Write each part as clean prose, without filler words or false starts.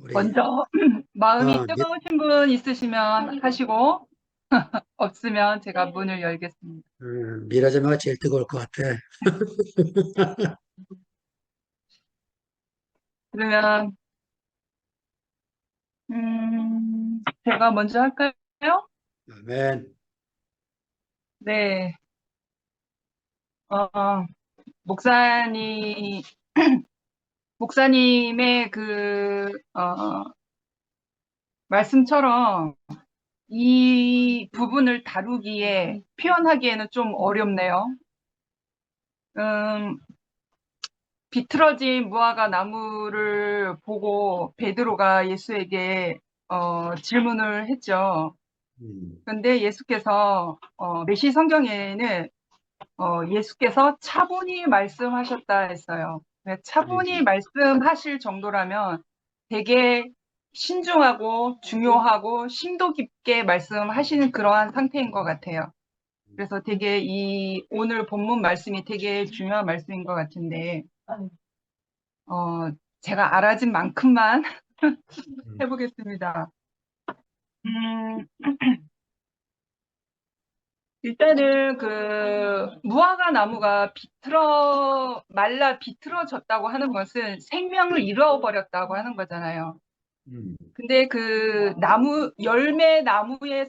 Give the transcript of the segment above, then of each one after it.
우리 먼저 마음이 미, 뜨거우신 분 있으시면 하시고 없으면 제가 문을 열겠습니다. 미라자매가 제일 뜨거울 것 같아. 그러면 제가 먼저 할까요? 아멘. 네, 어, 목사님 목사님의 말씀처럼 이 부분을 다루기에 표현하기에는 좀 어렵네요. 음, 비틀어진 무화과 나무를 보고 베드로가 예수에게 질문을 했죠. 음, 근데 예수께서 메시 성경에는 예수께서 차분히 말씀하셨다 했어요. 차분히 음, 말씀하실 정도라면 되게 신중하고 중요하고 심도 깊게 말씀하시는 그러한 상태인 것 같아요. 그래서 되게 오늘 본문 말씀이 되게 중요한 말씀인 것 같은데, 어, 제가 알아진 만큼만 음, 해보겠습니다. 음, 일단은 무화과 나무가 말라 비틀어졌다고 하는 것은 생명을 잃어버렸다고 하는 거잖아요. 음, 근데 열매 나무의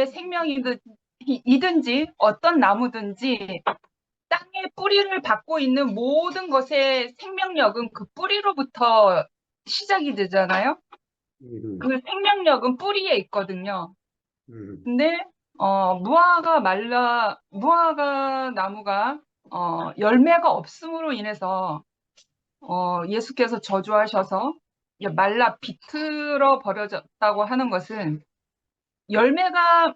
생명이든지 어떤 나무든지 땅에 뿌리를 받고 있는 모든 것의 생명력은 그 뿌리로부터 시작이 되잖아요. 음, 그 생명력은 뿌리에 있거든요. 음, 근데 무화과 나무가 열매가 없음으로 인해서 예수께서 저주하셔서 말라 비틀어 버려졌다고 하는 것은 열매가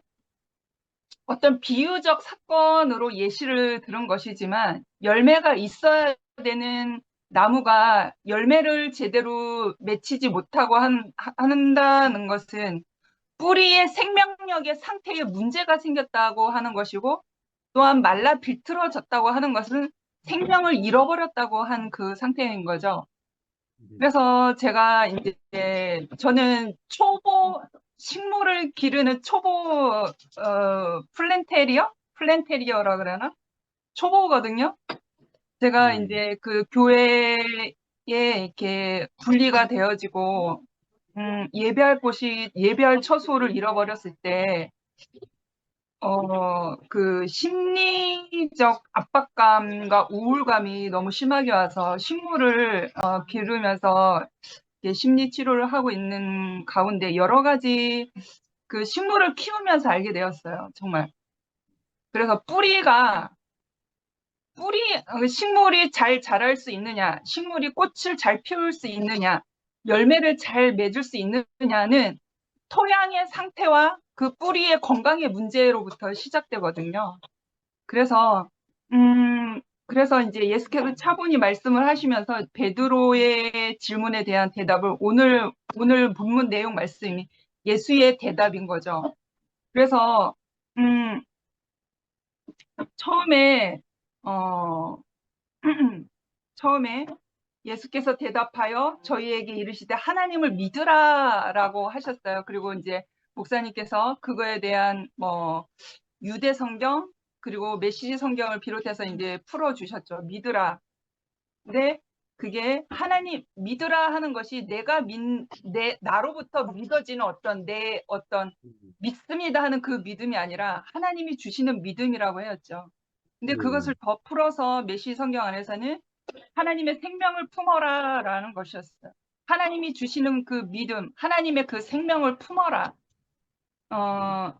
어떤 비유적 사건으로 예시를 들은 것이지만 열매가 있어야 되는 나무가 열매를 제대로 맺히지 못하고 한다는 것은 뿌리의 생명력의 상태에 문제가 생겼다고 하는 것이고 또한 말라 비틀어졌다고 하는 것은 생명을 잃어버렸다고 한 그 상태인 거죠. 음, 그래서 제가 이제 저는 식물을 기르는 플랜테리어라 그러나 초보거든요. 제가 음, 이제 그 교회에 이렇게 분리가 되어지고 예배할 처소를 잃어버렸을 때 그 심리적 압박감과 우울감이 너무 심하게 와서 식물을 기르면서 심리 치료를 하고 있는 가운데 여러 가지 그 식물을 키우면서 알게 되었어요. 정말. 그래서 식물이 잘 자랄 수 있느냐, 식물이 꽃을 잘 피울 수 있느냐, 열매를 잘 맺을 수 있느냐는 토양의 상태와 그 뿌리의 건강의 문제로부터 시작되거든요. 그래서 그래서 이제 예수께서 차분히 말씀을 하시면서 베드로의 질문에 대한 대답을 오늘 본문 내용 말씀이 예수의 대답인 거죠. 그래서 음, 처음에 어, 처음에 예수께서 대답하여 저희에게 이르시되 하나님을 믿으라라고 하셨어요. 그리고 이제 목사님께서 그거에 대한 유대 성경 그리고 메시지 성경을 비롯해서 이제 풀어 주셨죠. 믿으라. 근데 그게 하나님 믿으라 하는 것이 나로부터 믿어지는 어떤 음, 믿습니다 하는 그 믿음이 아니라 하나님이 주시는 믿음이라고 하였죠. 근데 그것을 음, 더 풀어서 메시 성경 안에서는 하나님의 생명을 품어라라는 것이었어요. 하나님이 주시는 그 믿음, 하나님의 그 생명을 품어라. 어,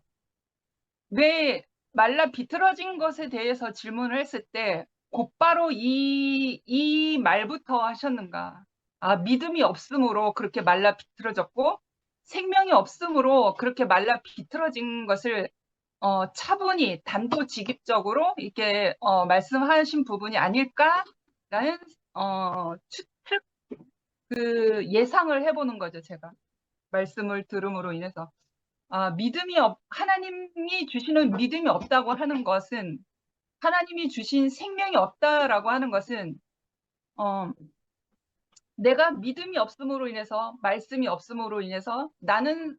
왜 말라 비틀어진 것에 대해서 질문을 했을 때 곧바로 이 말부터 하셨는가? 아, 믿음이 없으므로 그렇게 말라 비틀어졌고 생명이 없으므로 그렇게 말라 비틀어진 것을 차분히 단도직입적으로 이렇게 말씀하신 부분이 아닐까라는 추측 그 예상을 해보는 거죠, 제가 말씀을 들음으로 인해서. 하나님이 주시는 믿음이 없다고 하는 것은, 하나님이 주신 생명이 없다라고 하는 것은, 어, 내가 믿음이 없음으로 인해서, 말씀이 없음으로 인해서 나는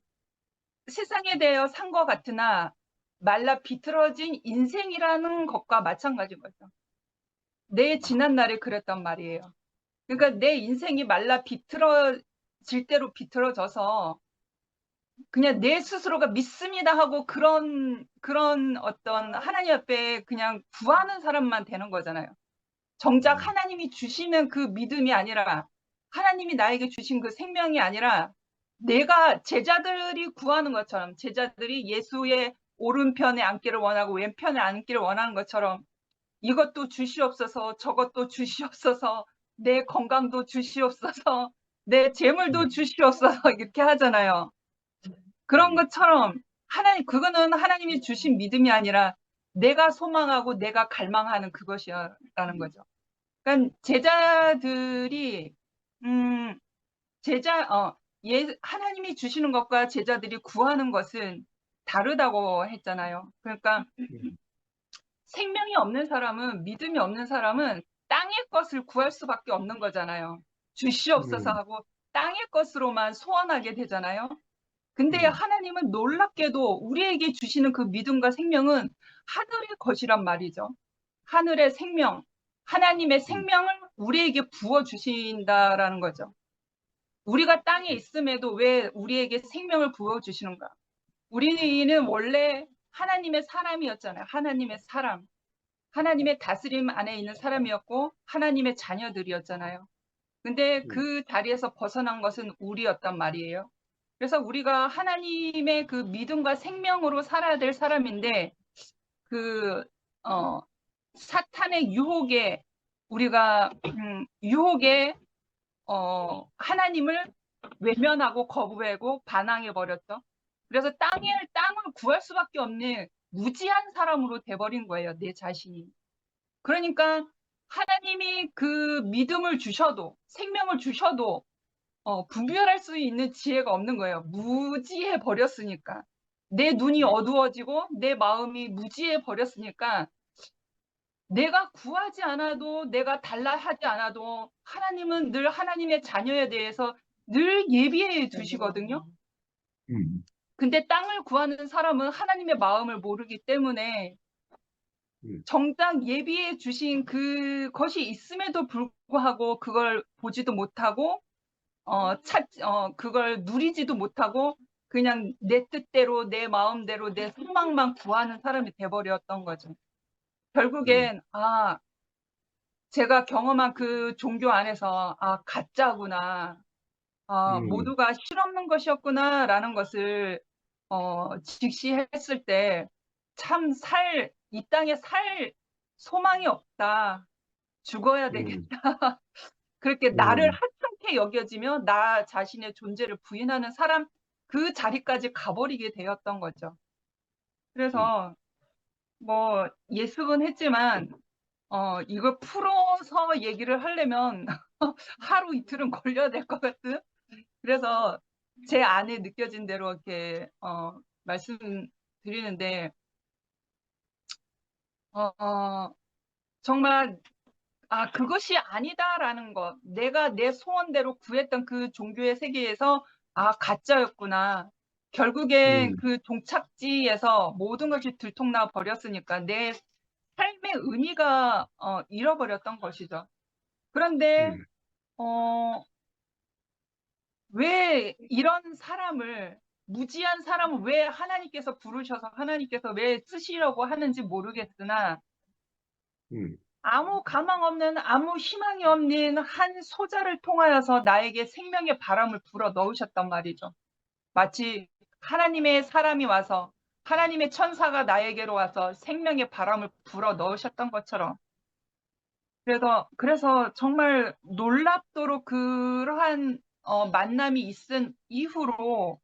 세상에 대하여 산 것 같으나 말라 비틀어진 인생이라는 것과 마찬가지인 거죠. 내 지난 날에 그랬단 말이에요. 그러니까 내 인생이 말라 비틀어질 대로 비틀어져서 그냥 내 스스로가 믿습니다 하고 그런 어떤 하나님 앞에 그냥 구하는 사람만 되는 거잖아요. 정작 하나님이 주시는 그 믿음이 아니라, 하나님이 나에게 주신 그 생명이 아니라, 내가 제자들이 구하는 것처럼, 제자들이 예수의 오른편에 앉기를 원하고 왼편에 앉기를 원하는 것처럼, 이것도 주시옵소서, 저것도 주시옵소서, 내 건강도 주시옵소서, 내 재물도 주시옵소서, 이렇게 하잖아요. 그런 것처럼 그거는 하나님이 주신 믿음이 아니라 내가 소망하고 내가 갈망하는 그것이라는 거죠. 그러니까 제자들이 하나님이 주시는 것과 제자들이 구하는 것은 다르다고 했잖아요. 그러니까 생명이 없는 사람은, 믿음이 없는 사람은 땅의 것을 구할 수밖에 없는 거잖아요. 주시옵소서 하고 땅의 것으로만 소원하게 되잖아요. 근데 하나님은 놀랍게도 우리에게 주시는 그 믿음과 생명은 하늘의 것이란 말이죠. 하늘의 생명, 하나님의 생명을 우리에게 부어주신다라는 거죠. 우리가 땅에 있음에도 왜 우리에게 생명을 부어주시는가? 우리는 원래 하나님의 사람이었잖아요. 하나님의 사람. 하나님의 다스림 안에 있는 사람이었고 하나님의 자녀들이었잖아요. 근데 그 자리에서 벗어난 것은 우리였단 말이에요. 그래서 우리가 하나님의 그 믿음과 생명으로 살아야 될 사람인데 사탄의 유혹에 우리가 유혹에 하나님을 외면하고 거부하고 반항해 버렸죠. 그래서 땅을 구할 수밖에 없는 무지한 사람으로 돼버린 거예요, 내 자신이. 그러니까 하나님이 그 믿음을 주셔도, 생명을 주셔도 분별할 수 있는 지혜가 없는 거예요. 무지해 버렸으니까. 내 눈이 어두워지고 내 마음이 무지해 버렸으니까 내가 구하지 않아도, 내가 달라 하지 않아도 하나님은 늘 하나님의 자녀에 대해서 늘 예비해 두시거든요. 근데 땅을 구하는 사람은 하나님의 마음을 모르기 때문에 정작 예비해 주신 그것이 있음에도 불구하고 그걸 보지도 못하고 그걸 누리지도 못하고 그냥 내 뜻대로, 내 마음대로, 내 소망만 구하는 사람이 돼버렸던 거죠. 결국엔 제가 경험한 그 종교 안에서 가짜구나, 모두가 실없는 것이었구나라는 것을 직시했을 때 참 이 땅에 살 소망이 없다, 죽어야 되겠다. 그렇게 나를 하찮게 여겨지며 나 자신의 존재를 부인하는 사람, 그 자리까지 가버리게 되었던 거죠. 그래서 뭐 예습은 했지만 이걸 풀어서 얘기를 하려면 하루 이틀은 걸려야 될 것 같은, 그래서 제 안에 느껴진 대로 이렇게 말씀드리는데 정말 그것이 아니다라는 것, 내가 내 소원대로 구했던 그 종교의 세계에서 가짜였구나. 결국엔 그 종착지에서 모든 것이 들통나 버렸으니까 내 삶의 의미가 잃어버렸던 것이죠. 그런데 왜 이런 사람을, 무지한 사람을 왜 하나님께서 부르셔서 하나님께서 왜 쓰시려고 하는지 모르겠으나 아무 가망 없는, 아무 희망이 없는 한 소자를 통하여서 나에게 생명의 바람을 불어 넣으셨단 말이죠. 마치 하나님의 사람이 와서, 하나님의 천사가 나에게로 와서 생명의 바람을 불어 넣으셨던 것처럼. 그래서 정말 놀랍도록 그러한 만남이 있은 이후로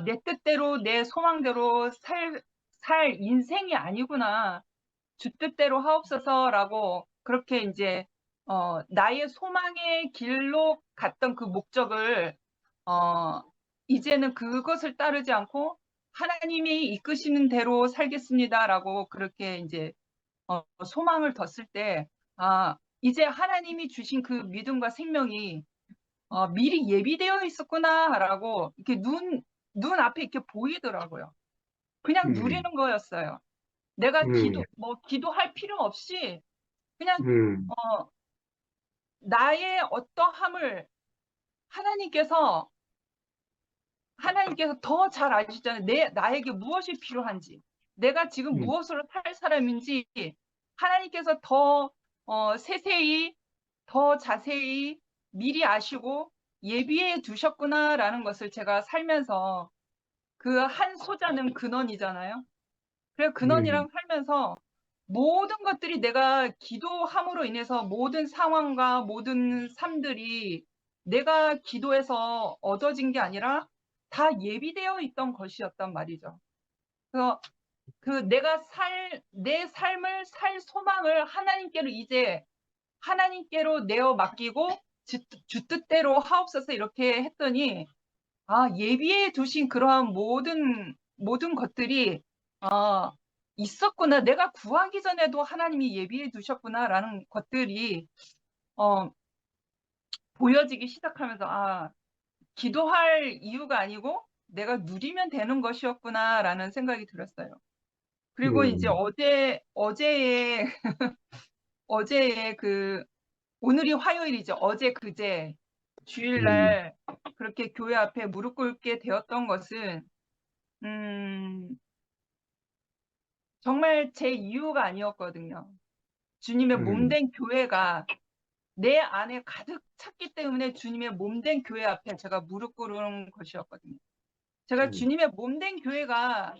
내 뜻대로, 내 소망대로 살 인생이 아니구나, 주 뜻대로 하옵소서라고, 그렇게 이제 나의 소망의 길로 갔던 그 목적을 이제는 그것을 따르지 않고 하나님이 이끄시는 대로 살겠습니다라고 그렇게 이제 소망을 뒀을 때 이제 하나님이 주신 그 믿음과 생명이 미리 예비되어 있었구나라고 이렇게 눈 앞에 이렇게 보이더라고요. 그냥 누리는 거였어요. 내가 기도할 필요 없이 그냥 어, 나의 어떠함을 하나님께서 더 잘 아시잖아요. 나에게 무엇이 필요한지, 내가 지금 무엇으로 살 사람인지 하나님께서 더 세세히, 더 자세히 미리 아시고 예비해 두셨구나라는 것을 제가 살면서, 그 한 소자는 근원이잖아요. 그래서 근원이랑 살면서 모든 것들이, 내가 기도함으로 인해서 모든 상황과 모든 삶들이 내가 기도해서 얻어진 게 아니라 다 예비되어 있던 것이었단 말이죠. 그래서 내 삶을 살 소망을 하나님께로 내어 맡기고 주 뜻대로 하옵소서 이렇게 했더니, 예비해 두신 그러한 모든 것들이 있었구나. 내가 구하기 전에도 하나님이 예비해 두셨구나라는 것들이 보여지기 시작하면서, 기도할 이유가 아니고 내가 누리면 되는 것이었구나라는 생각이 들었어요. 그리고 이제 어제의 오늘이 화요일이죠. 어제 그제 주일날 그렇게 교회 앞에 무릎 꿇게 되었던 것은 정말 제 이유가 아니었거든요. 주님의 몸된 교회가 내 안에 가득 찼기 때문에 주님의 몸된 교회 앞에 제가 무릎 꿇은 것이었거든요. 제가 주님의 몸된 교회가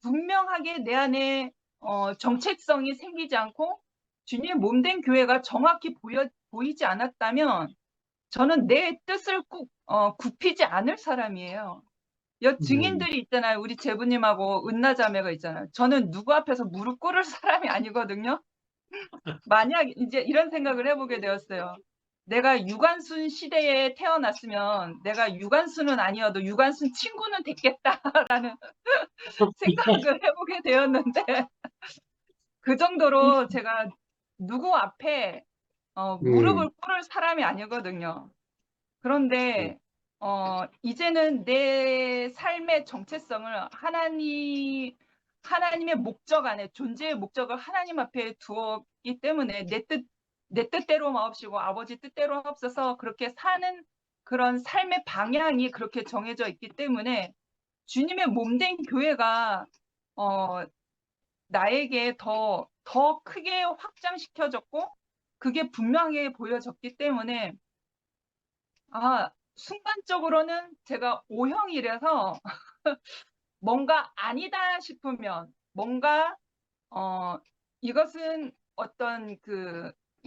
분명하게 내 안에 정체성이 생기지 않고 주님의 몸된 교회가 정확히 보이지 않았다면 저는 내 뜻을 굽히지 않을 사람이에요. 증인들이 있잖아요. 우리 제부님하고 은나자매가 있잖아요. 저는 누구 앞에서 무릎 꿇을 사람이 아니거든요. 만약 이제 이런 생각을 해보게 되었어요. 내가 유관순 시대에 태어났으면 내가 유관순은 아니어도 유관순 친구는 됐겠다라는 생각을 해보게 되었는데, 그 정도로 제가 누구 앞에 무릎을 꿇을 사람이 아니거든요. 그런데 이제는 내 삶의 정체성을 하나님의 목적 안에, 존재의 목적을 하나님 앞에 두었기 때문에 내 뜻대로 마옵시고 아버지 뜻대로 하옵소서, 그렇게 사는 그런 삶의 방향이 그렇게 정해져 있기 때문에 주님의 몸된 교회가 나에게 더 크게 확장시켜졌고 그게 분명하게 보여졌기 때문에, 순간적으로는 제가 O형이라서 뭔가 아니다 싶으면, 뭔가 이것은 어떤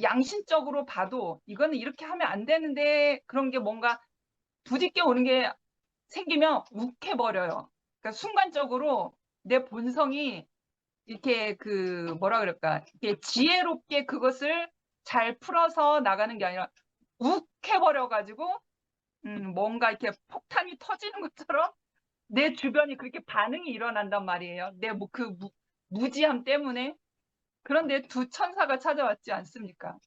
양심적으로 봐도 이거는 이렇게 하면 안 되는데, 그런 게 뭔가 부딪혀 오는 게 생기면 욱해버려요. 그러니까 순간적으로 내 본성이 이렇게 뭐라 그럴까, 이렇게 지혜롭게 그것을 잘 풀어서 나가는 게 아니라 욱해버려가지고 뭔가 이렇게 폭탄이 터지는 것처럼 내 주변이 그렇게 반응이 일어난단 말이에요. 내 무지함 때문에. 그런데 두 천사가 찾아왔지 않습니까?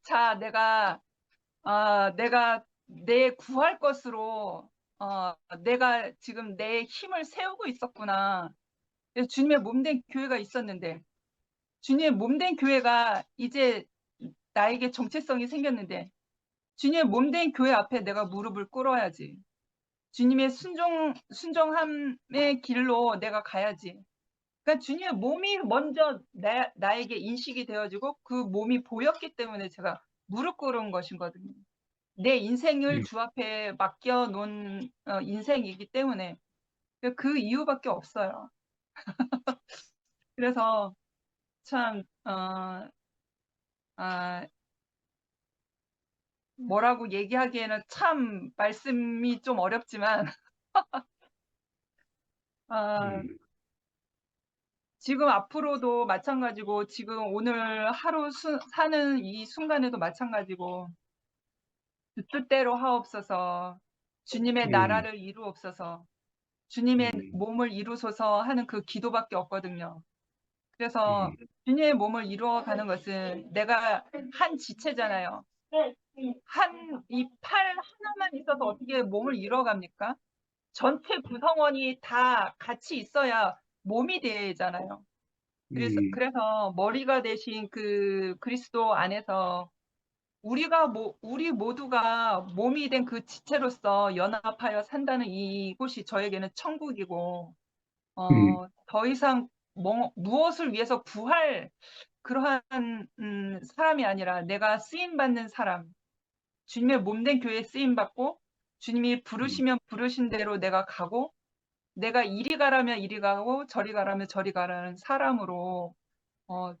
자, 내가 내 구할 것으로 내가 지금 내 힘을 세우고 있었구나. 주님의 몸된 교회가 있었는데, 주님의 몸된 교회가 이제 나에게 정체성이 생겼는데, 주님의 몸된 교회 앞에 내가 무릎을 꿇어야지. 주님의 순종함의 길로 내가 가야지. 그러니까 주님의 몸이 먼저 나에게 인식이 되어지고 그 몸이 보였기 때문에 제가 무릎 꿇은 것이거든요. 내 인생을 주 앞에 맡겨놓은 인생이기 때문에 그 이유밖에 없어요. 그래서 참 뭐라고 얘기하기에는 참 말씀이 좀 어렵지만 지금 앞으로도 마찬가지고, 지금 오늘 하루 사는 이 순간에도 마찬가지고, 주 뜻대로 하옵소서, 주님의 나라를 이루옵소서, 주님의 몸을 이루소서 하는 그 기도밖에 없거든요. 그래서 주님의 몸을 이루어가는 것은 내가 한 지체잖아요. 이 팔 하나만 있어서 어떻게 몸을 이뤄갑니까? 전체 구성원이 다 같이 있어야 몸이 되잖아요. 그래서 머리가 되신 그 그리스도 안에서 우리 모두가 몸이 된 그 지체로서 연합하여 산다는 이곳이 저에게는 천국이고, 더 이상 무엇을 위해서 구할 그러한 사람이 아니라 내가 쓰임받는 사람, 주님의 몸된 교회에 쓰임받고 주님이 부르시면 부르신 대로 내가 가고 내가 이리 가라면 이리 가고 저리 가라면 저리 가라는 사람으로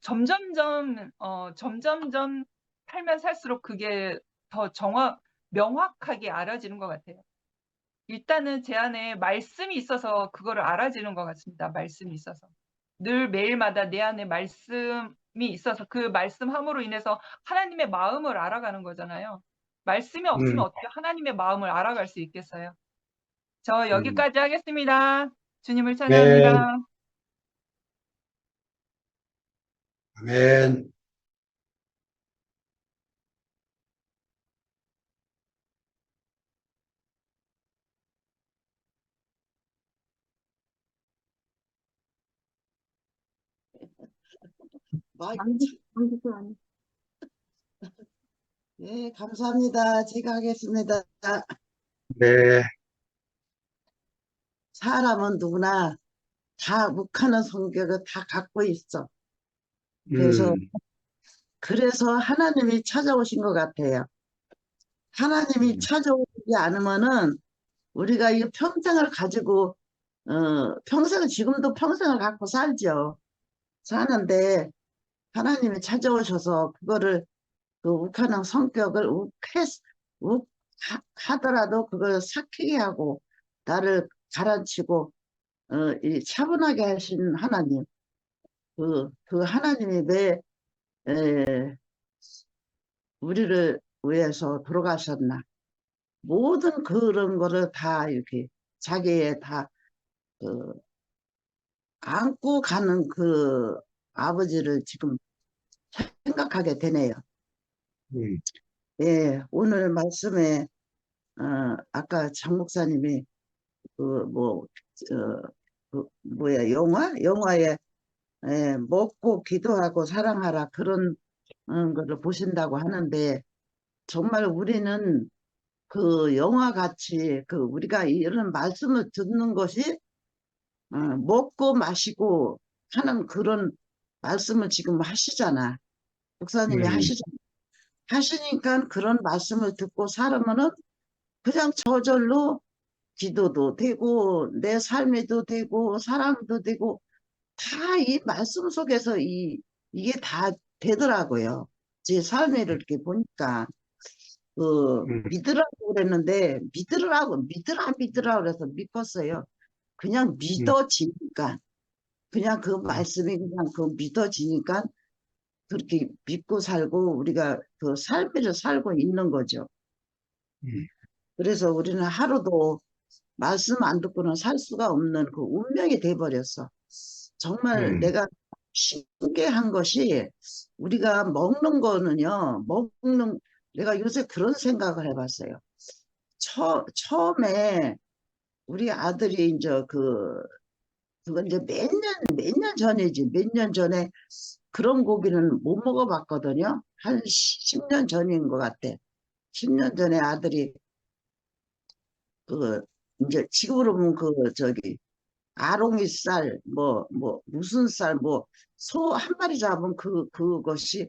점점점 살면 살수록 그게 더 명확하게 알아지는 것 같아요. 일단은 제 안에 말씀이 있어서 그거를 알아지는 것 같습니다. 말씀이 있어서. 늘 매일마다 내 안에 말씀이 있어서 그 말씀함으로 인해서 하나님의 마음을 알아가는 거잖아요. 말씀이 없으면 어떻게 하나님의 마음을 알아갈 수 있겠어요? 저 여기까지 하겠습니다. 주님을 찬양합니다. 아멘. 아멘. 네, 감사합니다. 제가 하겠습니다. 네. 사람은 누구나 다 묵하는 성격을 다 갖고 있어. 그래서 하나님이 찾아오신 것 같아요. 하나님이 찾아오지 않으면은 우리가 이 평생을 가지고, 평생을, 지금도 평생을 갖고 살죠. 사는데 하나님이 찾아오셔서 그거를, 그 욱하는 성격을 하더라도 그걸 삭히게 하고 나를 가라앉히고, 이 차분하게 하신 하나님, 그 하나님이 왜 우리를 위해서 돌아가셨나. 모든 그런 거를 다 이렇게 자기의 다 그 안고 가는 그 아버지를 지금 생각하게 되네요. 예, 오늘 말씀에 아까 장 목사님이 그뭐 뭐야, 영화에 먹고 기도하고 사랑하라 그런 거를 보신다고 하는데, 정말 우리는 그 영화 같이 그 우리가 이런 말씀을 듣는 것이 먹고 마시고 하는 그런 말씀을 지금 하시잖아. 목사님이 하시니까 그런 말씀을 듣고 살으면은 그냥 저절로 기도도 되고 내 삶에도 되고 사랑도 되고 다 이 말씀 속에서 이게 다 되더라고요. 제 삶을 이렇게 보니까 믿으라고 그랬는데 믿으라 그래서 믿었어요. 그냥 믿어지니까 그냥 그 말씀이 그냥 그 믿어지니까 그렇게 믿고 살고 우리가 그 삶을 살고 있는 거죠. 그래서 우리는 하루도 말씀 안 듣고는 살 수가 없는 그 운명이 돼버렸어. 정말 내가 신기한 것이 우리가 먹는 거는요, 내가 요새 그런 생각을 해봤어요. 처음에 우리 아들이 이제 그건 이제 몇 년 전이지. 몇 년 전에 그런 고기는 못 먹어봤거든요. 한 10년 전인 것 같아. 10년 전에 아들이 그 이제 지금으로 보면 저기 아롱이살 무슨 쌀 소 한 마리 잡으면 그것이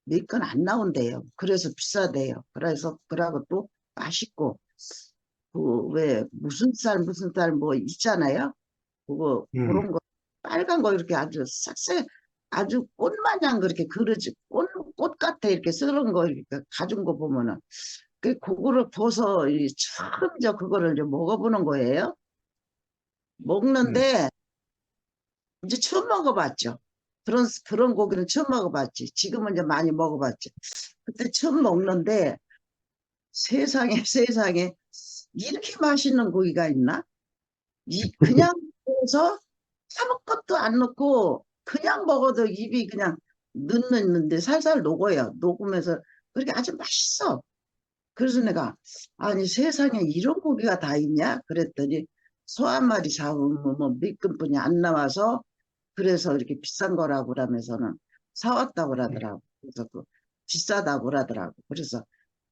몇 건 안 나온대요. 그래서 비싸대요. 그래서 그러고 또 맛있고 그 왜 무슨 쌀 뭐 있잖아요. 그런 거 빨간 거 이렇게 아주 싹싹 아주 꽃마냥 그렇게 그러지 꽃 같아 이렇게 썰은 거 이렇게 가진 거 보면은 그거를 벗어 처음 그거를 이제 먹어보는 거예요. 먹는데 이제 처음 먹어봤죠. 그런 고기는 처음 먹어봤지. 지금은 이제 많이 먹어봤지. 그때 처음 먹는데 세상에 이렇게 맛있는 고기가 있나? 그냥 먹어서 아무것도 안 넣고 그냥 먹어도 입이 그냥 넣는데 살살 녹아요. 녹으면서 그렇게 아주 맛있어. 그래서 내가, 아니, 세상에 이런 고기가 다 있냐? 그랬더니, 소 한 마리 잡으면 뭐 밑금뿐이 안 나와서, 그래서 이렇게 비싼 거라고 그러면서는 사왔다고 그러더라고. 그래서 비싸다고 그러더라고. 그래서,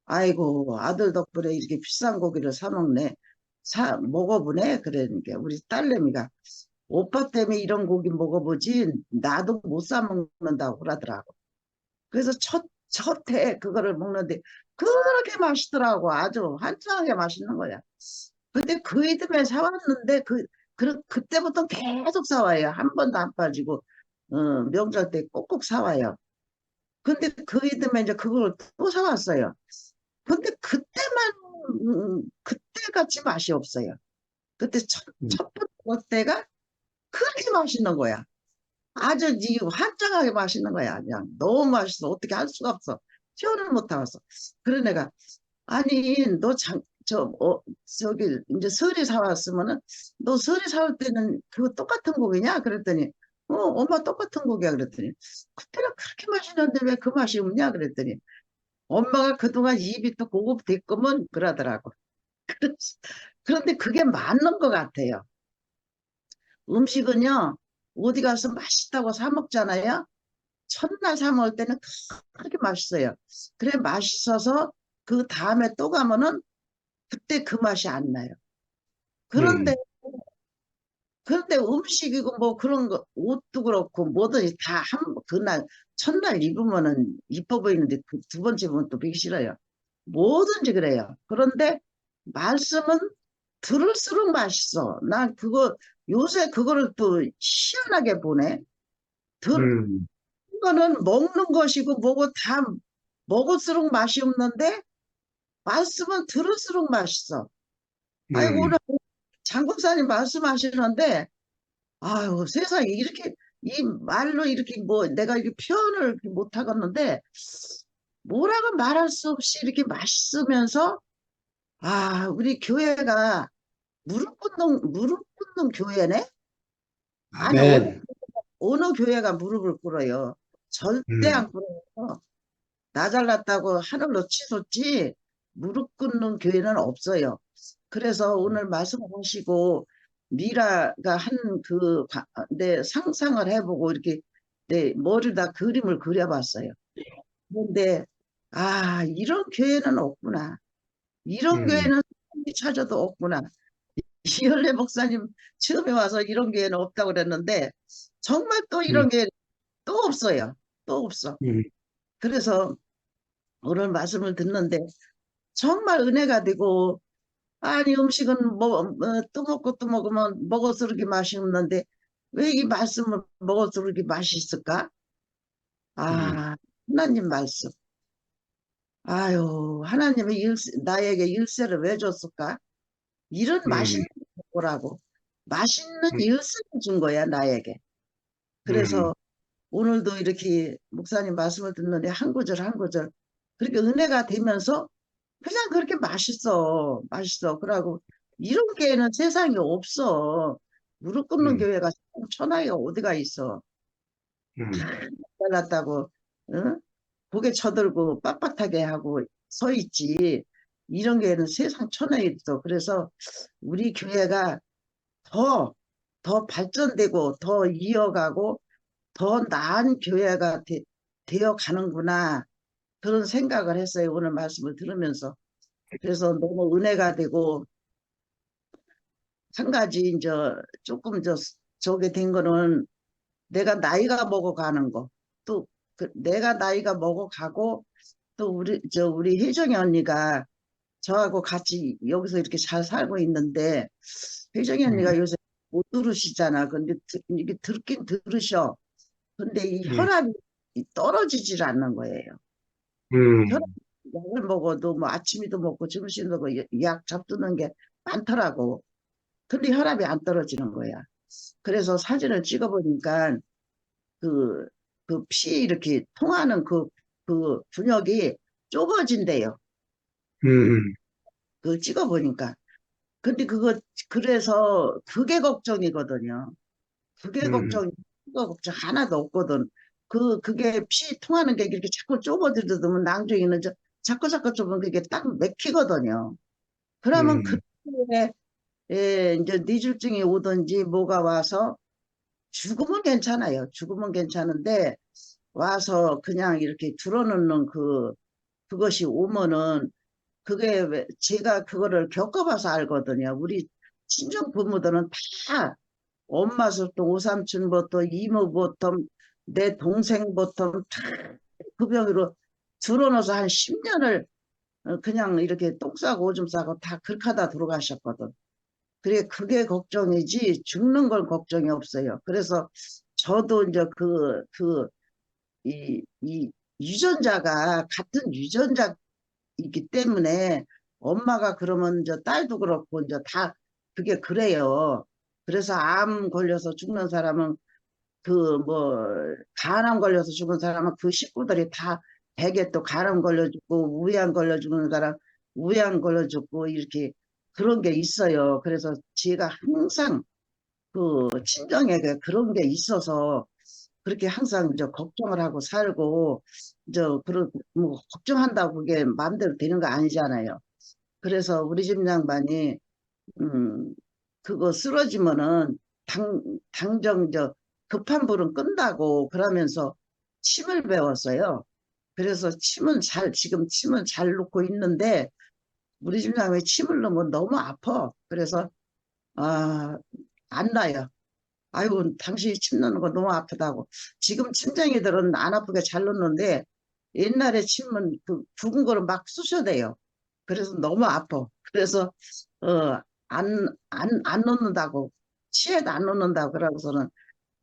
아이고, 아들 덕분에 이렇게 비싼 고기를 사 먹네. 먹어보네. 그러니까 우리 딸내미가 오빠 때문에 이런 고기 먹어보지 나도 못 사 먹는다고 그러더라고. 그래서 첫해 그거를 먹는데 그렇게 맛있더라고. 아주 한창하게 맛있는 거야. 근데 그 이듬해 사왔는데 그때부터 계속 사와요. 한 번도 안 빠지고 명절 때 꼭꼭 사와요. 근데 그 이듬해 이제 그걸 또 사왔어요. 근데 그때 같이 맛이 없어요. 그때 첫 번째 먹을 때가 그렇게 맛있는 거야. 아주 환장하게 맛있는 거야. 그냥 너무 맛있어. 어떻게 할 수가 없어. 표현을 못 하겠어. 그래 내가 아니 너 저기 이제 서리 사왔으면은 너 서리 사올 때는 그거 똑같은 고기냐? 그랬더니 엄마 똑같은 고기야. 그랬더니 그때는 그렇게 맛있는데 왜 그 맛이 없냐? 그랬더니 엄마가 그동안 입이 또 고급됐구먼 그러더라고. 그런데 그게 맞는 것 같아요. 음식은요, 어디 가서 맛있다고 사 먹잖아요. 첫날 사 먹을 때는 그렇게 맛있어요. 그래, 맛있어서 그 다음에 또 가면은 그때 그 맛이 안 나요. 그런데, 음, 그런데 음식이고 뭐 그런 거, 옷도 그렇고 뭐든지 다 그날, 첫날 입으면은 이뻐 보이는데 그 두 번째 입으면 또 보기 싫어요. 뭐든지 그래요. 그런데 말씀은 들을수록 맛있어. 난 요새 그거를 또 희한하게 보네. 들, 음, 거는 먹는 것이고 뭐고 다 먹을수록 맛이 없는데 말씀은 들을수록 맛있어. 아이고, 음, 오늘 장국사님 말씀하시는데, 아유, 세상에 이렇게, 이 말로 이렇게 뭐 내가 이렇게 표현을 못 하겠는데, 뭐라고 말할 수 없이 이렇게 맛있으면서, 아, 우리 교회가 무릎 꿇는 교회네? 아니, 아멘. 어느 교회가 무릎을 꿇어요. 절대 음, 안 꿇어요. 나 잘났다고 하늘로 치솟지 무릎 꿇는 교회는 없어요. 그래서 오늘 말씀하시고 미라가 내 상상을 해보고 이렇게 내 머리다 그림을 그려봤어요. 그런데 이런 교회는 없구나. 이런 음, 교회는 사람이 찾아도 없구나. 이열래 목사님 처음에 와서 이런 교회는 없다고 그랬는데 정말 또 음, 이런 교회 또 없어요. 또 없어. 음, 그래서 오늘 말씀을 듣는데 정말 은혜가 되고 아니 음식은 또 먹고 또 먹으면 먹을수록 맛이 없는데 왜 이 말씀을 먹을수록 맛있을까? 음, 아 하나님 말씀. 아유 하나님이 나에게 일세를 왜 줬을까? 이런 맛있는 음, 거라고 맛있는 음, 일세를 준 거야 나에게. 음, 그래서 오늘도 이렇게 목사님 말씀을 듣는데 한 구절 한 구절 그렇게 은혜가 되면서 그냥 그렇게 맛있어. 맛있어. 그러고 이런 교회는 세상에 없어. 무릎 꿇는 음, 교회가 천하에 어디가 있어. 음, 잘났다고 응? 고개 쳐들고 빳빳하게 하고 서 있지. 이런 교회는 세상 천하에 있어. 그래서 우리 교회가 더, 더 발전되고 더 이어가고 더 나은 교회가 되어 가는구나. 그런 생각을 했어요. 오늘 말씀을 들으면서. 그래서 너무 은혜가 되고 한 가지 이제 조금 저게 된 거는 내가 나이가 먹어가는 거. 또 내가 나이가 먹어가고 또 우리 혜정이 언니가 저하고 같이 여기서 이렇게 잘 살고 있는데 혜정이 언니가 요새 못 들으시잖아. 근데 이게 듣긴 들으셔. 근데 이 음, 혈압이 떨어지질 않는 거예요. 혈압 음, 약을 먹어도 뭐 아침에도 먹고 점심도 먹고 약 잡두는 게 많더라고. 근데 혈압이 안 떨어지는 거야. 그래서 사진을 찍어보니까 그, 그 피 이렇게 통하는 그 분역이 좁아진대요. 음, 그 찍어보니까. 근데 그래서 그게 걱정이거든요. 그게 음, 걱정 하나도 없거든. 그게 피 통하는 게 이렇게 자꾸 좁아들면 낭중이는 자꾸 좁으면 그게 딱 맥히거든요. 그러면 음, 그때 이제 뇌졸중이 오든지 뭐가 와서 죽으면 괜찮아요. 죽으면 괜찮은데 와서 그냥 이렇게 들어놓는 그것이 오면은 그게 제가 그거를 겪어봐서 알거든요. 우리 친정 부모들은 다 엄마부터 오삼촌부터 이모부터 내 동생부터 다 그 병으로 들어놓아서 한 10년을 그냥 이렇게 똥 싸고 오줌 싸고 다 그렇게 하다 돌아가셨거든. 그래, 그게 걱정이지 죽는 걸 걱정이 없어요. 그래서 저도 이제 이 유전자가 같은 유전자이기 때문에 엄마가 그러면 이제 딸도 그렇고 이제 다 그게 그래요. 그래서 암 걸려서 죽는 사람은 간암 걸려서 죽은 사람은 그 식구들이 다 대개 또 간암 걸려 죽고 우양 걸려 죽는 사람 우양 걸려 죽고 이렇게 그런 게 있어요. 그래서 제가 항상 친정에게 그런 게 있어서 그렇게 항상 이제 걱정을 하고 살고 그런 뭐 걱정한다고 그게 마음대로 되는 거 아니잖아요. 그래서 우리 집 양반이 음 그거 쓰러지면은 당정 급한 불은 끈다고 그러면서 침을 배웠어요. 그래서 지금 침은 잘 놓고 있는데 우리 집 양반이 침을 넣으면 너무 아파. 그래서 아, 안 나요. 아이고, 당신이 침 넣는 거 너무 아프다고. 지금 침쟁이들은 안 아프게 잘 넣는데 옛날에 침은 죽은 거를 막 쑤셔대요. 그래서 너무 아파. 그래서 안 넣는다고 치에도 안 넣는다고 그러고서는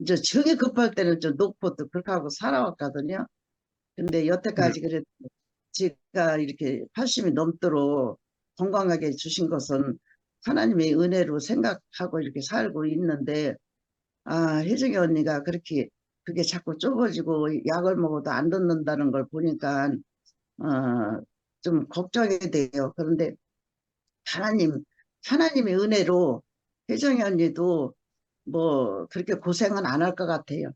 이제 정이 급할 때는 좀 놓고 또 그렇게 하고 살아왔거든요. 근데 음, 여태까지 그래도 제가 이렇게 80이 넘도록 건강하게 주신 것은 하나님의 은혜로 생각하고 이렇게 살고 있는데 혜정이 언니가 그게 자꾸 좁아지고 약을 먹어도 안 듣는다는 걸 보니까, 좀 걱정이 돼요. 그런데 하나님, 하나님의 은혜로 혜정이 언니도 뭐 그렇게 고생은 안 할 것 같아요.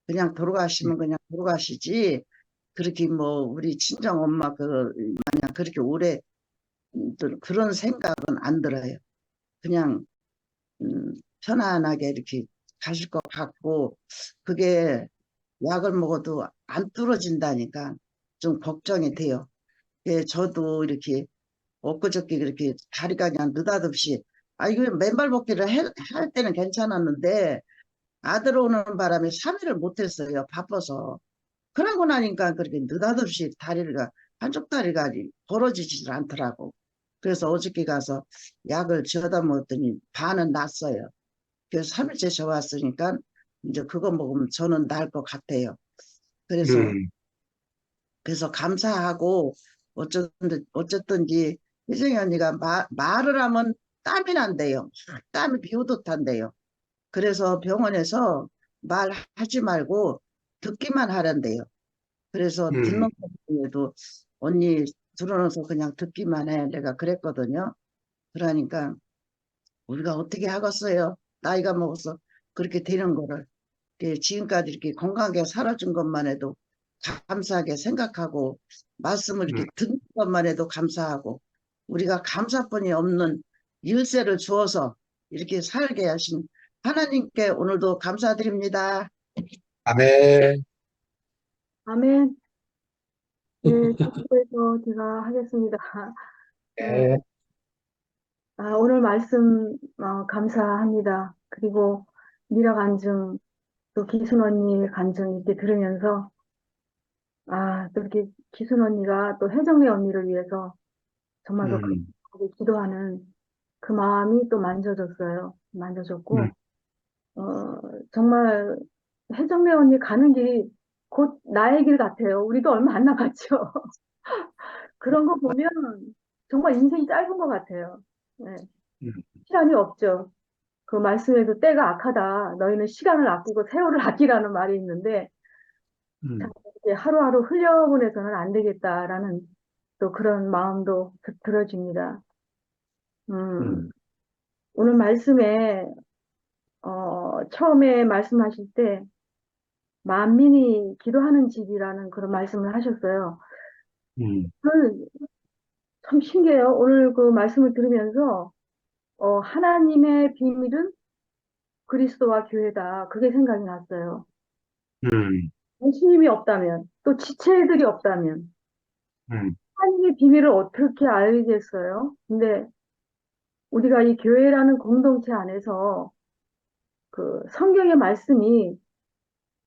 그냥 돌아가시면 그냥 돌아가시지, 그렇게 뭐 우리 친정 엄마 마냥 그렇게 오래 그런 생각은 안 들어요. 그냥 편안하게 이렇게 가실 것 같고, 그게 약을 먹어도 안 뚫어진다니까 좀 걱정이 돼요. 예, 저도 이렇게 엊그저께 그렇게 다리가 그냥 느닷없이 이거 맨발 걷기를 할 때는 괜찮았는데 아들 오는 바람에 3일을 못했어요. 바빠서. 그러고 나니까 그렇게 느닷없이 한쪽 다리가 벌어지질 않더라고. 그래서 어저께 가서 약을 지어다 먹었더니 반은 났어요. 그래서 3일째 좋았으니까 이제 그거 먹으면 저는 나을 것 같아요. 그래서 음, 감사하고 어쨌든지 혜정이 언니가 말을 하면 땀이 난대요. 땀이 비 오듯 한대요. 그래서 병원에서 말하지 말고 듣기만 하란대요. 그래서 듣는 음, 것에도 언니 들어놓아서 그냥 듣기만 해. 내가 그랬거든요. 그러니까 우리가 어떻게 하겠어요? 나이가 먹어서 그렇게 되는 거를. 지금까지 이렇게 건강하게 살아준 것만 해도 감사하게 생각하고 말씀을 음. 이렇게 듣는 것만 해도 감사하고 우리가 감사뿐이 없는 일세를 주어서 이렇게 살게 하신 하나님께 오늘도 감사드립니다. 아멘. 아멘. 예, 기도해서 제가 하겠습니다. 예, 네. 오늘 말씀 감사합니다. 그리고 미라 간증, 또 기순 언니 간증 이렇게 들으면서 또 이렇게 기순 언니가 또 혜정래 언니를 위해서 정말 그 음, 그렇게 기도하는 그 마음이 또 만져졌어요. 음, 만져졌고 정말 혜정래 언니 가는 길이 곧 나의 길 같아요. 우리도 얼마 안 남았죠. 그런 거 보면 정말 인생이 짧은 것 같아요. 네, 음, 시간이 없죠. 그 말씀에도 때가 악하다. 너희는 시간을 아끼고 세월을 아끼라는 말이 있는데 참 음, 이렇게 하루하루 흘려보내서는 안 되겠다라는 또 그런 마음도 들어집니다. 음, 음, 오늘 말씀에 처음에 말씀하실 때 만민이 기도하는 집이라는 그런 말씀을 하셨어요. 음, 저는 참 신기해요. 오늘 그 말씀을 들으면서 하나님의 비밀은 그리스도와 교회다. 그게 생각이 났어요. 음, 예수님이 없다면, 또 지체들이 없다면, 음, 하나님의 비밀을 어떻게 알겠어요? 근데 우리가 이 교회라는 공동체 안에서 그 성경의 말씀이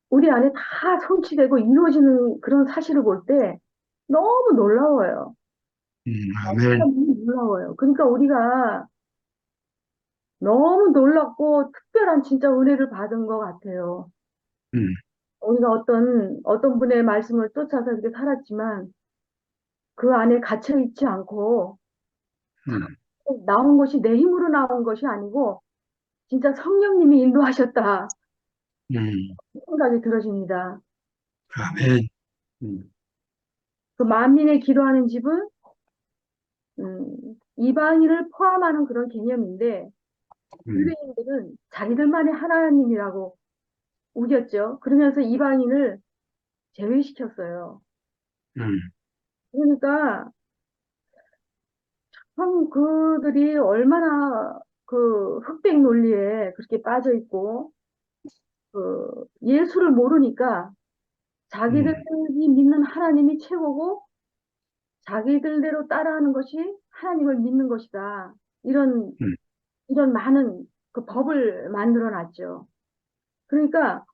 우리 안에 다 성취되고 이루어지는 그런 사실을 볼 때 너무 놀라워요. 아멘. 너무 놀라워요. 그러니까 우리가 너무 놀랍고 특별한 진짜 은혜를 받은 것 같아요. 음, 우리가 어떤 분의 말씀을 쫓아서 이렇게 살았지만 그 안에 갇혀 있지 않고 음, 나온 것이 내 힘으로 나온 것이 아니고 진짜 성령님이 인도하셨다 음, 생각이 들어집니다. 아멘. 음, 그 만민의 기도하는 집은 이방인을 포함하는 그런 개념인데 음, 유대인들은 자기들만의 하나님이라고 우겼죠. 그러면서 이방인을 제외시켰어요. 음, 그러니까 참 그들이 얼마나 그 흑백 논리에 그렇게 빠져 있고 그 예수를 모르니까 자기들이 음, 믿는 하나님이 최고고 자기들대로 따라하는 것이 하나님을 믿는 것이다. 이런 음, 이런 많은 그 법을 만들어 놨죠. 그러니까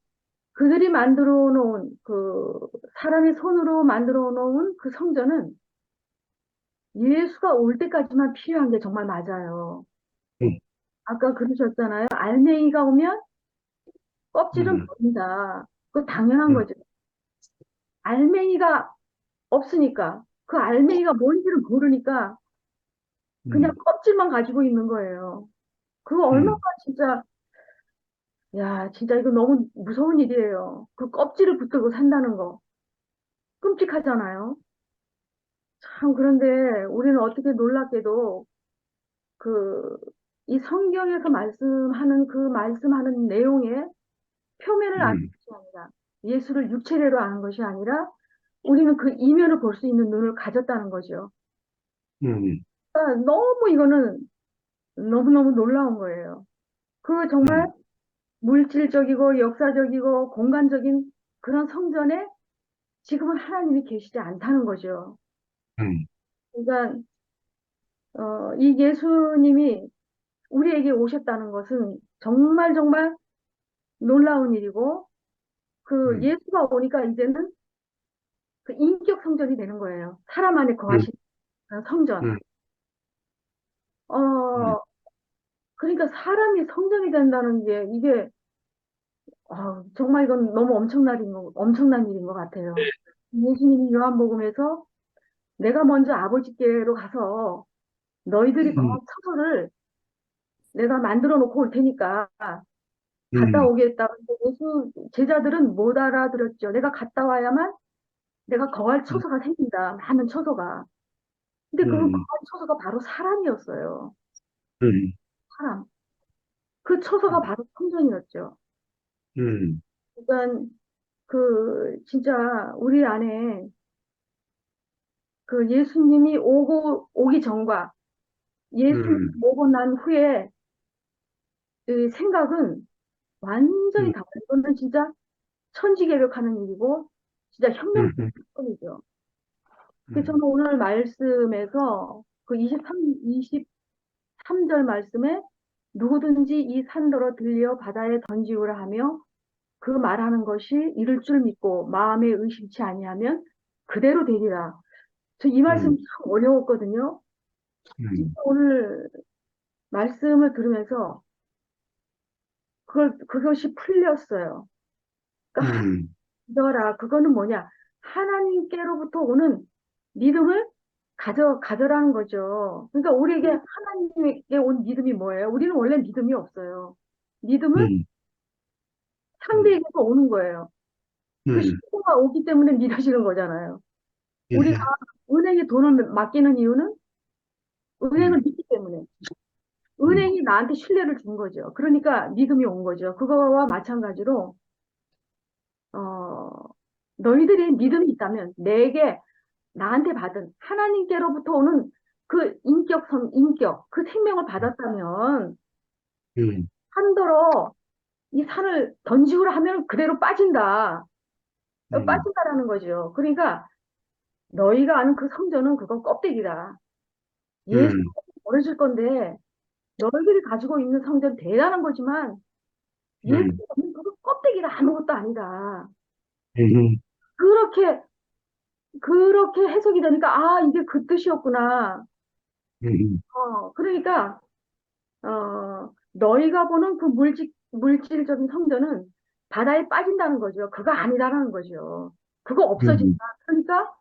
그들이 만들어 놓은 그 사람의 손으로 만들어 놓은 그 성전은 예수가 올 때까지만 필요한 게 정말 맞아요. 음, 아까 그러셨잖아요. 알맹이가 오면 껍질은 음, 보인다. 그거 당연한 음, 거죠. 알맹이가 없으니까 그 알맹이가 뭔지를 모르니까 그냥 음, 껍질만 가지고 있는 거예요. 그거 얼마나 음, 진짜 야 진짜 이거 너무 무서운 일이에요. 그 껍질을 붙들고 산다는 거 끔찍하잖아요. 참 그런데 우리는 어떻게 놀랍게도 그 이 성경에서 말씀하는 그 말씀하는 내용의 표면을 아는 음, 것이 아니라 예수를 육체대로 아는 것이 아니라 우리는 그 이면을 볼 수 있는 눈을 가졌다는 거죠. 음, 그러니까 너무 이거는 너무너무 놀라운 거예요. 그 정말 음, 물질적이고 역사적이고 공간적인 그런 성전에 지금은 하나님이 계시지 않다는 거죠. 음, 그러니까 이 예수님이 우리에게 오셨다는 것은 정말 정말 놀라운 일이고 그 음, 예수가 오니까 이제는 그 인격 성전이 되는 거예요. 사람 안에 음, 거하시는 성전. 음, 음, 어, 그러니까 사람이 성전이 된다는 게 이게 정말 이건 너무 엄청난 일인 것 같아요. 예수님이 요한복음에서 내가 먼저 아버지께로 가서 너희들이 음, 거한 처소를 내가 만들어 놓고 올 테니까 갔다 음, 오겠다. 근데 예수 제자들은 못 알아들었죠. 내가 갔다 와야만 내가 거할 음, 처소가 생긴다. 많은 처소가. 근데 그 거할 음, 처소가 바로 사람이었어요. 음, 사람. 그 처소가 바로 성전이었죠. 음, 그러니까 그 진짜 우리 안에 그 예수님이 오기 전과 예수님 음, 오고 난 후에 그 생각은 완전히 음, 달라요. 이거는 진짜 천지개벽하는 일이고 진짜 혁명적인 음, 사건이죠. 그래서 음, 저는 오늘 말씀에서 그 23절 말씀에 누구든지 이 산더러 들려 바다에 던지우라 하며 그 말하는 것이 이를 줄 믿고 마음에 의심치 아니하면 그대로 되리라. 저 이 말씀 음, 참 어려웠거든요. 진짜 음, 오늘 말씀을 들으면서 그것이 풀렸어요. 그러니까 음, 믿어라. 그거는 뭐냐? 하나님께로부터 오는 믿음을 가져라는 거죠. 그러니까 우리에게 하나님께 온 믿음이 뭐예요? 우리는 원래 믿음이 없어요. 믿음은 음, 음, 상대에게서 오는 거예요. 그 음, 신호가 오기 때문에 믿어지는 거잖아요. 우리가 예, 은행에 돈을 맡기는 이유는 은행을 음, 믿기 때문에. 음, 은행이 나한테 신뢰를 준 거죠. 그러니까 믿음이 온 거죠. 그거와 마찬가지로 어, 너희들이 믿음이 있다면 내게 나한테 받은 하나님께로부터 오는 그 인격, 그 생명을 받았다면 음, 산더러 이 산을 던지우라 하면 그대로 빠진다. 음, 빠진다라는 거죠. 그러니까 너희가 아는 그 성전은 그건 껍데기다. 예수 음, 버려질 건데 너희들이 가지고 있는 성전 대단한 거지만 예수 음, 없는 그건 껍데기다. 아무것도 아니다. 음, 그렇게 그렇게 해석이 되니까 아 이게 그 뜻이었구나. 음, 그러니까 너희가 보는 그 물질적인 성전은 바다에 빠진다는 거죠. 그거 아니다라는 거죠. 그거 없어진다. 음, 그러니까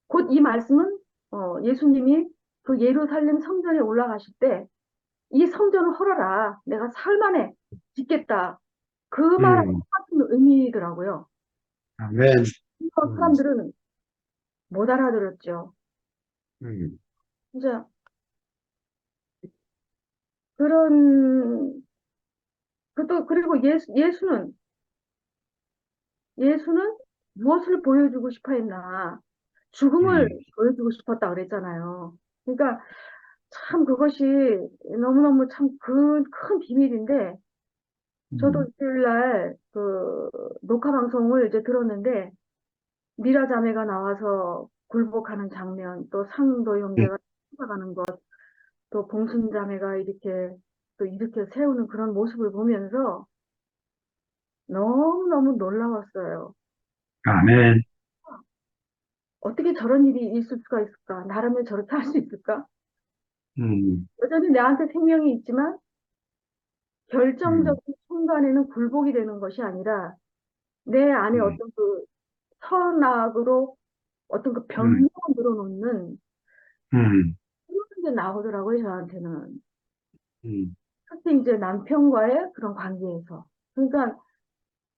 곧 이 말씀은 예수님이 그 예루살렘 성전에 올라가실 때 이 성전을 헐어라. 내가 사흘 만에 짓겠다. 그 말하고 음, 똑같은 의미더라고요. 아멘. 그래서 음, 사람들은 못 알아들었죠. 음, 진짜 그런 그리고 예수는 무엇을 보여주고 싶어 했나? 죽음을 음, 보여주고 싶었다 그랬잖아요. 그러니까 참 그것이 너무너무 참 큰 비밀인데 저도 음, 일요일 날 그 녹화 방송을 이제 들었는데 미라 자매가 나와서 굴복하는 장면, 또 상도 형제가 찾아가는 것, 또 봉순 자매가 이렇게 또 이렇게 세우는 그런 모습을 보면서 너무너무 놀라웠어요. 아멘. 어떻게 저런 일이 있을 수가 있을까? 나라면 저렇게 할 수 있을까? 음, 여전히 내한테 생명이 있지만 음, 결정적인 순간에는 굴복이 되는 것이 아니라 내 안에 음, 어떤 그 선악으로 어떤 그 음, 변명을 늘어놓는 음, 그런 게 나오더라고요, 저한테는. 음, 특히 이제 남편과의 그런 관계에서. 그러니까,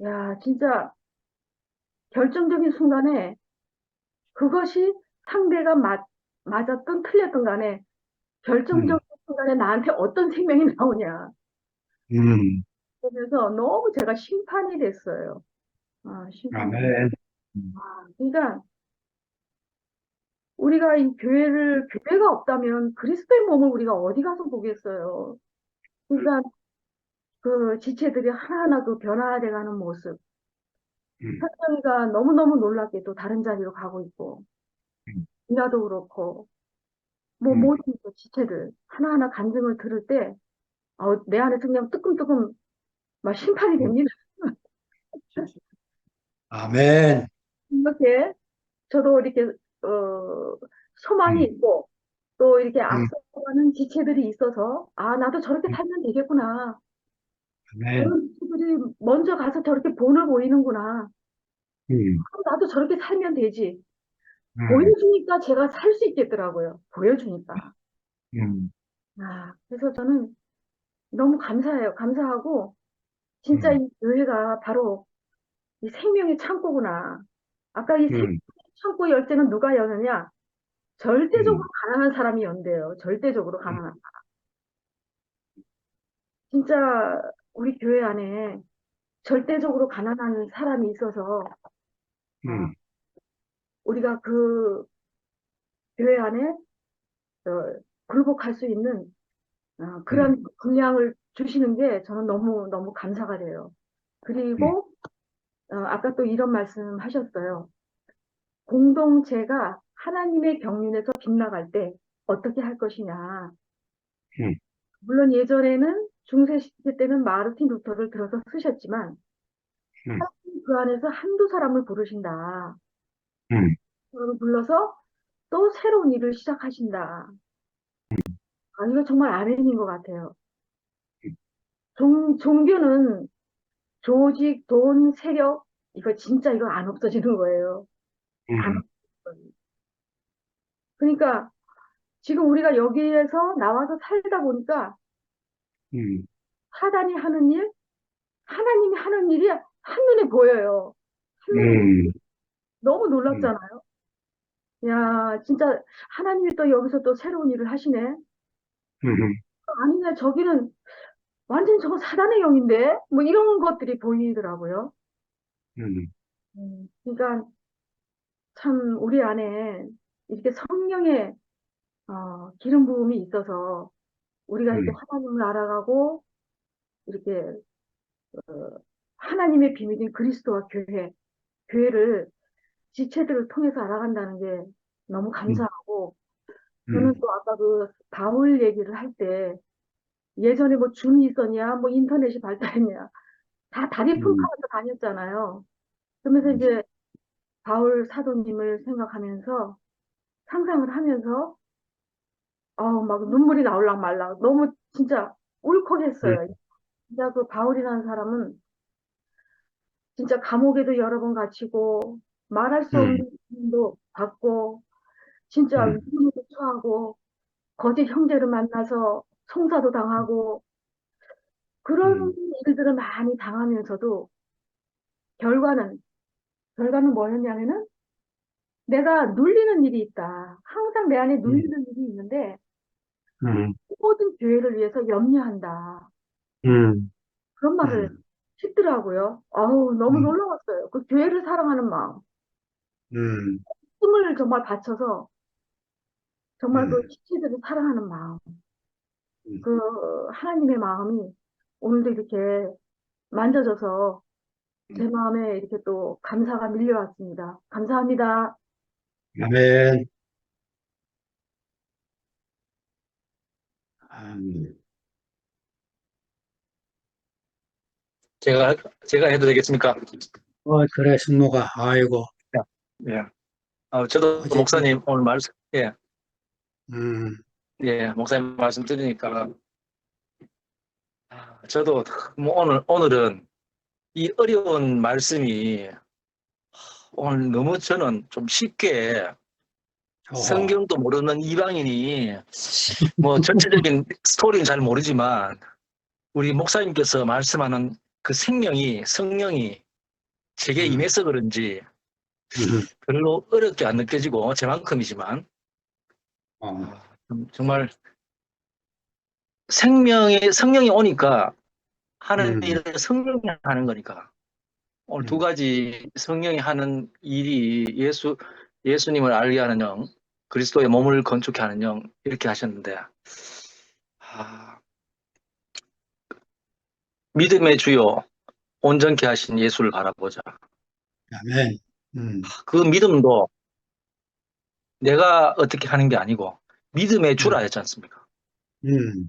야, 진짜 결정적인 순간에 그것이 상대가 맞았든 틀렸든 간에 결정적인 음, 순간에 나한테 어떤 생명이 나오냐. 음, 그래서 너무 제가 심판이 됐어요. 아, 심판이 됐어요. 아멘. 음, 그러니까 우리가 이 교회가 없다면 그리스도의 몸을 우리가 어디 가서 보겠어요. 그러니까 그 지체들이 하나하나 그 변화돼가는 모습. 음, 현정이가 너무너무 놀랍게도 다른 자리로 가고 있고, 음, 미라도 그렇고, 뭐 음, 모든 그 지체들 하나하나 간증을 들을 때, 내 안에서 그냥 뜨끔뜨끔 막 심판이 음. 됩니다. 아멘. 이렇게 저도 이렇게 소망이 음, 있고, 또 이렇게 음, 앞서가는 지체들이 있어서, 아, 나도 저렇게 살면 되겠구나. 아멘. 저런 지체들이 먼저 가서 저렇게 본을 보이는구나. 음, 나도 저렇게 살면 되지. 음, 보여주니까 제가 살 수 있겠더라고요. 보여주니까. 음, 그래서 저는 너무 감사해요. 감사하고, 진짜 음, 이 교회가 바로 이 생명의 창고구나. 아까 이 생명의 음, 창고 열쇠는 누가 여느냐? 절대적으로 음, 가난한 사람이 연대요. 절대적으로 음, 가난한. 진짜 우리 교회 안에 절대적으로 가난한 사람이 있어서, 어, 음, 우리가 그 교회 안에 굴복할 수 있는 음, 그런 분량을 주시는 게 저는 너무 감사가 돼요. 음, 그리고 아까 또 이런 말씀 하셨어요. 공동체가 하나님의 경륜에서 빗나갈 때 어떻게 할 것이냐. 음, 물론 예전에는 중세 시대 때는 마르틴 루터를 들어서 쓰셨지만 음, 그 안에서 한두 사람을 부르신다. 음, 그걸 불러서 또 새로운 일을 시작하신다. 이거 정말 아멘인 것 같아요. 종교는 조직, 돈, 세력, 이거 진짜 이거 안 없어지는 거예요. 안 음, 없어지는 거예요. 그러니까 지금 우리가 여기에서 나와서 살다 보니까 음, 사단이 하는 일, 하나님이 하는 일이 한눈에 보여요. 한눈에 음, 너무 음, 놀랍잖아요. 야, 진짜 하나님이 또 여기서 또 새로운 일을 하시네. 음, 아니네, 저기는 완전 저거 사단의 영인데? 뭐 이런 것들이 보이더라고요. 음, 그러니까 참 우리 안에 이렇게 성령의 기름 부음이 있어서 우리가 이렇게 음, 하나님을 알아가고 이렇게 하나님의 비밀인 그리스도와 교회를 지체들을 통해서 알아간다는 게 너무 음, 감사하고 저는 음, 또 아까 그 바울 얘기를 할 때 예전에 뭐 줌이 있었냐 뭐 인터넷이 발달했냐 다 다리 음, 품하면서 다녔잖아요. 그러면서 이제 바울 사도님을 생각하면서 상상을 하면서 막 눈물이 나올락 말락 너무 진짜 음, 울컥했어요. 진짜 그 바울이라는 사람은 진짜 감옥에도 여러 번 갇히고 말할 수 없는 음, 고통도 받고 진짜 음, 위기도 처하고 거짓 형제를 만나서 송사도 당하고 그런 음, 일들을 많이 당하면서도 결과는 결과는 뭐였냐면은 내가 눌리는 일이 있다. 항상 내 안에 음, 눌리는 일이 있는데 음, 모든 교회를 위해서 염려한다. 음, 그런 말을 음, 했더라고요. 아우 너무 음, 놀라웠어요. 그 교회를 사랑하는 마음, 음, 힘을 정말 바쳐서 정말 그 음, 지체들을 사랑하는 마음, 음. 그 하나님의 마음이 오늘도 이렇게 만져져서 제 마음에 이렇게 또 감사가 밀려왔습니다. 감사합니다. 아멘. 아멘. 제가, 제가 해도 되겠습니까? 그래, 승모가. 아이고. 예. 저도 어제, 목사님 오늘 말씀, 예, 음, 예, 목사님 말씀 들으니까, 저도 뭐 오늘은 이 어려운 말씀이 오늘 너무 저는 좀 쉽게 어허. 성경도 모르는 이방인이 뭐 전체적인 스토리는 잘 모르지만 우리 목사님께서 말씀하는 그 성령이 제게 음, 임해서 그런지 음, 별로 어렵게 안 느껴지고 제만큼이지만 어, 정말 성령이 오니까 하는 음, 일을 성령이 하는 거니까. 오늘 두 음, 가지 성령이 하는 일이 예수님을 알게 하는 영, 그리스도의 몸을 건축해 하는 영, 이렇게 하셨는데, 아, 믿음의 주요, 온전케 하신 예수를 바라보자. 아멘. 음, 그 믿음도 내가 어떻게 하는 게 아니고, 믿음의 주라 음, 했지 않습니까? 음,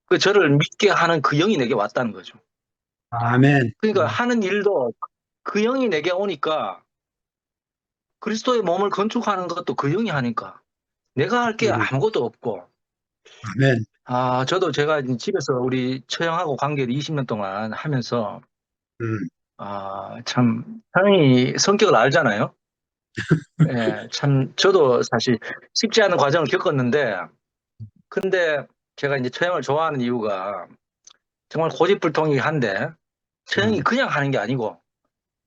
그 저를 믿게 하는 그 영이 내게 왔다는 거죠. 아멘. 그러니까 하는 일도 그 영이 내게 오니까, 그리스도의 몸을 건축하는 것도 그 영이 하니까, 내가 할 게 음, 아무것도 없고, 아멘. 저도 제가 집에서 우리 처형하고 관계를 20년 동안 하면서, 음, 참, 처형이 성격을 알잖아요. 예, 참, 저도 사실 쉽지 않은 과정을 겪었는데, 근데 제가 이제 처형을 좋아하는 이유가 정말 고집불통이한데, 처형이 음, 그냥 하는 게 아니고,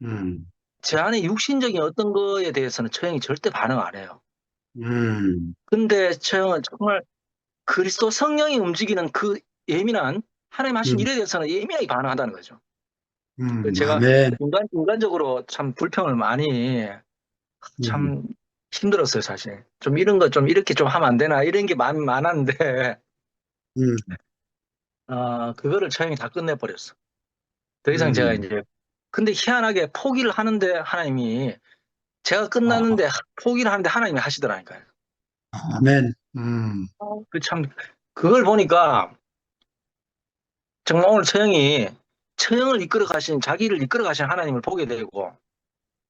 음, 제 안에 육신적인 어떤 거에 대해서는 처형이 절대 반응 안 해요. 음, 근데 처형은 정말 그리스도 성령이 움직이는 그 예민한 하나님 하신 음, 일에 대해서는 예민하게 반응한다는 거죠. 그 제가 아멘. 인간적으로 참 불평을 많이 음, 참 힘들었어요, 사실. 좀 이런 거 좀 이렇게 좀 하면 안 되나 이런 게 많았는데 음, 그거를 처형이 다 끝내버렸어. 더 이상 제가 음, 이제 근데 희한하게 포기를 하는데 하나님이 제가 아, 끝났는데 포기를 하는데 하나님이 하시더라니까요. 아멘. 참 그걸 보니까 정말 오늘 처형을 이끌어 가신 자기를 이끌어 가신 하나님을 보게 되고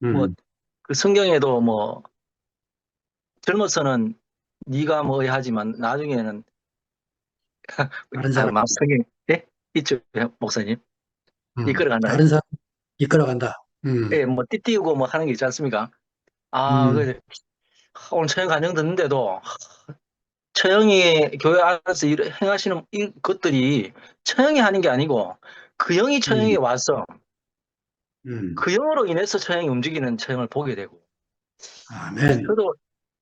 뭐 음, 그 성경에도 뭐 젊어서는 네가 뭐 하지만 나중에는 다른 사람, 성경 예? 있죠 목사님 이끌어간다. 다른 사람 이끌어간다. 예, 뭐 띠띠우고 뭐 하는 게 있지 않습니까? 음, 그 오늘 처형 간증 듣는데도 처형이 교회 안에서 행하시는 이 것들이 처형이 하는 게 아니고 그 영이 처형에 음, 와서 음, 그 영으로 인해서 처형이 움직이는 처형을 보게 되고 아멘. 저도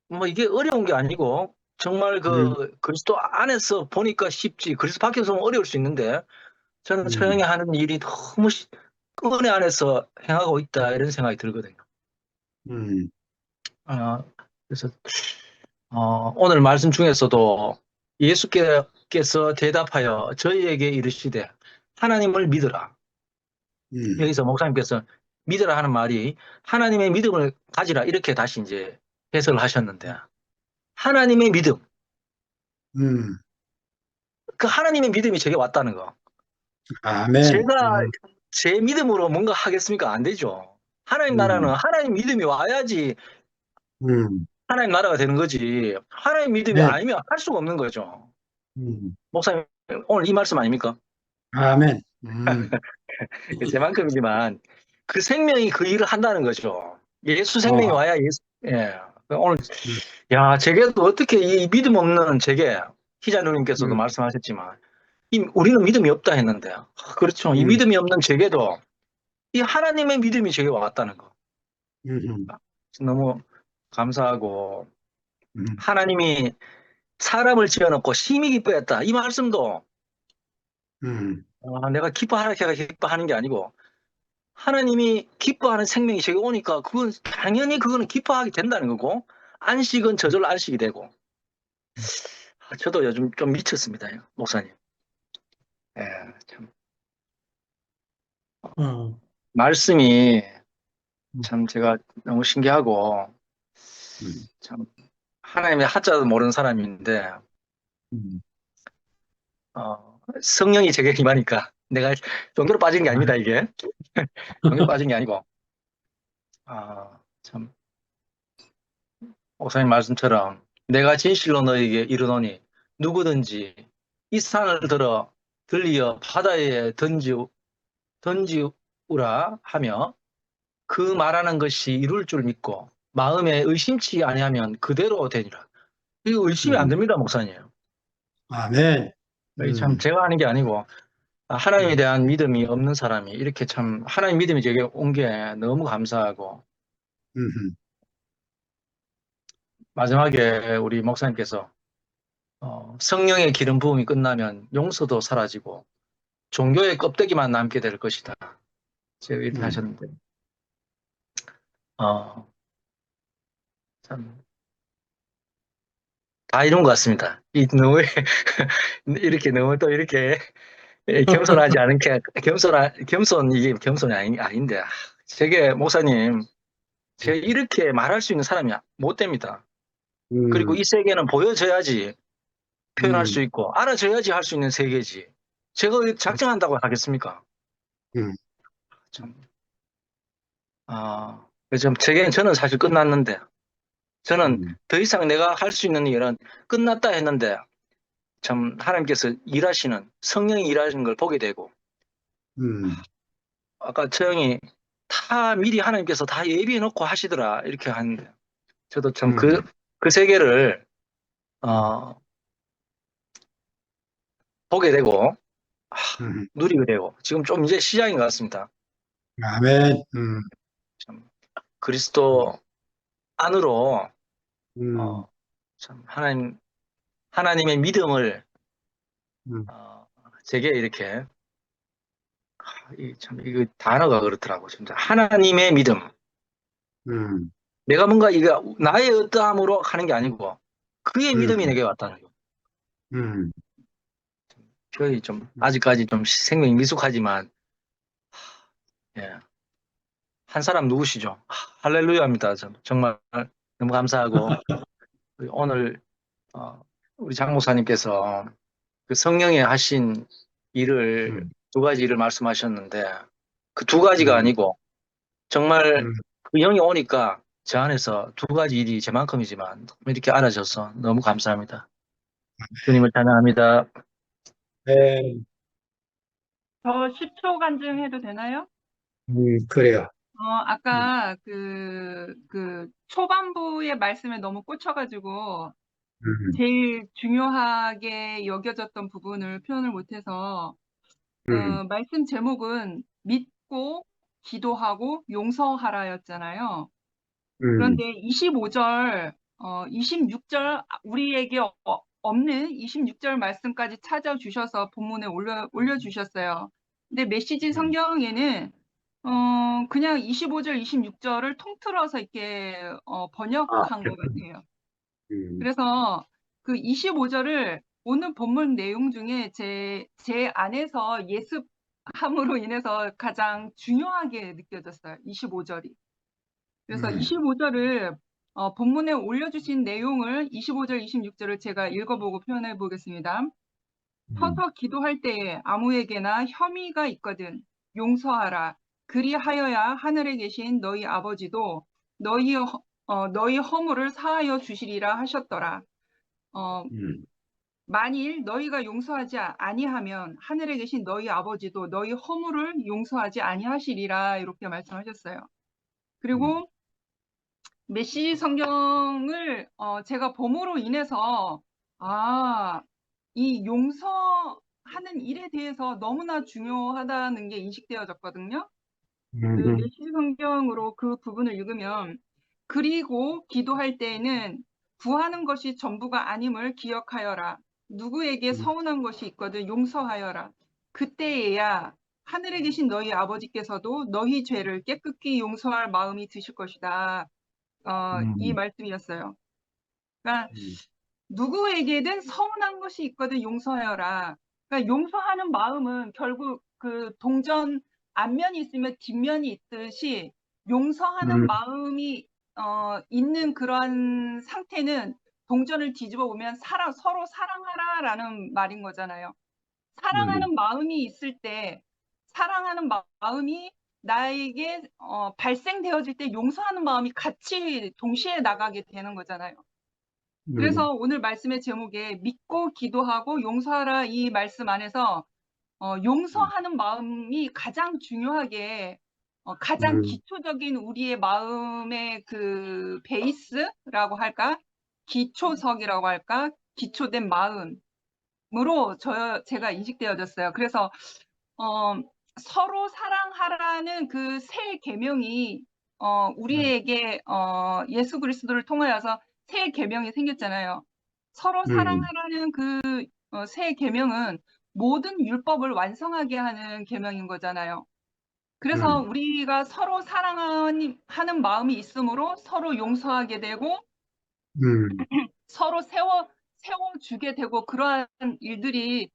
뭐 이게 어려운 게 아니고 정말 음, 그 그리스도 안에서 보니까 쉽지 그리스도 밖에서 보면 어려울 수 있는데 저는 처형이 음, 하는 일이 너무 은혜 안에서 행하고 있다 이런 생각이 들거든요. 음, 그래서 오늘 말씀 중에서도 예수께서 대답하여 저희에게 이르시되 하나님을 믿으라. 여기서 목사님께서 믿으라 하는 말이 하나님의 믿음을 가지라 이렇게 다시 이제 해석을 하셨는데 하나님의 믿음, 그 하나님의 믿음이 제게 왔다는 거. 아멘. 제가 제 믿음으로 뭔가 하겠습니까? 안 되죠. 하나님 나라는 하나님 믿음이 와야지 하나님 나라가 되는 거지. 하나님 믿음이 네. 아니면 할 수가 없는 거죠. 음, 목사님, 오늘 이 말씀 아닙니까? 아멘. 제만큼이지만 그 생명이 그 일을 한다는 거죠. 예수 생명이 와야 예수, 예. 오늘, 야, 제게도 어떻게 이 믿음 없는 제게, 희자누님께서도 말씀하셨지만, 우리는 믿음이 없다 했는데, 그렇죠. 이 믿음이 없는 제게도 이 하나님의 믿음이 제게 왔다는 거. 너무 감사하고, 하나님이 사람을 지어놓고 심히 기뻐했다. 이 말씀도, 내가 기뻐하는 게 아니고, 하나님이 기뻐하는 생명이 제게 오니까 그건 당연히 그거는 기뻐하게 된다는 거고 안식은 저절로 안식이 되고 저도 요즘 좀 미쳤습니다, 목사님. 예, 참. 말씀이 참 제가 너무 신기하고 참 하나님의 하자도 모르는 사람인데 성령이 제게 임하니까 내가 종교로 빠진 게 아닙니다, 이게. 종교로 빠진 게 아니고 참 목사님 말씀처럼 내가 진실로 너에게 이르노니 누구든지 이 산을 들리어 바다에 던지우라 하며 그 말하는 것이 이룰 줄 믿고 마음에 의심치 아니하면 그대로 되니라. 이거 의심이 안 됩니다, 목사님. 아멘. 참 제가 하는 게 아니고 하나님에 대한 믿음이 없는 사람이 이렇게 참 하나님 믿음이 제게 온 게 너무 감사하고 마지막에 우리 목사님께서 성령의 기름 부음이 끝나면 용서도 사라지고 종교의 껍데기만 남게 될 것이다. 제가 이렇게 하셨는데 참 다 이룬 것 같습니다. 너무 이렇게 너무 또 이렇게 겸손하지 않은 게 이게 겸손이 아닌데 제게 목사님 제가 이렇게 말할 수 있는 사람이 못 됩니다. 그리고 이 세계는 보여져야지 표현할 수 있고 알아줘야지 할 수 있는 세계지. 제가 작정한다고 하겠습니까? 참, 제게는 저는 사실 끝났는데 저는 더 이상 내가 할 수 있는 일은 끝났다 했는데 참 하나님께서 일하시는 성령이 일하시는 걸 보게 되고 아까 처형이 다 미리 하나님께서 다 예비해 놓고 하시더라 이렇게 하는데 저도 참 그 세계를 보게 되고 누리게 되고 지금 좀 이제 시작인 것 같습니다. 아멘. 참 그리스도 안으로 참 하나님의 믿음을 제게 이렇게 참 이거 단어가 그렇더라고 진짜 하나님의 믿음. 내가 뭔가 이거 나의 어떠함으로 하는 게 아니고 그의 믿음이 내게 왔다는 거. 저희 좀 아직까지 좀 생명이 미숙하지만 예. 한 사람 누구시죠? 할렐루야입니다. 정말 너무 감사하고 오늘 우리 장 목사님께서 그 성령에 하신 일을 두 가지 일을 말씀하셨는데 그 두 가지가 아니고 정말 그 영이 오니까 제 안에서 두 가지 일이 제만큼이지만 이렇게 알아져서 너무 감사합니다. 주님을 찬양합니다. 네. 저 10초 간증해도 되나요? 그래요. 아까 그 초반부의 말씀에 너무 꽂혀가지고 제일 중요하게 여겨졌던 부분을 표현을 못해서 말씀 제목은 믿고 기도하고 용서하라였잖아요. 그런데 25절, 26절 우리에게 없는 26절 말씀까지 찾아주셔서 본문에 올려주셨어요. 근데 메시지 성경에는 그냥 25절, 26절을 통틀어서 이렇게 번역한 것 같아요. 그래서 그 25절을 오늘 본문 내용 중에 제 안에서 예습함으로 인해서 가장 중요하게 느껴졌어요. 25절이. 그래서 25절을 본문에 올려주신 내용을 25절, 26절을 제가 읽어보고 표현해 보겠습니다. 서서 기도할 때에 아무에게나 혐의가 있거든 용서하라. 그리하여야 하늘에 계신 너희 아버지도 너희 허물을 사하여 주시리라 하셨더라. 만일 너희가 용서하지 아니하면 하늘에 계신 너희 아버지도 너희 허물을 용서하지 아니하시리라 이렇게 말씀하셨어요. 그리고 메시지 성경을 제가 봄으로 인해서 이 용서하는 일에 대해서 너무나 중요하다는 게 인식되어졌거든요. 그 메시지 성경으로 그 부분을 읽으면 그리고 기도할 때에는 구하는 것이 전부가 아님을 기억하여라. 누구에게 서운한 것이 있거든 용서하여라. 그때에야 하늘에 계신 너희 아버지께서도 너희 죄를 깨끗이 용서할 마음이 드실 것이다. 이 말씀이었어요. 그러니까 누구에게든 서운한 것이 있거든 용서하여라. 그러니까 용서하는 마음은 결국 그 동전 앞면이 있으면 뒷면이 있듯이 용서하는 마음이 있는 그러한 상태는 동전을 뒤집어 보면 서로 사랑하라라는 말인 거잖아요. 사랑하는 마음이 있을 때 사랑하는 마음이 나에게 발생되어질 때 용서하는 마음이 같이 동시에 나가게 되는 거잖아요. 그래서 오늘 말씀의 제목에 믿고 기도하고 용서하라 이 말씀 안에서 용서하는 마음이 가장 중요하게 가장 기초적인 우리의 마음의 그 베이스라고 할까? 기초석이라고 할까? 기초된 마음으로 제가 인식되어졌어요. 그래서 서로 사랑하라는 그 새 계명이 우리에게 예수 그리스도를 통하여서 새 계명이 생겼잖아요. 서로 사랑하라는 그 새 계명은 모든 율법을 완성하게 하는 계명인 거잖아요. 그래서 우리가 서로 사랑하는 마음이 있으므로 서로 용서하게 되고 서로 세워주게 되고 그러한 일들이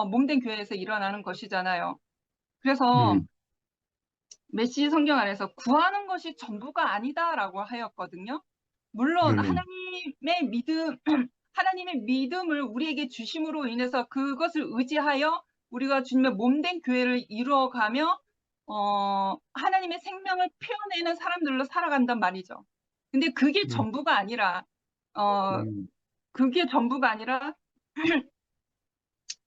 몸된 교회에서 일어나는 것이잖아요. 그래서 메시지 성경 안에서 구하는 것이 전부가 아니다라고 하였거든요. 물론 하나님의 믿음을 우리에게 주심으로 인해서 그것을 의지하여 우리가 주님의 몸된 교회를 이루어가며 하나님의 생명을 표현하는 사람들로 살아간단 말이죠. 근데 그게 전부가 아니라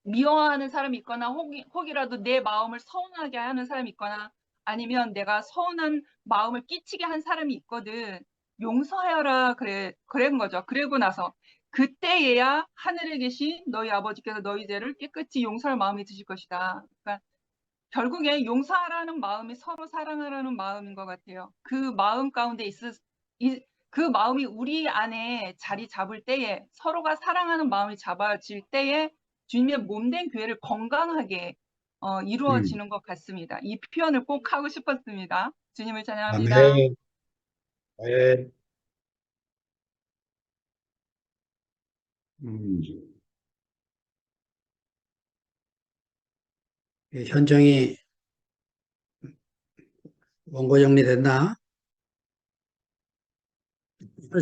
미워하는 사람이 있거나 혹이라도 내 마음을 서운하게 하는 사람이 있거나 아니면 내가 서운한 마음을 끼치게 한 사람이 있거든. 용서하여라 그런 거죠. 그러고 나서 그때에야 하늘에 계신 너희 아버지께서 너희 죄를 깨끗이 용서할 마음이 드실 것이다. 그러니까 결국에 용서하라는 마음이 서로 사랑하라는 마음인 것 같아요. 그 마음 가운데 그 마음이 우리 안에 자리 잡을 때에 서로가 사랑하는 마음이 잡아질 때에 주님의 몸된 교회를 건강하게 이루어지는 것 같습니다. 이 표현을 꼭 하고 싶었습니다. 주님을 찬양합니다. 아멘. 아멘. 현정이 원고 정리됐나?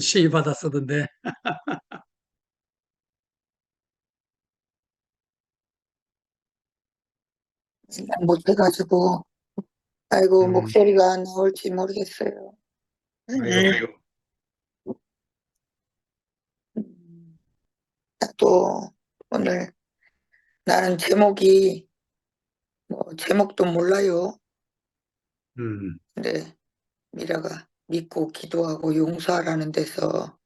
시위 받았었던데. 못해가지고, 아이고, 음, 목소리가 나올지 모르겠어요. 아이고, 또, 오늘, 나는 제목이, 제목도 몰라요. 근데, 미라가 믿고 기도하고 용서하라는 데서,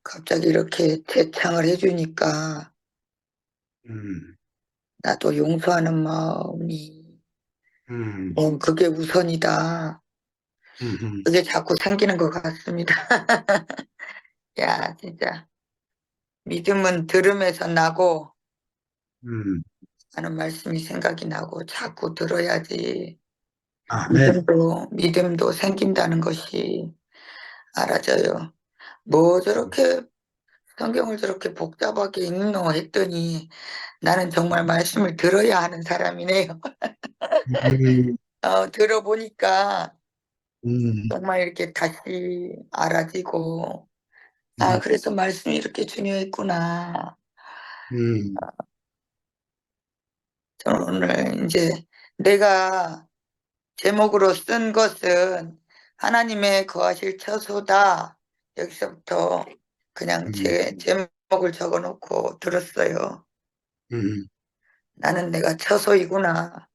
갑자기 이렇게 대창을 해주니까, 나도 용서하는 마음이, 그게 우선이다. 그게 자꾸 생기는 것 같습니다. 야, 진짜. 믿음은 들음에서 나고, 하는 말씀이 생각이 나고 자꾸 들어야지 아멘. 믿음도 생긴다는 것이 알아져요. 뭐 저렇게 성경을 저렇게 복잡하게 읽노 했더니 나는 정말 말씀을 들어야 하는 사람이네요. 음, 들어보니까 음, 정말 이렇게 다시 알아지고, 음, 그래서 말씀이 이렇게 중요했구나. 음, 저는 오늘 이제 내가 제목으로 쓴 것은 하나님의 거하실 처소다. 여기서부터 그냥 음, 제 제목을 적어 놓고 들었어요. 음. 나는 내가 처소이구나.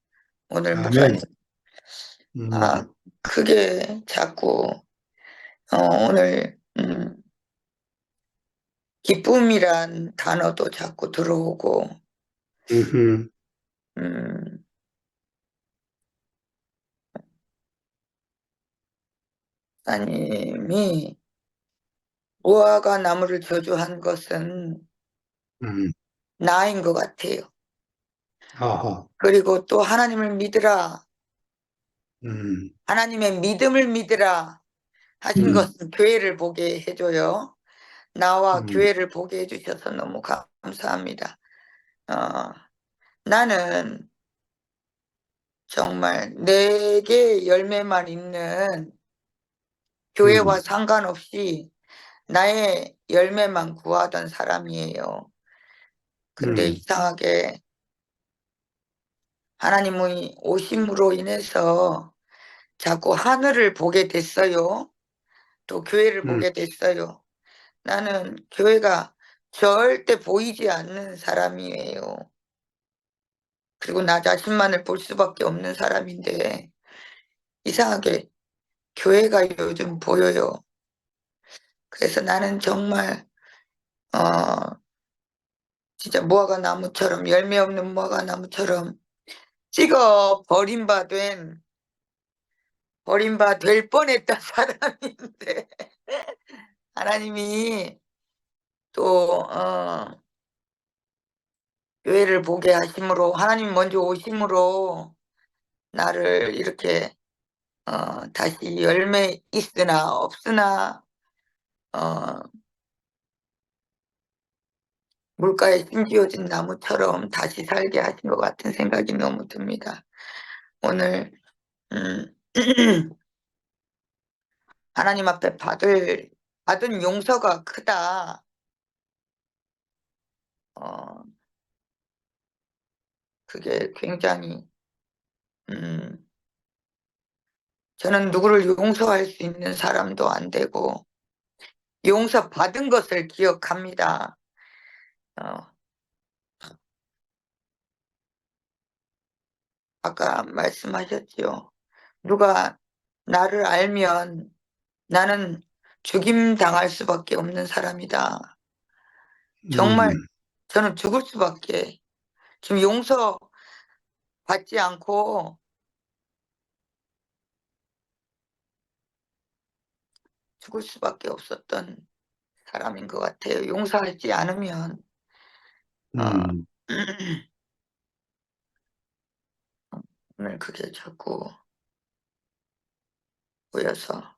오늘 목사님. 아멘. 음, 그게 자꾸, 오늘, 기쁨이란 단어도 자꾸 들어오고, 음, 음, 하나님이 무화과 나무를 저주한 것은 음, 나인 것 같아요. 아하, 그리고 또 하나님을 믿으라, 음, 하나님의 믿음을 믿으라 하신 음, 것은 교회를 보게 해줘요. 나와 음, 교회를 보게 해주셔서 너무 감사합니다. 어, 나는 정말 내게 열매만 있는 교회와 상관없이 나의 열매만 구하던 사람이에요. 근데 음, 이상하게 하나님의 오심으로 인해서 자꾸 하늘을 보게 됐어요. 또 교회를 음, 보게 됐어요. 나는 교회가 절대 보이지 않는 사람이에요. 그리고 나 자신만을 볼 수밖에 없는 사람인데 이상하게 교회가 요즘 보여요. 그래서 나는 정말 진짜 무화과 나무처럼 열매 없는 무화과 나무처럼 찍어 버림바 될 뻔했던 사람인데 하나님이 또 교회를 보게 하심으로 하나님 먼저 오심으로 나를 이렇게 다시 열매 있으나 없으나 어 물가에 심지어진 나무처럼 다시 살게 하신 것 같은 생각이 너무 듭니다. 오늘 음 하나님 앞에 받은 용서가 크다. 어 그게 굉장히 음 저는 누구를 용서할 수 있는 사람도 안 되고 용서받은 것을 기억합니다. 어 아까 말씀하셨지요. 누가 나를 알면 나는 죽임 당할 수밖에 없는 사람이다. 정말 음, 저는 죽을 수밖에 지금 용서받지 않고 죽을 수밖에 없었던 사람인 것 같아요. 용서하지 않으면 어 음, 오늘 그게 자꾸 보여서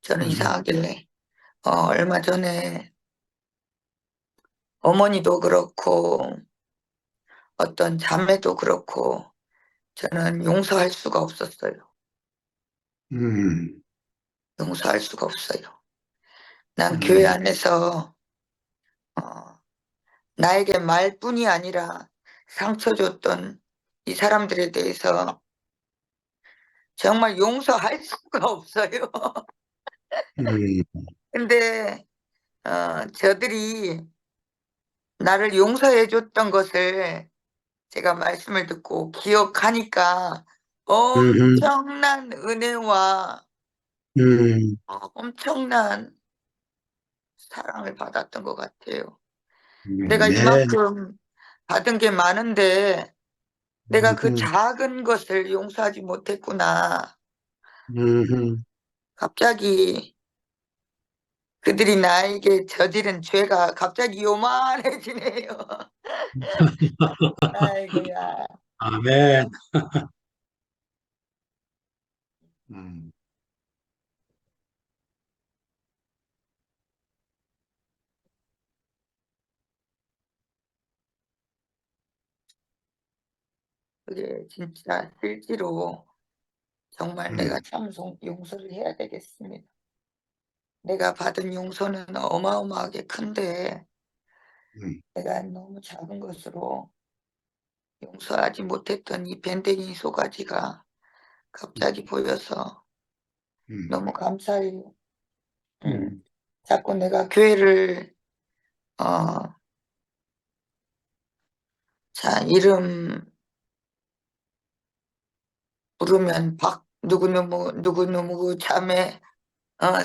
저는 음, 이상하길래 얼마 전에 어머니도 그렇고 어떤 자매도 그렇고 저는 용서할 수가 없었어요. 음, 용서할 수가 없어요. 난 교회 음, 안에서 어, 나에게 말뿐이 아니라 상처 줬던 이 사람들에 대해서 정말 용서할 수가 없어요. 음, 근데 저들이 나를 용서해 줬던 것을 제가 말씀을 듣고 기억하니까 음, 엄청난 은혜와 음, 엄청난 사랑을 받았던 것 같아요. 내가 네, 이만큼 받은 게 많은데 내가 그 음, 작은 것을 용서하지 못했구나. 음, 갑자기 그들이 나에게 저지른 죄가 갑자기 요만해지네요. 아이고야. 아멘. 음, 그게 진짜 실제로 정말 내가 음, 참 용서를 해야 되겠습니다. 내가 받은 용서는 어마어마하게 큰데 음, 내가 너무 작은 것으로 용서하지 못했던 이 밴댕이 소가지가 갑자기 보여서 음, 너무 감사해요. 음, 자꾸 내가 교회를 어, 자 이름 부르면 박 누구누구 자매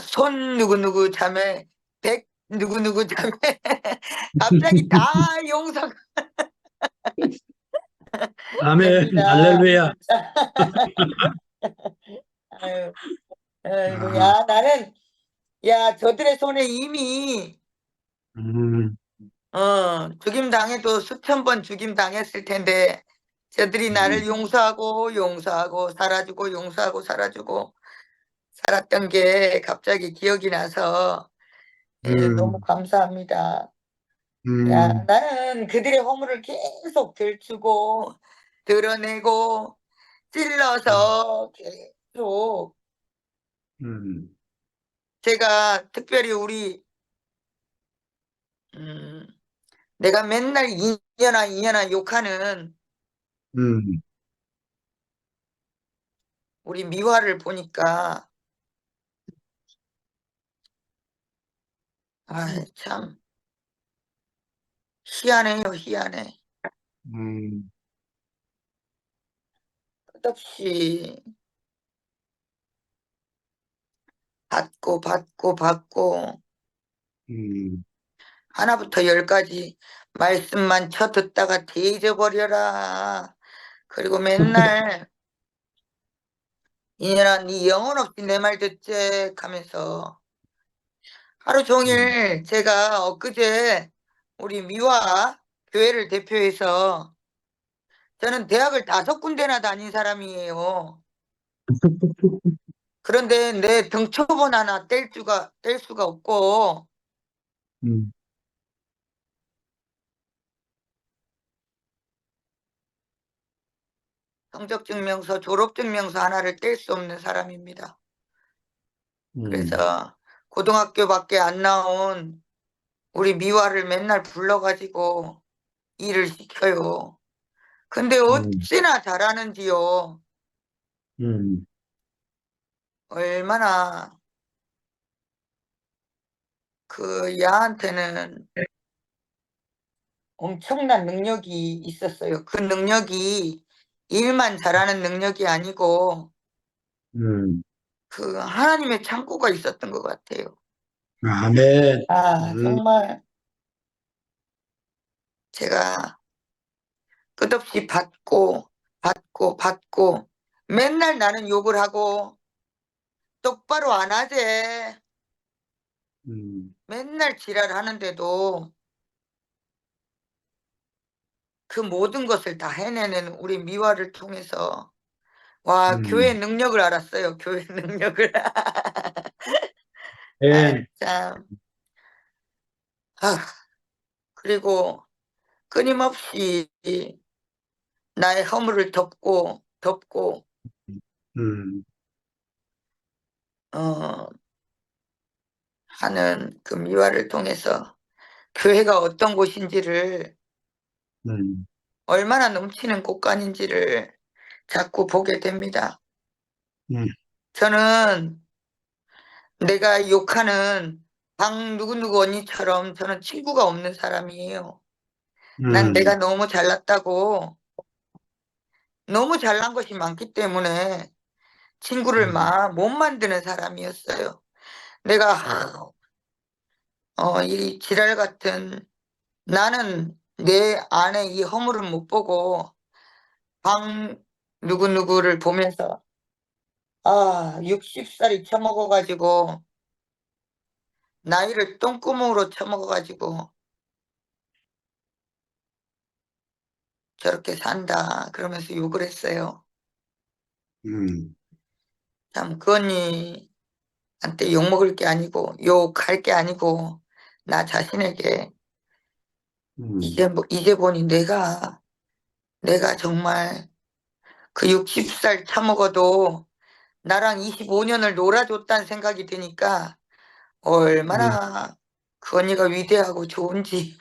손 누구누구 자매 백 누구누구 자매 갑자기 다 용서가 아멘. 됩니다. 할렐루야. 아유, 아이고, 아, 야, 나는, 야, 저들의 손에 이미, 음, 죽임 당해도 수천 번 죽임 당했을 텐데, 저들이 나를 음, 용서하고, 살아주고, 용서하고, 살아주고, 살았던 게 갑자기 기억이 나서, 예, 너무 음, 감사합니다. 야, 음, 나는 그들의 허물을 계속 들추고, 드러내고, 찔러서 계속, 음, 제가 특별히 우리, 음, 내가 맨날 이년아 욕하는 음, 우리 미화를 보니까 참 희한해요. 희한해. 음, 끝없이 받고 음, 하나부터 열까지 말씀만 쳐듣다가 뒤져버려라. 그리고 맨날 이년아 네 영혼 없이 내 말 듣지 하면서 하루 음, 종일 제가 엊그제 우리 미화 교회를 대표해서 저는 대학을 5군데나 다닌 사람이에요. 그런데 내 등초본 하나 뗄 수가 없고 음, 성적증명서, 졸업증명서 하나를 뗄 수 없는 사람입니다. 음, 그래서 고등학교밖에 안 나온 우리 미화를 맨날 불러가지고 일을 시켜요. 근데 음, 어찌나 잘하는지요. 음, 얼마나 그 야한테는 엄청난 능력이 있었어요. 그 능력이 일만 잘하는 능력이 아니고 음. 그 하나님의 창고가 있었던 것 같아요. 아멘. 정말 제가 끝없이 받고 맨날 나는 욕을 하고 똑바로 안 하재. 음, 맨날 지랄하는데도 그 모든 것을 다 해내는 우리 미화를 통해서 와, 교회 음, 능력을 알았어요. 교회 능력을. 아멘. 참. 아, 그리고 끊임없이 나의 허물을 덮고 음, 어, 하는 그 미화를 통해서 교회가 어떤 곳인지를 음, 얼마나 넘치는 곳간인지를 자꾸 보게 됩니다. 음, 저는 내가 욕하는 방 누구누구 언니처럼 저는 친구가 없는 사람이에요. 난 내가 음, 너무 잘났다고 너무 잘난 것이 많기 때문에 친구를 음, 막 못 만드는 사람이었어요. 내가 이 지랄 같은 나는 내 안에 이 허물을 못 보고 방 누구누구를 보면서 60살이 처먹어가지고 나이를 똥구멍으로 처먹어가지고 저렇게 산다 그러면서 욕을 했어요. 음, 참 그 언니한테 욕먹을 게 아니고 욕할 게 아니고 나 자신에게 음, 이제 보니 내가 정말 그 60살 처먹어도 나랑 25년을 놀아줬다는 생각이 드니까 음, 얼마나 그 언니가 위대하고 좋은지.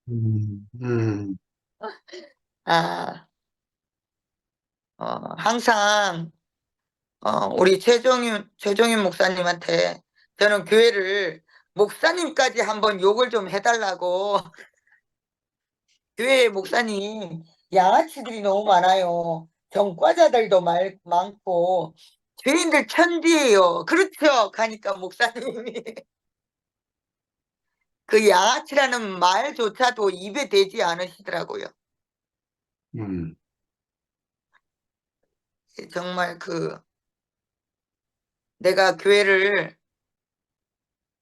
음, 음, 아, 항상 우리 최종윤 목사님한테 저는 교회를 목사님까지 한번 욕을 좀 해달라고. 교회 목사님 양아치들이 너무 많아요. 전과자들도 많고 죄인들 천지예요. 그렇죠? 가니까 목사님이 그 양아치라는 말조차도 입에 대지 않으시더라고요. 음, 정말 내가 교회를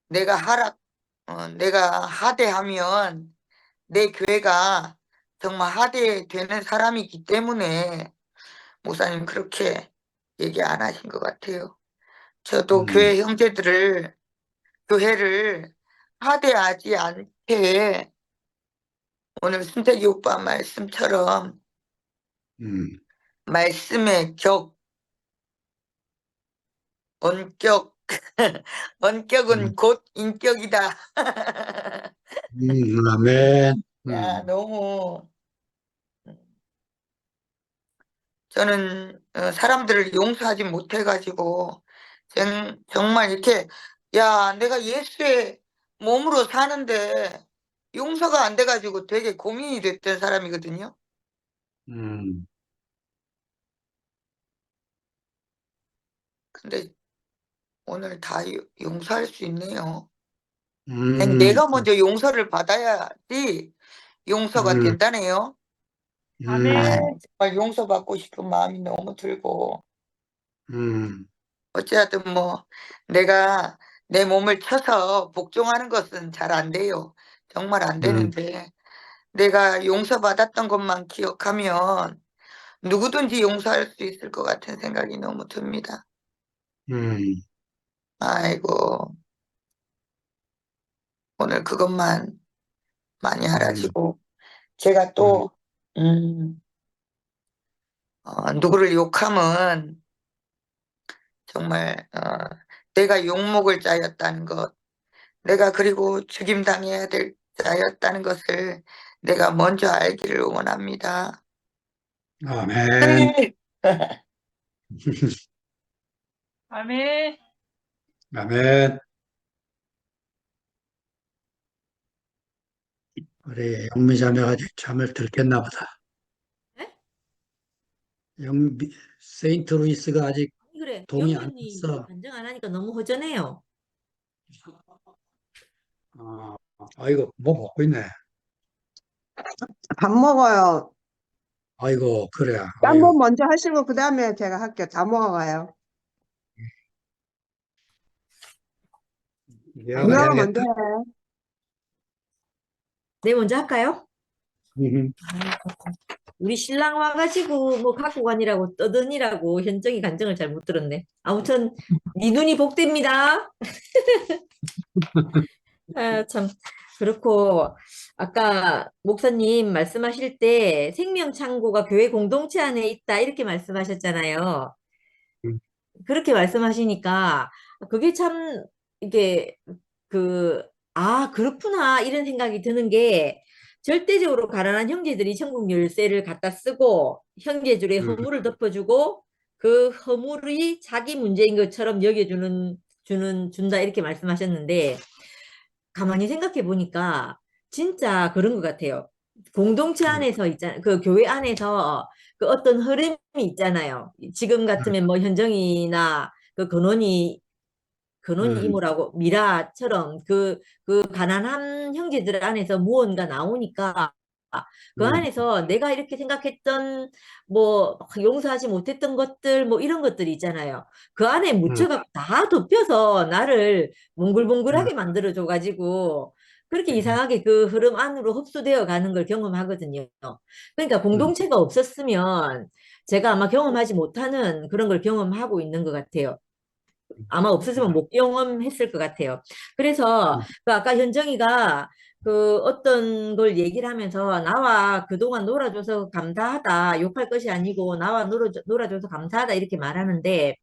내가 하대하면 내 교회가 정말 하대되는 사람이기 때문에 목사님 그렇게 얘기 안 하신 것 같아요. 저도 음, 교회 형제들을 교회를 하대하지 않게 오늘 순택이 오빠 말씀처럼 음, 말씀의 원격 원격은 음, 곧 인격이다. 아멘. 야, 너무 저는 사람들을 용서하지 못해가지고 정말 이렇게 야, 내가 예수의 몸으로 사는데 용서가 안 돼가지고 되게 고민이 됐던 사람이거든요. 음, 근데 오늘 다 용서할 수 있네요. 아니, 음, 내가 먼저 용서를 받아야지 용서가 음, 된다네요. 아, 음, 아멘. 정말 용서받고 싶은 마음이 너무 들고 음, 어찌하든 뭐 내가 내 몸을 쳐서 복종하는 것은 잘 안 돼요. 정말 안 음, 되는데 내가 용서받았던 것만 기억하면 누구든지 용서할 수 있을 것 같은 생각이 너무 듭니다. 음, 아이고, 오늘 그것만 많이 음, 알아지고 제가 음, 또 누구를 욕하면 정말 내가 욕먹을 자였다는 것, 내가 그리고 죽임당해야 될 자였다는 것을 내가 먼저 알기를 원합니다. 아멘. 네. 아멘. 아멘. 우리 영미 자매가 잠을 들겠나 보다. 네? 세인트루이스가 아직 그래, 동이 안 영민이 됐어. 반정 안 하니까 너무 허전해요. 아, 아이고, 뭐 먹고 있네. 밥 먹어요. 아이고, 그래. 딴 아이고, 번 먼저 하시고 그 다음에 제가 할게요. 다 먹어가요. 내가 누나가 먼저 해야겠다. 해. 네, 먼저 할까요? 음, 우리 신랑 와가지고 뭐 갖고 가니라고 떠드니라고 현정이 간증을 잘 못 들었네. 아무튼 네 눈이 복됩니다. 아, 참 그렇고 아까 목사님 말씀하실 때 생명창고가 교회 공동체 안에 있다 이렇게 말씀하셨잖아요. 음, 그렇게 말씀하시니까 그게 참 이게 그, 아, 그렇구나 이런 생각이 드는 게 절대적으로 가난한 형제들이 천국 열쇠를 갖다 쓰고 형제들의 음, 허물을 덮어주고 그 허물이 자기 문제인 것처럼 준다 이렇게 말씀하셨는데 가만히 생각해 보니까 진짜 그런 것 같아요. 공동체 음, 안에서 있잖아요. 그 교회 안에서 그 어떤 흐름이 있잖아요. 지금 같으면 뭐 현정이나 그 근원이 음, 이모라고 미라처럼 그 가난한 형제들 안에서 무언가 나오니까 그 음, 안에서 내가 이렇게 생각했던 뭐 용서하지 못했던 것들 뭐 이런 것들이 있잖아요. 그 안에 음, 묻혀가 다 덮여서 나를 음, 몽글몽글하게 만들어줘 가지고 그렇게 이상하게 그 흐름 안으로 흡수되어 가는 걸 경험하거든요. 그러니까 음, 공동체가 없었으면 제가 아마 경험하지 못하는 그런 걸 경험하고 있는 것 같아요. 아마 없었으면 못 경험했을 것 같아요. 그래서 음, 그 아까 현정이가 그 어떤 걸 얘기를 하면서 나와 그동안 놀아줘서 감사하다. 욕할 것이 아니고 나와 놀아줘서 감사하다. 이렇게 말하는데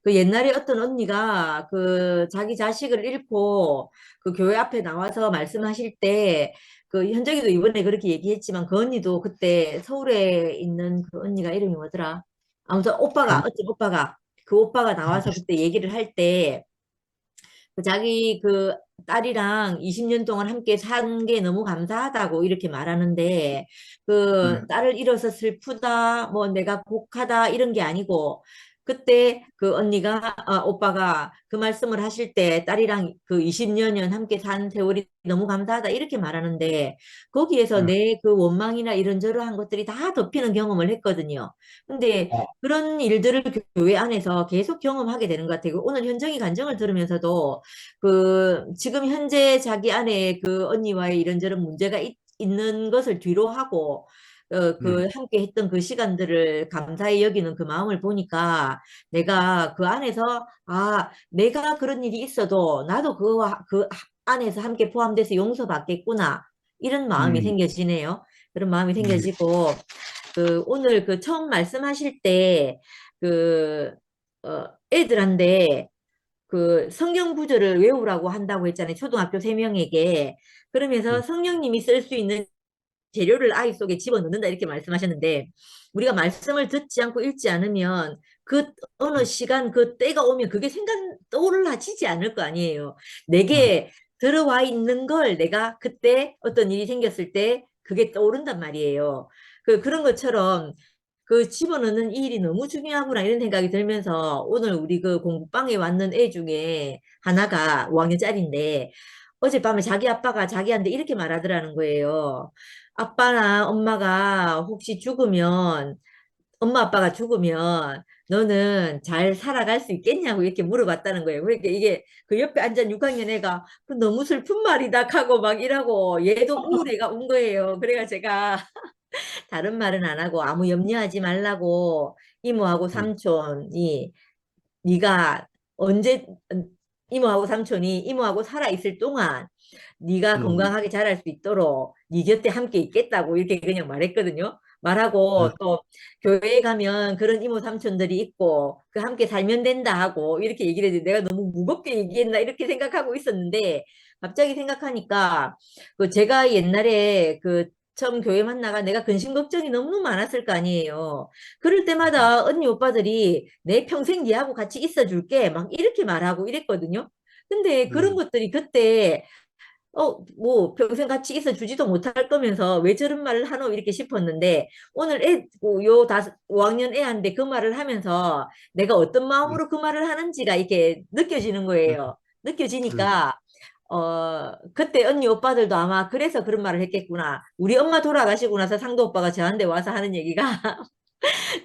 그 옛날에 어떤 언니가 그 자기 자식을 잃고 그 교회 앞에 나와서 말씀하실 때 그 현정이도 이번에 그렇게 얘기했지만 그 언니도 그때 서울에 있는 그 언니가 이름이 뭐더라? 아무튼 오빠가 한, 어떤 오빠가 그 오빠가 한, 나와서 그때 얘기를 할 때 그 자기 그 딸이랑 20년 동안 함께 산 게 너무 감사하다고 이렇게 말하는데 그 음, 딸을 잃어서 슬프다 뭐 내가 곡하다 이런 게 아니고 그때 그 언니가 오빠가 그 말씀을 하실 때 딸이랑 그 20년 함께 산 세월이 너무 감사하다 이렇게 말하는데 거기에서 음, 내 그 원망이나 이런저런 것들이 다 덮이는 경험을 했거든요. 근데 어, 그런 일들을 교회 안에서 계속 경험하게 되는 것 같아요. 오늘 현정이 간증을 들으면서도 그 지금 현재 자기 안에 그 언니와의 이런저런 문제가 있는 것을 뒤로 하고 음, 그 함께 했던 그 시간들을 감사히 여기는 그 마음을 보니까 내가 그 안에서 내가 그런 일이 있어도 나도 그 안에서 함께 포함돼서 용서받겠구나 이런 마음이 음, 생겨지네요. 그런 마음이 음, 생겨지고 그 오늘 그 처음 말씀하실 때 그 애들한테 그 성경 구절을 외우라고 한다고 했잖아요. 초등학교 3명에게. 그러면서 음, 성령님이 쓸 수 있는 재료를 아이 속에 집어넣는다 이렇게 말씀하셨는데 우리가 말씀을 듣지 않고 읽지 않으면 그 어느 시간 그 때가 오면 그게 떠올라지지 않을 거 아니에요. 음, 내게 들어와 있는 걸 내가 그때 어떤 일이 생겼을 때 그게 떠오른단 말이에요. 그런 것처럼 그 집어넣는 이 일이 너무 중요하구나 이런 생각이 들면서 오늘 우리 그 공부방에 왔는 애 중에 하나가 5학년짜리인데 어젯밤에 자기 아빠가 자기한테 이렇게 말하더라는 거예요. 아빠나 엄마가 혹시 죽으면 엄마 아빠가 죽으면 너는 잘 살아갈 수 있겠냐고 이렇게 물어봤다는 거예요. 그러니까 이게 그 옆에 앉은 6학년 애가 그 너무 슬픈 말이다 하고 막 이러고 얘도 우울해가 온 거예요. 그래가 제가 다른 말은 안 하고 아무 염려하지 말라고 이모하고 음, 삼촌이 네가 언제 이모하고 삼촌이 이모하고 살아 있을 동안 네가 음, 건강하게 자랄 수 있도록 네 곁에 함께 있겠다고 이렇게 그냥 말했거든요. 음, 말하고 또 교회에 가면 그런 이모 삼촌들이 있고 그 함께 살면 된다 하고 이렇게 얘기를 했는데 내가 너무 무겁게 얘기했나 이렇게 생각하고 있었는데 갑자기 생각하니까 그 제가 옛날에 그 처음 교회 만나가 내가 근심 걱정이 너무 많았을 거 아니에요. 그럴 때마다 언니 오빠들이 내 평생 니하고 같이 있어 줄게 막 이렇게 말하고 이랬거든요. 근데 그런 음, 것들이 그때 뭐 평생 같이 있어 주지도 못할 거면서 왜 저런 말을 하노 이렇게 싶었는데 오늘 요 5학년 애한테 그 말을 하면서 내가 어떤 음, 마음으로 그 말을 하는지가 이렇게 느껴지는 음, 거예요. 음, 느껴지니까 그때 언니 오빠들도 아마 그래서 그런 말을 했겠구나. 우리 엄마 돌아가시고 나서 상도 오빠가 저한테 와서 하는 얘기가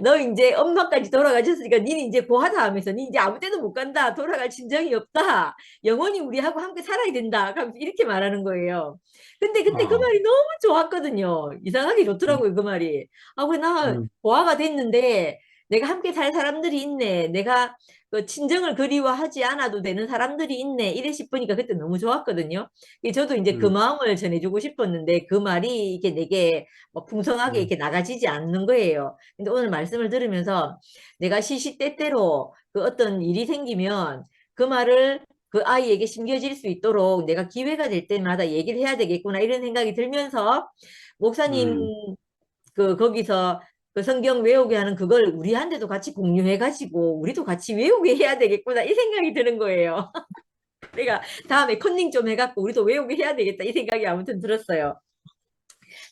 너 이제 엄마까지 돌아가셨으니까 니는 이제 고하다 하면서 니 이제 아무 데도 못 간다. 돌아갈 심정이 없다. 영원히 우리하고 함께 살아야 된다. 하면서 이렇게 말하는 거예요. 근데 그때 그 어, 말이 너무 좋았거든요. 이상하게 음, 좋더라고요, 그 말이. 그래 나 음, 고아가 됐는데 내가 함께 살 사람들이 있네. 내가 그 친정을 그리워하지 않아도 되는 사람들이 있네. 이래 싶으니까 그때 너무 좋았거든요. 저도 이제 그 음, 마음을 전해주고 싶었는데 그 말이 이게 내게 뭐 풍성하게 음, 이렇게 나가지지 않는 거예요. 근데 오늘 말씀을 들으면서 내가 시시때때로 그 어떤 일이 생기면 그 말을 그 아이에게 심겨질 수 있도록 내가 기회가 될 때마다 얘기를 해야 되겠구나 이런 생각이 들면서 목사님 음, 거기서 그 성경 외우게 하는 그걸 우리한테도 같이 공유해 가지고 우리도 같이 외우게 해야 되겠구나 이 생각이 드는 거예요. 내가 다음에 컨닝 좀 해갖고 우리도 외우게 해야 되겠다 이 생각이 아무튼 들었어요.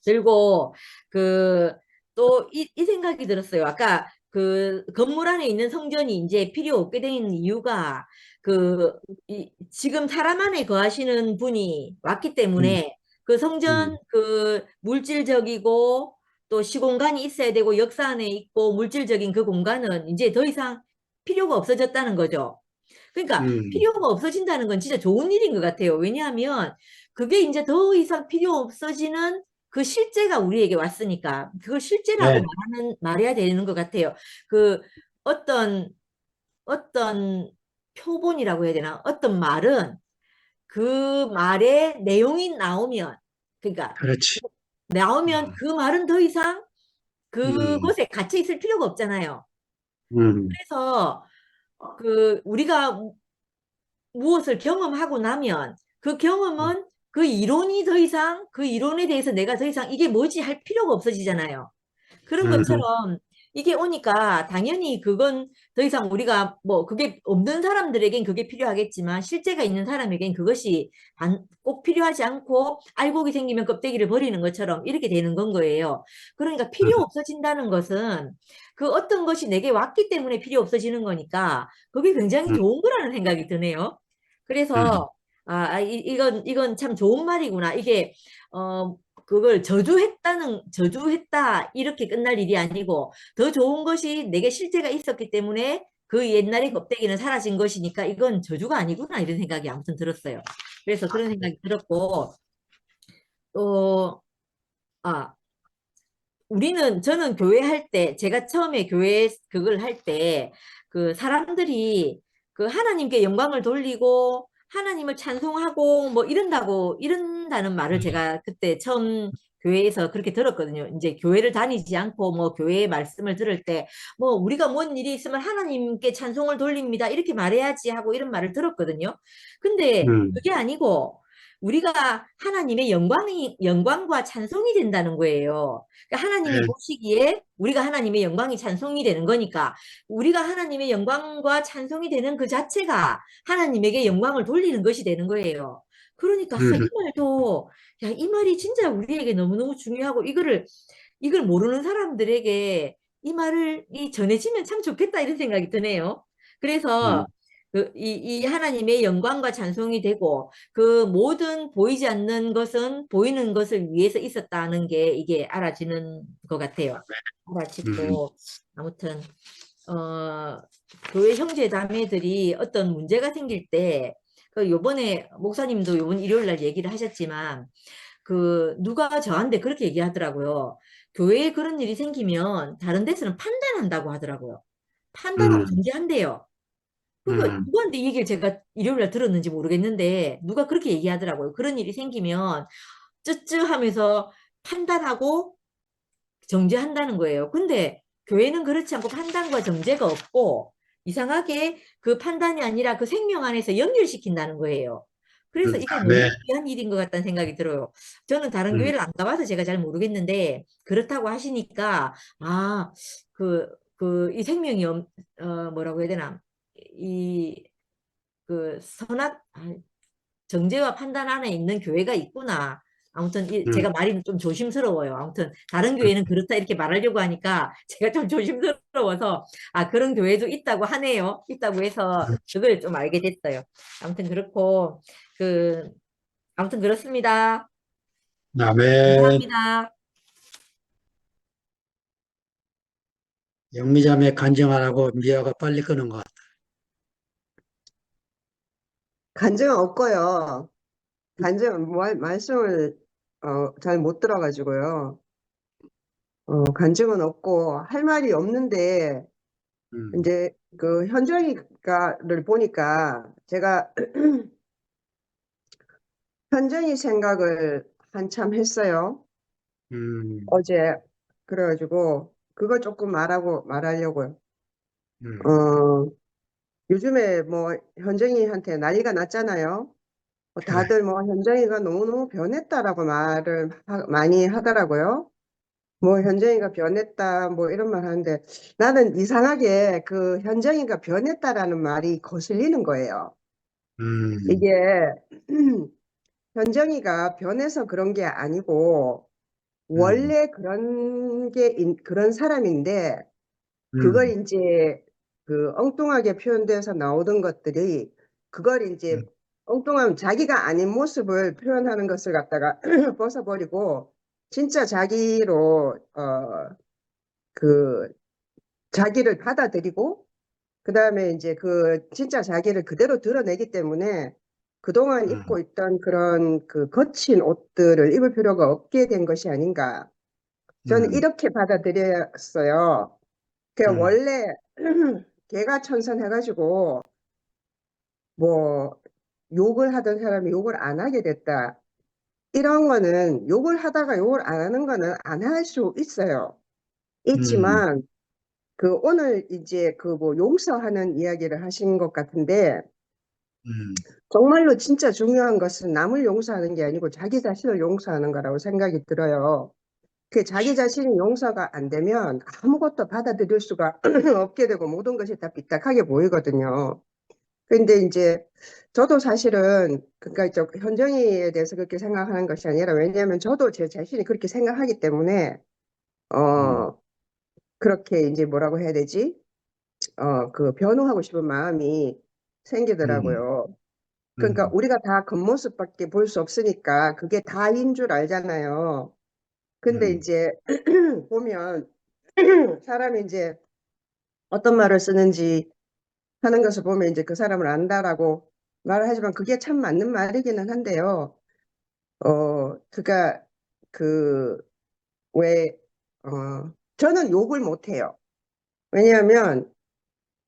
들고 그 또 이 생각이 들었어요. 아까 그 건물 안에 있는 성전이 이제 필요 없게 된 이유가 지금 사람 안에 거하시는 분이 왔기 음, 때문에 그 성전 음, 그 물질적이고 또 시공간이 있어야 되고 역사 안에 있고 물질적인 그 공간은 이제 더 이상 필요가 없어졌다는 거죠. 그러니까 음, 필요가 없어진다는 건 진짜 좋은 일인 것 같아요. 왜냐하면 그게 이제 더 이상 필요 없어지는 그 실제가 우리에게 왔으니까 그걸 실제라고 네. 말해야 되는 것 같아요. 그 어떤 표본이라고 해야 되나? 어떤 말은 그 말의 내용이 나오면, 그러니까 그렇지. 나오면 그 말은 더 이상 음, 그곳에 갇혀 있을 필요가 없잖아요. 음, 그래서 그 우리가 무엇을 경험하고 나면 그 경험은 그 이론이 더 이상 그 이론에 대해서 내가 더 이상 이게 뭐지 할 필요가 없어지잖아요. 그런 음, 것처럼 이게 오니까 당연히 그건 더 이상 우리가 뭐 그게 없는 사람들에겐 그게 필요하겠지만 실제가 있는 사람에겐 그것이 꼭 필요하지 않고 알곡이 생기면 껍데기를 버리는 것처럼 이렇게 되는 건 거예요. 그러니까 필요 음, 없어진다는 것은 그 어떤 것이 내게 왔기 때문에 필요 없어지는 거니까 그게 굉장히 음, 좋은 거라는 생각이 드네요. 음, 그래서 이건 참 좋은 말이구나. 이게 그걸 저주했다 이렇게 끝날 일이 아니고 더 좋은 것이 내게 실제가 있었기 때문에 그 옛날의 겁대기는 사라진 것이니까 이건 저주가 아니구나 이런 생각이 아무튼 들었어요. 그래서 그런 생각이 들었고 또 아, 저는 교회 할 때, 제가 처음에 교회 그걸 할 때, 그 사람들이 그 하나님께 영광을 돌리고, 하나님을 찬송하고, 뭐 이런다는 말을 제가 그때 처음 교회에서 그렇게 들었거든요. 이제 교회를 다니지 않고, 뭐 교회의 말씀을 들을 때, 뭐 우리가 뭔 일이 있으면 하나님께 찬송을 돌립니다. 이렇게 말해야지 하고 이런 말을 들었거든요. 근데 음, 그게 아니고, 우리가 하나님의 영광과 찬송이 된다는 거예요. 그러니까 하나님이 네. 보시기에 우리가 하나님의 영광이 찬송이 되는 거니까 우리가 하나님의 영광과 찬송이 되는 그 자체가 하나님에게 영광을 돌리는 것이 되는 거예요. 그러니까 이 말도 이 말이 진짜 우리에게 너무너무 중요하고 이걸 모르는 사람들에게 이 말을 전해지면 참 좋겠다 이런 생각이 드네요. 그래서 음, 이 하나님의 영광과 찬송이 되고 그 모든 보이지 않는 것은 보이는 것을 위해서 있었다는 게 이게 알아지는 것 같아요. 음, 알아지고 아무튼 교회 형제 자매들이 어떤 문제가 생길 때 그 요번에 목사님도 요번 일요일 날 얘기를 하셨지만 그 누가 저한테 그렇게 얘기하더라고요. 교회에 그런 일이 생기면 다른 데서는 판단한다고 하더라고요. 판단하고 음, 정지한대요. 그거 음, 누구한테 이 얘기를 제가 일요일 날 들었는지 모르겠는데 누가 그렇게 얘기하더라고요. 그런 일이 생기면 쯔쯔 하면서 판단하고 정죄한다는 거예요. 근데 교회는 그렇지 않고 판단과 정죄가 없고 이상하게 그 판단이 아니라 그 생명 안에서 연결시킨다는 거예요. 그래서 이게 너무 아멘. 귀한 일인 것 같다는 생각이 들어요. 저는 다른 음, 교회를 안 가봐서 제가 잘 모르겠는데 그렇다고 하시니까 이 생명이 뭐라고 해야 되나 이 그 정죄와 판단 안에 있는 교회가 있구나. 아무튼 음, 제가 말이 좀 조심스러워요. 아무튼 다른 교회는 그렇다 이렇게 말하려고 하니까 제가 좀 조심스러워서 그런 교회도 있다고 하네요. 있다고 해서 그걸 좀 알게 됐어요. 아무튼 그렇고 그 아무튼 그렇습니다. 아멘. 감사합니다. 영미자매 간증하라고 미아가 빨리 끄는 것 같아. 간증은 없고요. 말씀을 잘 못 들어가지고요. 간증은 없고 할 말이 없는데 음, 이제 그 현정이가를 보니까 제가 현정이 생각을 한참 했어요. 음, 어제 그래가지고 그거 조금 말하려고요. 음, 어, 요즘에 뭐 현정이한테 난리가 났잖아요. 그래. 다들 뭐 현정이가 너무너무 변했다라고 말을 많이 하더라고요. 뭐 현정이가 변했다 뭐 이런 말 하는데 나는 이상하게 그 현정이가 변했다라는 말이 거슬리는 거예요. 음, 이게 현정이가 변해서 그런 게 아니고 음, 원래 그런 사람인데 그걸 음, 이제 그 엉뚱하게 표현돼서 나오던 것들이 그걸 이제 음, 엉뚱한 자기가 아닌 모습을 표현하는 것을 갖다가 벗어버리고 진짜 자기로 그 자기를 받아들이고 그다음에 이제 그 진짜 자기를 그대로 드러내기 때문에 그동안 음, 입고 있던 그런 그 거친 옷들을 입을 필요가 없게 된 것이 아닌가. 저는 음, 이렇게 받아들였어요. 그 음, 원래 개가천선해가지고 뭐 욕을 하던 사람이 욕을 안 하게 됐다. 이런 거는 욕을 하다가 욕을 안 하는 거는 안 할 수 있어요. 음, 있지만 그 오늘 이제 그 뭐 용서하는 이야기를 하신 것 같은데 음, 정말로 진짜 중요한 것은 남을 용서하는 게 아니고 자기 자신을 용서하는 거라고 생각이 들어요. 그 자기 자신이 용서가 안 되면 아무것도 받아들일 수가 없게 되고 모든 것이 다 삐딱하게 보이거든요. 근데 이제 저도 사실은 그러니까 저 현정이에 대해서 그렇게 생각하는 것이 아니라 왜냐하면 저도 제 자신이 그렇게 생각하기 때문에 음, 그렇게 이제 뭐라고 해야 되지? 그 변호하고 싶은 마음이 음, 생기더라고요. 그러니까 우리가 다 겉모습밖에 볼 수 없으니까 그게 다인 줄 알잖아요. 근데 음, 이제 보면 사람이 이제 어떤 말을 쓰는지 하는 것을 보면 이제 그 사람을 안다라고 말을 하지만 그게 참 맞는 말이기는 한데요. 그가 그 왜 저는 욕을 못 해요. 왜냐하면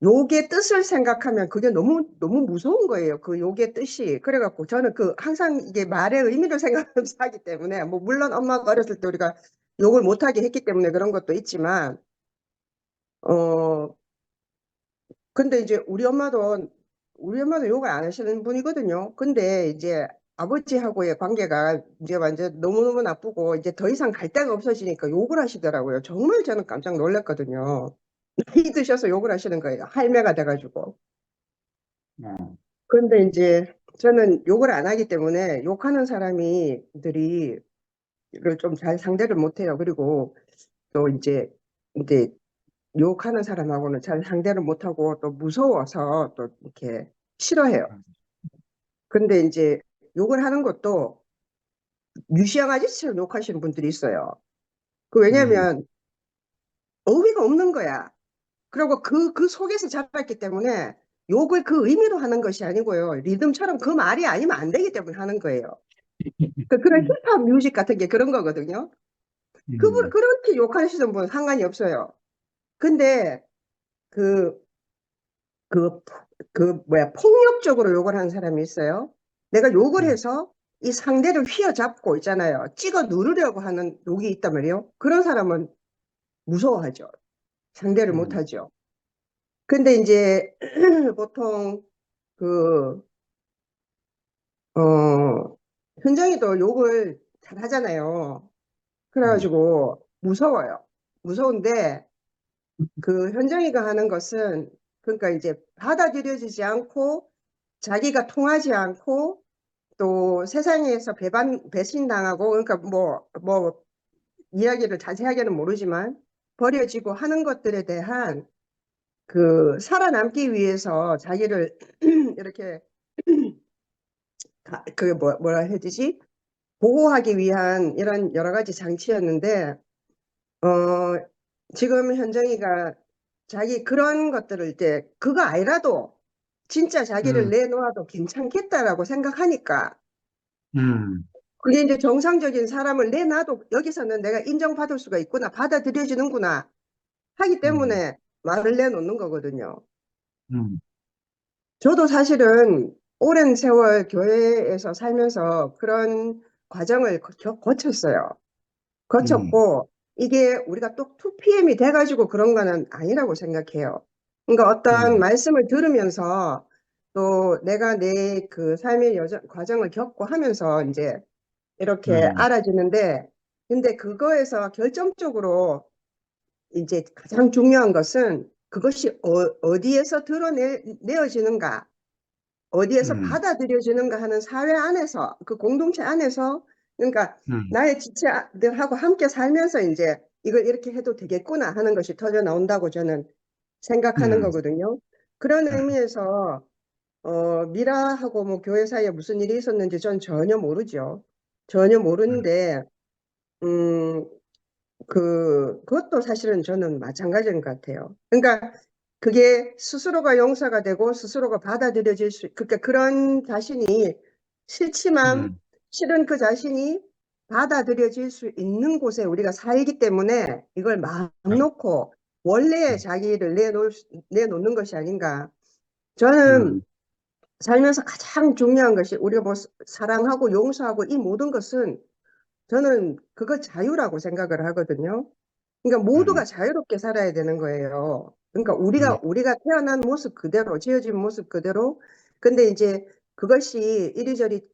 욕의 뜻을 생각하면 그게 너무 너무 무서운 거예요. 그 욕의 뜻이. 그래갖고 저는 그 항상 이게 말의 의미를 생각하면서 하기 때문에 뭐 물론 엄마가 어렸을 때 우리가 욕을 못하게 했기 때문에 그런 것도 있지만 어 근데 이제 우리 엄마도 욕을 안 하시는 분이거든요. 근데 이제 아버지하고의 관계가 이제 완전 너무너무 나쁘고 이제 더 이상 갈 데가 없어지니까 욕을 하시더라고요. 정말 저는 깜짝 놀랐거든요. 나이 드셔서 욕을 하시는 거예요. 할매가 돼가지고. 그런데 이제 저는 욕을 안 하기 때문에 욕하는 사람이들이 이걸 좀 잘 상대를 못 해요. 그리고 또 이제 욕하는 사람하고는 잘 상대를 못 하고 또 무서워서 또 이렇게 싫어해요. 근데 이제 욕을 하는 것도 유시양 아저씨처럼 욕하시는 분들이 있어요. 그 음, 왜냐면 어휘가 없는 거야. 그리고 그 속에서 자랐기 때문에 욕을 그 의미로 하는 것이 아니고요. 리듬처럼 그 말이 아니면 안 되기 때문에 하는 거예요. 그런 힙합 뮤직 같은 게 그런 거거든요. 음, 그렇게 욕하시는 분은 상관이 없어요. 근데 그, 그, 폭력적으로 욕을 하는 사람이 있어요. 내가 욕을 음, 해서 이 상대를 휘어잡고 있잖아요. 찍어 누르려고 하는 욕이 있단 말이에요. 그런 사람은 무서워하죠. 상대를 음, 못하죠. 근데 이제 보통 그, 현정이도 욕을 잘 하잖아요. 음, 그래가지고 무서워요. 무서운데 그 현정이가 하는 것은 그러니까 이제 받아들여지지 않고 자기가 통하지 않고 또 세상에서 배신당하고 그러니까 뭐 이야기를 자세하게는 모르지만 버려지고 하는 것들에 대한 그 살아남기 위해서 자기를 이렇게 뭐라 해야 되지? 보호하기 위한 이런 여러 가지 장치였는데 어 지금 현정이가 자기 그런 것들을 이제 그거 아니라도 진짜 자기를 음, 내놓아도 괜찮겠다라고 생각하니까 음, 그게 이제 정상적인 사람을 내놔도 여기서는 내가 인정받을 수가 있구나, 받아들여지는구나 하기 음, 때문에 말을 내놓는 거거든요. 음, 저도 사실은 오랜 세월 교회에서 살면서 그런 과정을 거쳤어요. 음, 거쳤고 이게 우리가 또 2PM이 돼가지고 그런 거는 아니라고 생각해요. 그러니까 어떤 음, 말씀을 들으면서 또 내가 내 그 삶의 과정을 겪고 하면서 이제 이렇게 음, 알아지는데 근데 그거에서 결정적으로 이제 가장 중요한 것은 그것이 어디에서 드러내어지는가 어디에서 음, 받아들여지는가 하는 사회 안에서 그 공동체 안에서 그러니까 음, 나의 지체들하고 함께 살면서 이제 이걸 이렇게 해도 되겠구나 하는 것이 터져 나온다고 저는 생각하는 음, 거거든요. 그런 의미에서 미라하고 뭐 교회 사이에 무슨 일이 있었는지 전 전혀 모르죠. 전혀 모르는데 음, 그것도 사실은 저는 마찬가지인 것 같아요. 그러니까 그게 스스로가 용서가 되고 스스로가 받아들여질 그러니까 그런 자신이 싫지만 음, 실은 그 자신이 받아들여질 수 있는 곳에 우리가 살기 때문에 이걸 마음 놓고 원래의 자기를 내놓는 것이 아닌가. 저는 음, 살면서 가장 중요한 것이 우리가 뭐 사랑하고 용서하고 이 모든 것은 저는 그거 자유라고 생각을 하거든요. 그러니까 모두가 음, 자유롭게 살아야 되는 거예요. 그러니까 음, 우리가 태어난 모습 그대로, 지어진 모습 그대로. 근데 이제 그것이 이리저리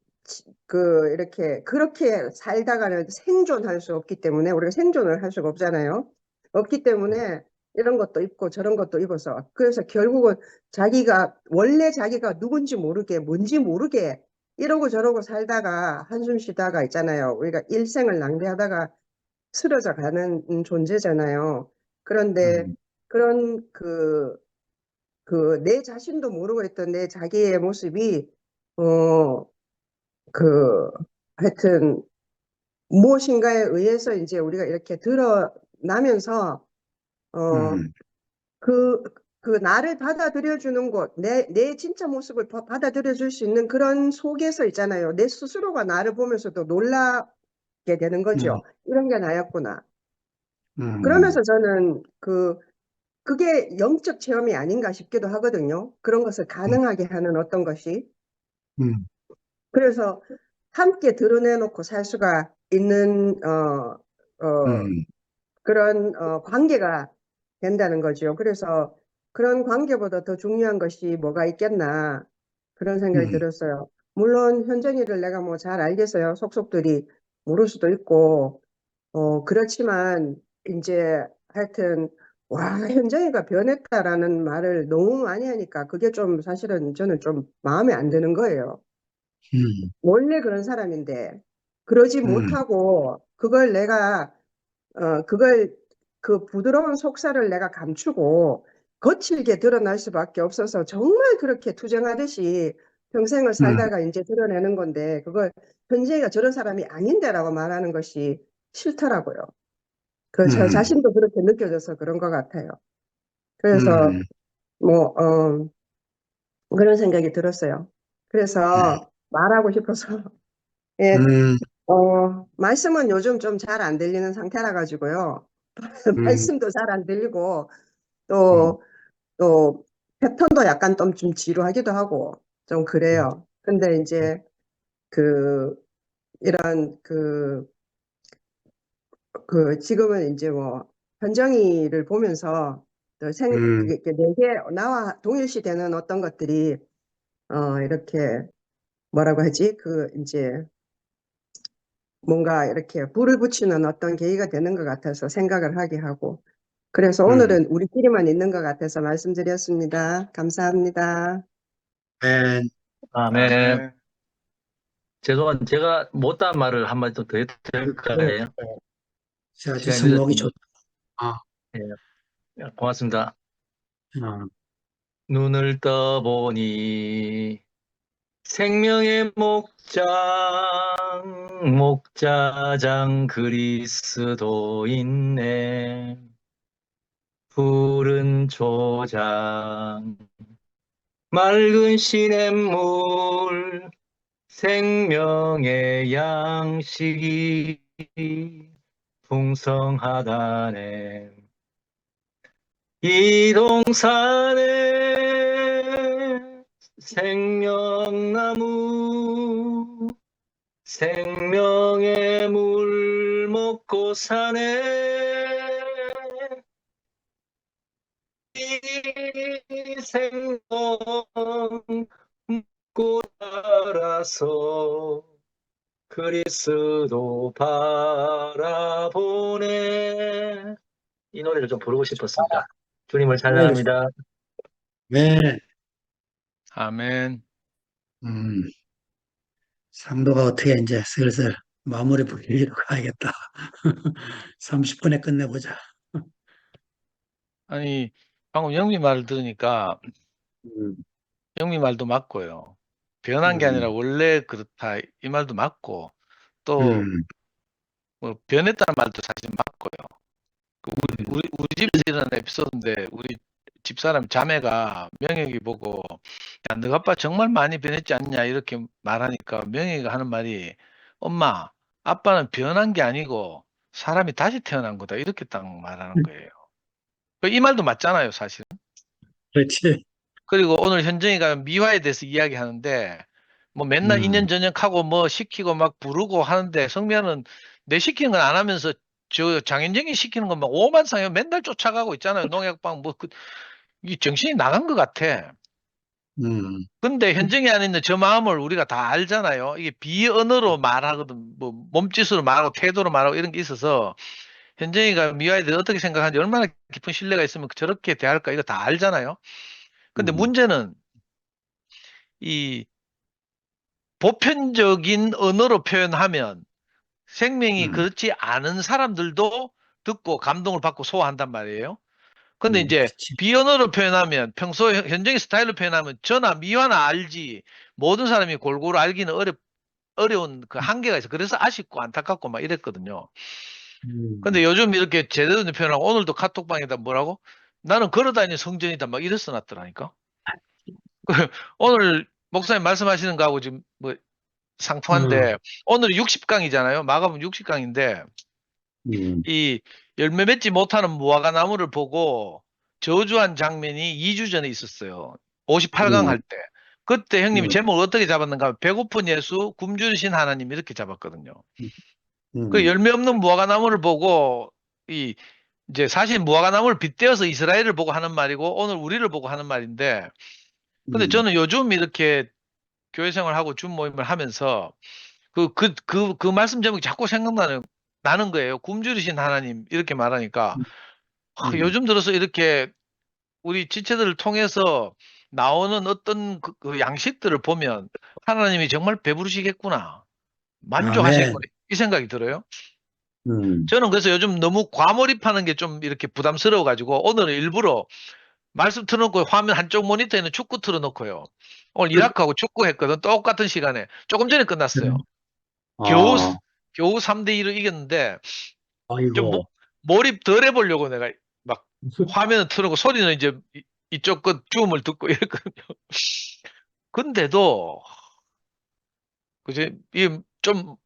이렇게 그렇게 살다가는 생존할 수 없기 때문에 우리가 생존을 할 수가 없잖아요. 없기 때문에 이런 것도 입고 저런 것도 입어서 그래서 결국은 원래 자기가 누군지 모르게 뭔지 모르게 이러고 저러고 살다가 한숨 쉬다가 있잖아요. 우리가 일생을 낭비하다가 쓰러져 가는 존재잖아요. 그런데 음, 그런 내 자신도 모르고 있던 내 자기의 모습이, 어, 그, 하여튼, 무엇인가에 의해서 이제 우리가 이렇게 드러나면서, 어, 음, 그, 그 나를 받아들여주는 곳, 내 진짜 모습을 받아들여줄 수 있는 그런 속에서 있잖아요. 내 스스로가 나를 보면서도 놀라게 되는 음, 거죠. 이런 게 나였구나. 음, 그러면서 저는 그게 영적 체험이 아닌가 싶기도 하거든요. 그런 것을 음, 가능하게 하는 어떤 것이. 음, 그래서 함께 드러내놓고 살 수가 있는, 음, 그런, 관계가 된다는 거죠. 그래서 그런 관계보다 더 중요한 것이 뭐가 있겠나. 그런 생각이 음, 들었어요. 물론 현정이를 내가 뭐 잘 알겠어요. 속속들이 모를 수도 있고, 그렇지만 이제 하여튼 와, 현정이가 변했다라는 말을 너무 많이 하니까 그게 좀 사실은 저는 좀 마음에 안 드는 거예요. 음, 원래 그런 사람인데 그러지 음, 못하고 그걸 그 부드러운 속살을 내가 감추고 거칠게 드러날 수밖에 없어서 정말 그렇게 투정하듯이 평생을 음, 살다가 이제 드러내는 건데 그걸 현재가 저런 사람이 아닌데라고 말하는 것이 싫더라고요. 저 음, 자신도 그렇게 느껴져서 그런 것 같아요. 그래서 음, 뭐 그런 생각이 들었어요. 네, 그래서 말하고 싶어서 예, 음, 말씀은 요즘 좀 잘 안 들리는 상태라 가지고요. 음, 말씀도 잘 안 들리고 음, 또 패턴도 약간 좀 지루하기도 하고 좀 그래요. 근데 이제 그 이런 지금은 이제 뭐 현정이를 보면서 또 음, 그게 내게 나와 동일시되는 어떤 것들이 이렇게 뭐라고 하지? 이제 뭔가 이렇게 불을 붙이는 어떤 계기가 되는 것 같아서 생각을 하게 하고 그래서 음, 오늘은 우리끼리만 있는 것 같아서 말씀드렸습니다. 감사합니다. 네, 아멘. 죄송한 제가 못한 말을 한마디 더 해도 네, 될까요? 아주 시간이 성목이 늦었습니다. 좋다. 아, 예, 고맙습니다. 어, 눈을 떠보니 생명의 목자장 그리스도 있네. 푸른 초장, 맑은 시냇물, 생명의 양식이 풍성하다네. 이 동산에 생명나무, 생명의 물 먹고 사네. 이 생명 먹고 자라서 그리스도 바라보네. 이 노래를 좀 부르고 싶었습니다. 주님을 네, 찬양합니다. 네, 아멘. 음, 상도가 어떻게 이제 슬슬 마무리 부리러 가야겠다. 30분에 끝내보자. 아니, 방금 영미 말을 들으니까 음, 영미 말도 맞고요. 변한 게 아니라 음, 원래 그렇다. 이 말도 맞고, 또, 음, 뭐, 변했다는 말도 사실 맞고요. 우리 집에서 일어난 에피소드인데, 우리 집사람 자매가 명혁이 보고 야, 너 아빠 정말 많이 변했지 않냐 이렇게 말하니까 명혁이가 하는 말이 엄마, 아빠는 변한 게 아니고 사람이 다시 태어난 거다 이렇게 딱 말하는 거예요. 이 말도 맞잖아요, 사실. 그렇지. 그리고 오늘 현정이가 미화에 대해서 이야기하는데 뭐 맨날 인연 전역하고 뭐 시키고 막 부르고 하는데 성미아는 내 시키는 건 안 하면서 저 장현정이 시키는 것만 오만상에 맨날 쫓아가고 있잖아요. 농약방 이 정신이 나간 것 같아. 음, 근데 현정이 안에 있는 저 마음을 우리가 다 알잖아요. 이게 비언어로 말하거든. 뭐 몸짓으로 말하고 태도로 말하고 이런 게 있어서 현정이가 미화에 대해서 어떻게 생각하는지 얼마나 깊은 신뢰가 있으면 저렇게 대할까 이거 다 알잖아요. 근데 음, 문제는 이 보편적인 언어로 표현하면 생명이 음, 그렇지 않은 사람들도 듣고 감동을 받고 소화한단 말이에요. 근데 이제 그렇지. 비언어로 표현하면 평소 현정의 스타일로 표현하면 저나 미화나 알지 모든 사람이 골고루 알기는 어려운 그 한계가 있어. 그래서 아쉽고 안타깝고 막 이랬거든요. 근데 음, 요즘 이렇게 제대로 된 표현하고 오늘도 카톡방에다 뭐라고? 나는 걸어다니는 성전이다 막 이랬어 놨더라니까. 오늘 목사님 말씀하시는 거하고 지금 뭐 상통한데 오늘 60강이잖아요. 마감은 60강인데 음, 이 열매 맺지 못하는 무화과 나무를 보고 저주한 장면이 2주 전에 있었어요. 58강 음, 할 때. 그때 형님이 음, 제목을 어떻게 잡았는가 하면 배고픈 예수, 굶주리신 하나님 이렇게 잡았거든요. 그 음, 열매 없는 무화과 나무를 보고 이제 사실 무화과 나무를 빗대어서 이스라엘을 보고 하는 말이고 오늘 우리를 보고 하는 말인데 근데 음, 저는 요즘 이렇게 교회 생활하고 준 모임을 하면서 그 말씀 제목이 자꾸 나는 거예요. 굶주리신 하나님, 이렇게 말하니까, 음, 요즘 들어서 이렇게 우리 지체들을 통해서 나오는 어떤 그 양식들을 보면 하나님이 정말 배부르시겠구나. 아멘. 만족하시겠구나. 이 생각이 들어요. 음, 저는 그래서 요즘 너무 과몰입하는 게 좀 이렇게 부담스러워가지고 오늘은 일부러 말씀 틀어놓고 화면 한쪽 모니터에는 축구 틀어놓고요. 오늘 이라크하고 축구 했거든. 똑같은 시간에. 조금 전에 끝났어요. 겨우 아, 겨우 3대 2로 이겼는데 좀 아이고. 몰입 덜 해보려고 내가 막 화면을 틀고 소리는 이제 이쪽 것 줌을 듣고 이랬거든요. 근데도 그지 이좀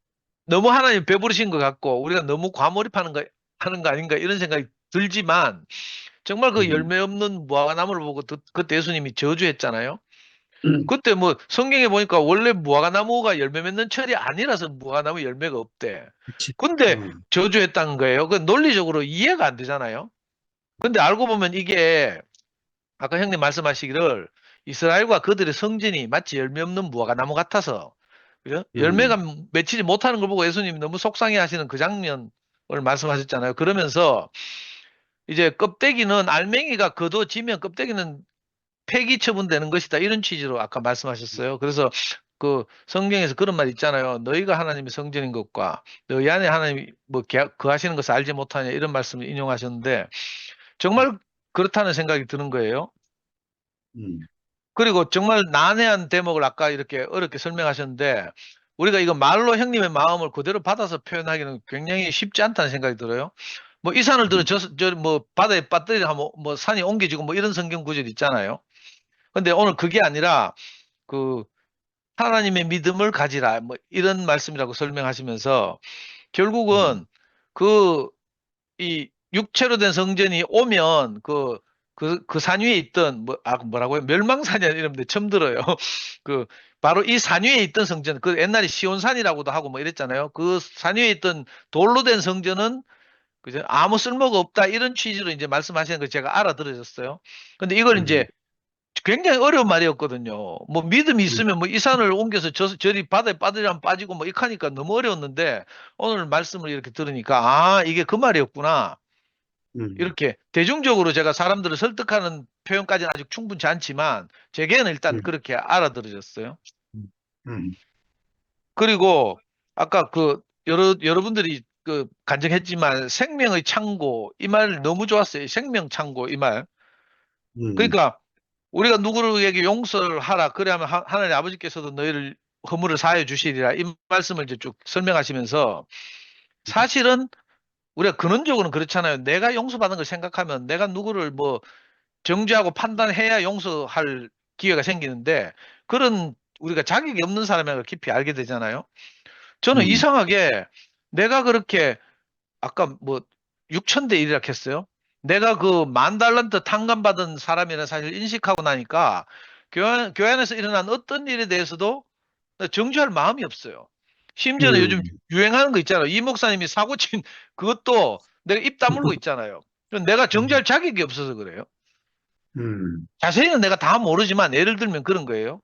너무 하나님 배부르신 것 같고 우리가 너무 과몰입하는 거 하는 거 아닌가 이런 생각이 들지만 정말 그 음, 열매 없는 무화과 나무를 보고 그때 예수님이 저주했잖아요. 음, 그때 뭐 성경에 보니까 원래 무화과 나무가 열매 맺는 철이 아니라서 무화과 나무 열매가 없대. 그치. 근데 저주했다는 거예요. 그 논리적으로 이해가 안 되잖아요. 근데 알고 보면 이게 아까 형님 말씀하시기를 이스라엘과 그들의 성전이 마치 열매 없는 무화과 나무 같아서 그죠? 열매가 음, 맺히지 못하는 걸 보고 예수님이 너무 속상해 하시는 그 장면을 말씀하셨잖아요. 그러면서 이제 껍데기는 알맹이가 걷어지면 껍데기는 폐기 처분되는 것이다. 이런 취지로 아까 말씀하셨어요. 그래서 그 성경에서 그런 말 있잖아요. 너희가 하나님의 성전인 것과 너희 안에 하나님이 뭐 거하시는 것을 알지 못하냐 이런 말씀을 인용하셨는데 정말 그렇다는 생각이 드는 거예요. 음, 그리고 정말 난해한 대목을 아까 이렇게 어렵게 설명하셨는데 우리가 이거 말로 형님의 마음을 그대로 받아서 표현하기는 굉장히 쉽지 않다는 생각이 들어요. 뭐 이 산을 들어 뭐 바다에 빠뜨리려 하면 뭐 산이 옮겨지고 뭐 이런 성경 구절 있잖아요. 근데 오늘 그게 아니라 그 하나님의 믿음을 가지라 뭐 이런 말씀이라고 설명하시면서 결국은 그 이 육체로 된 성전이 오면 그 산 위에 있던 뭐라고요? 멸망산이라는 이름인데 처음 들어요. 그 바로 이 산 위에 있던 성전, 그 옛날에 시온산이라고도 하고 뭐 이랬잖아요. 그 산 위에 있던 돌로 된 성전은 그죠? 아무 쓸모가 없다 이런 취지로 이제 말씀하시는 걸 제가 알아들어졌어요. 근데 이걸 이제 굉장히 어려운 말이었거든요. 뭐 믿음이 있으면 뭐 이 산을 옮겨서 저리 바다에 빠지려면 빠지고 뭐 이렇게 하니까 너무 어려웠는데 오늘 말씀을 이렇게 들으니까 아 이게 그 말이었구나. 음, 이렇게 대중적으로 제가 사람들을 설득하는 표현까지는 아직 충분치 않지만 제게는 일단 음, 그렇게 알아들어졌어요. 음, 그리고 아까 그 여러분들이 그 간증했지만 생명의 창고 이 말 너무 좋았어요. 생명 창고 이 말. 음, 그러니까 우리가 누구에게 용서를 하라. 그래야만 하나님 아버지께서도 너희를 허물을 사하여 주시리라. 이 말씀을 이제 쭉 설명하시면서 사실은 우리가 근원적으로는 그렇잖아요. 내가 용서받은 걸 생각하면 내가 누구를 뭐 정죄하고 판단해야 용서할 기회가 생기는데 그런 우리가 자격이 없는 사람이라고 깊이 알게 되잖아요. 저는 음, 이상하게 내가 그렇게 아까 뭐 6천 대 1이라 했어요. 내가 그 10,000달란트 탕감받은 사람이라 사실 인식하고 나니까 교회 안에서 일어난 어떤 일에 대해서도 정죄할 마음이 없어요. 심지어는 요즘 음, 유행하는 거 있잖아요. 이 목사님이 사고 친 그것도 내가 입 다물고 있잖아요. 그럼 내가 정죄할 자격이 없어서 그래요. 자세히는 내가 다 모르지만 예를 들면 그런 거예요.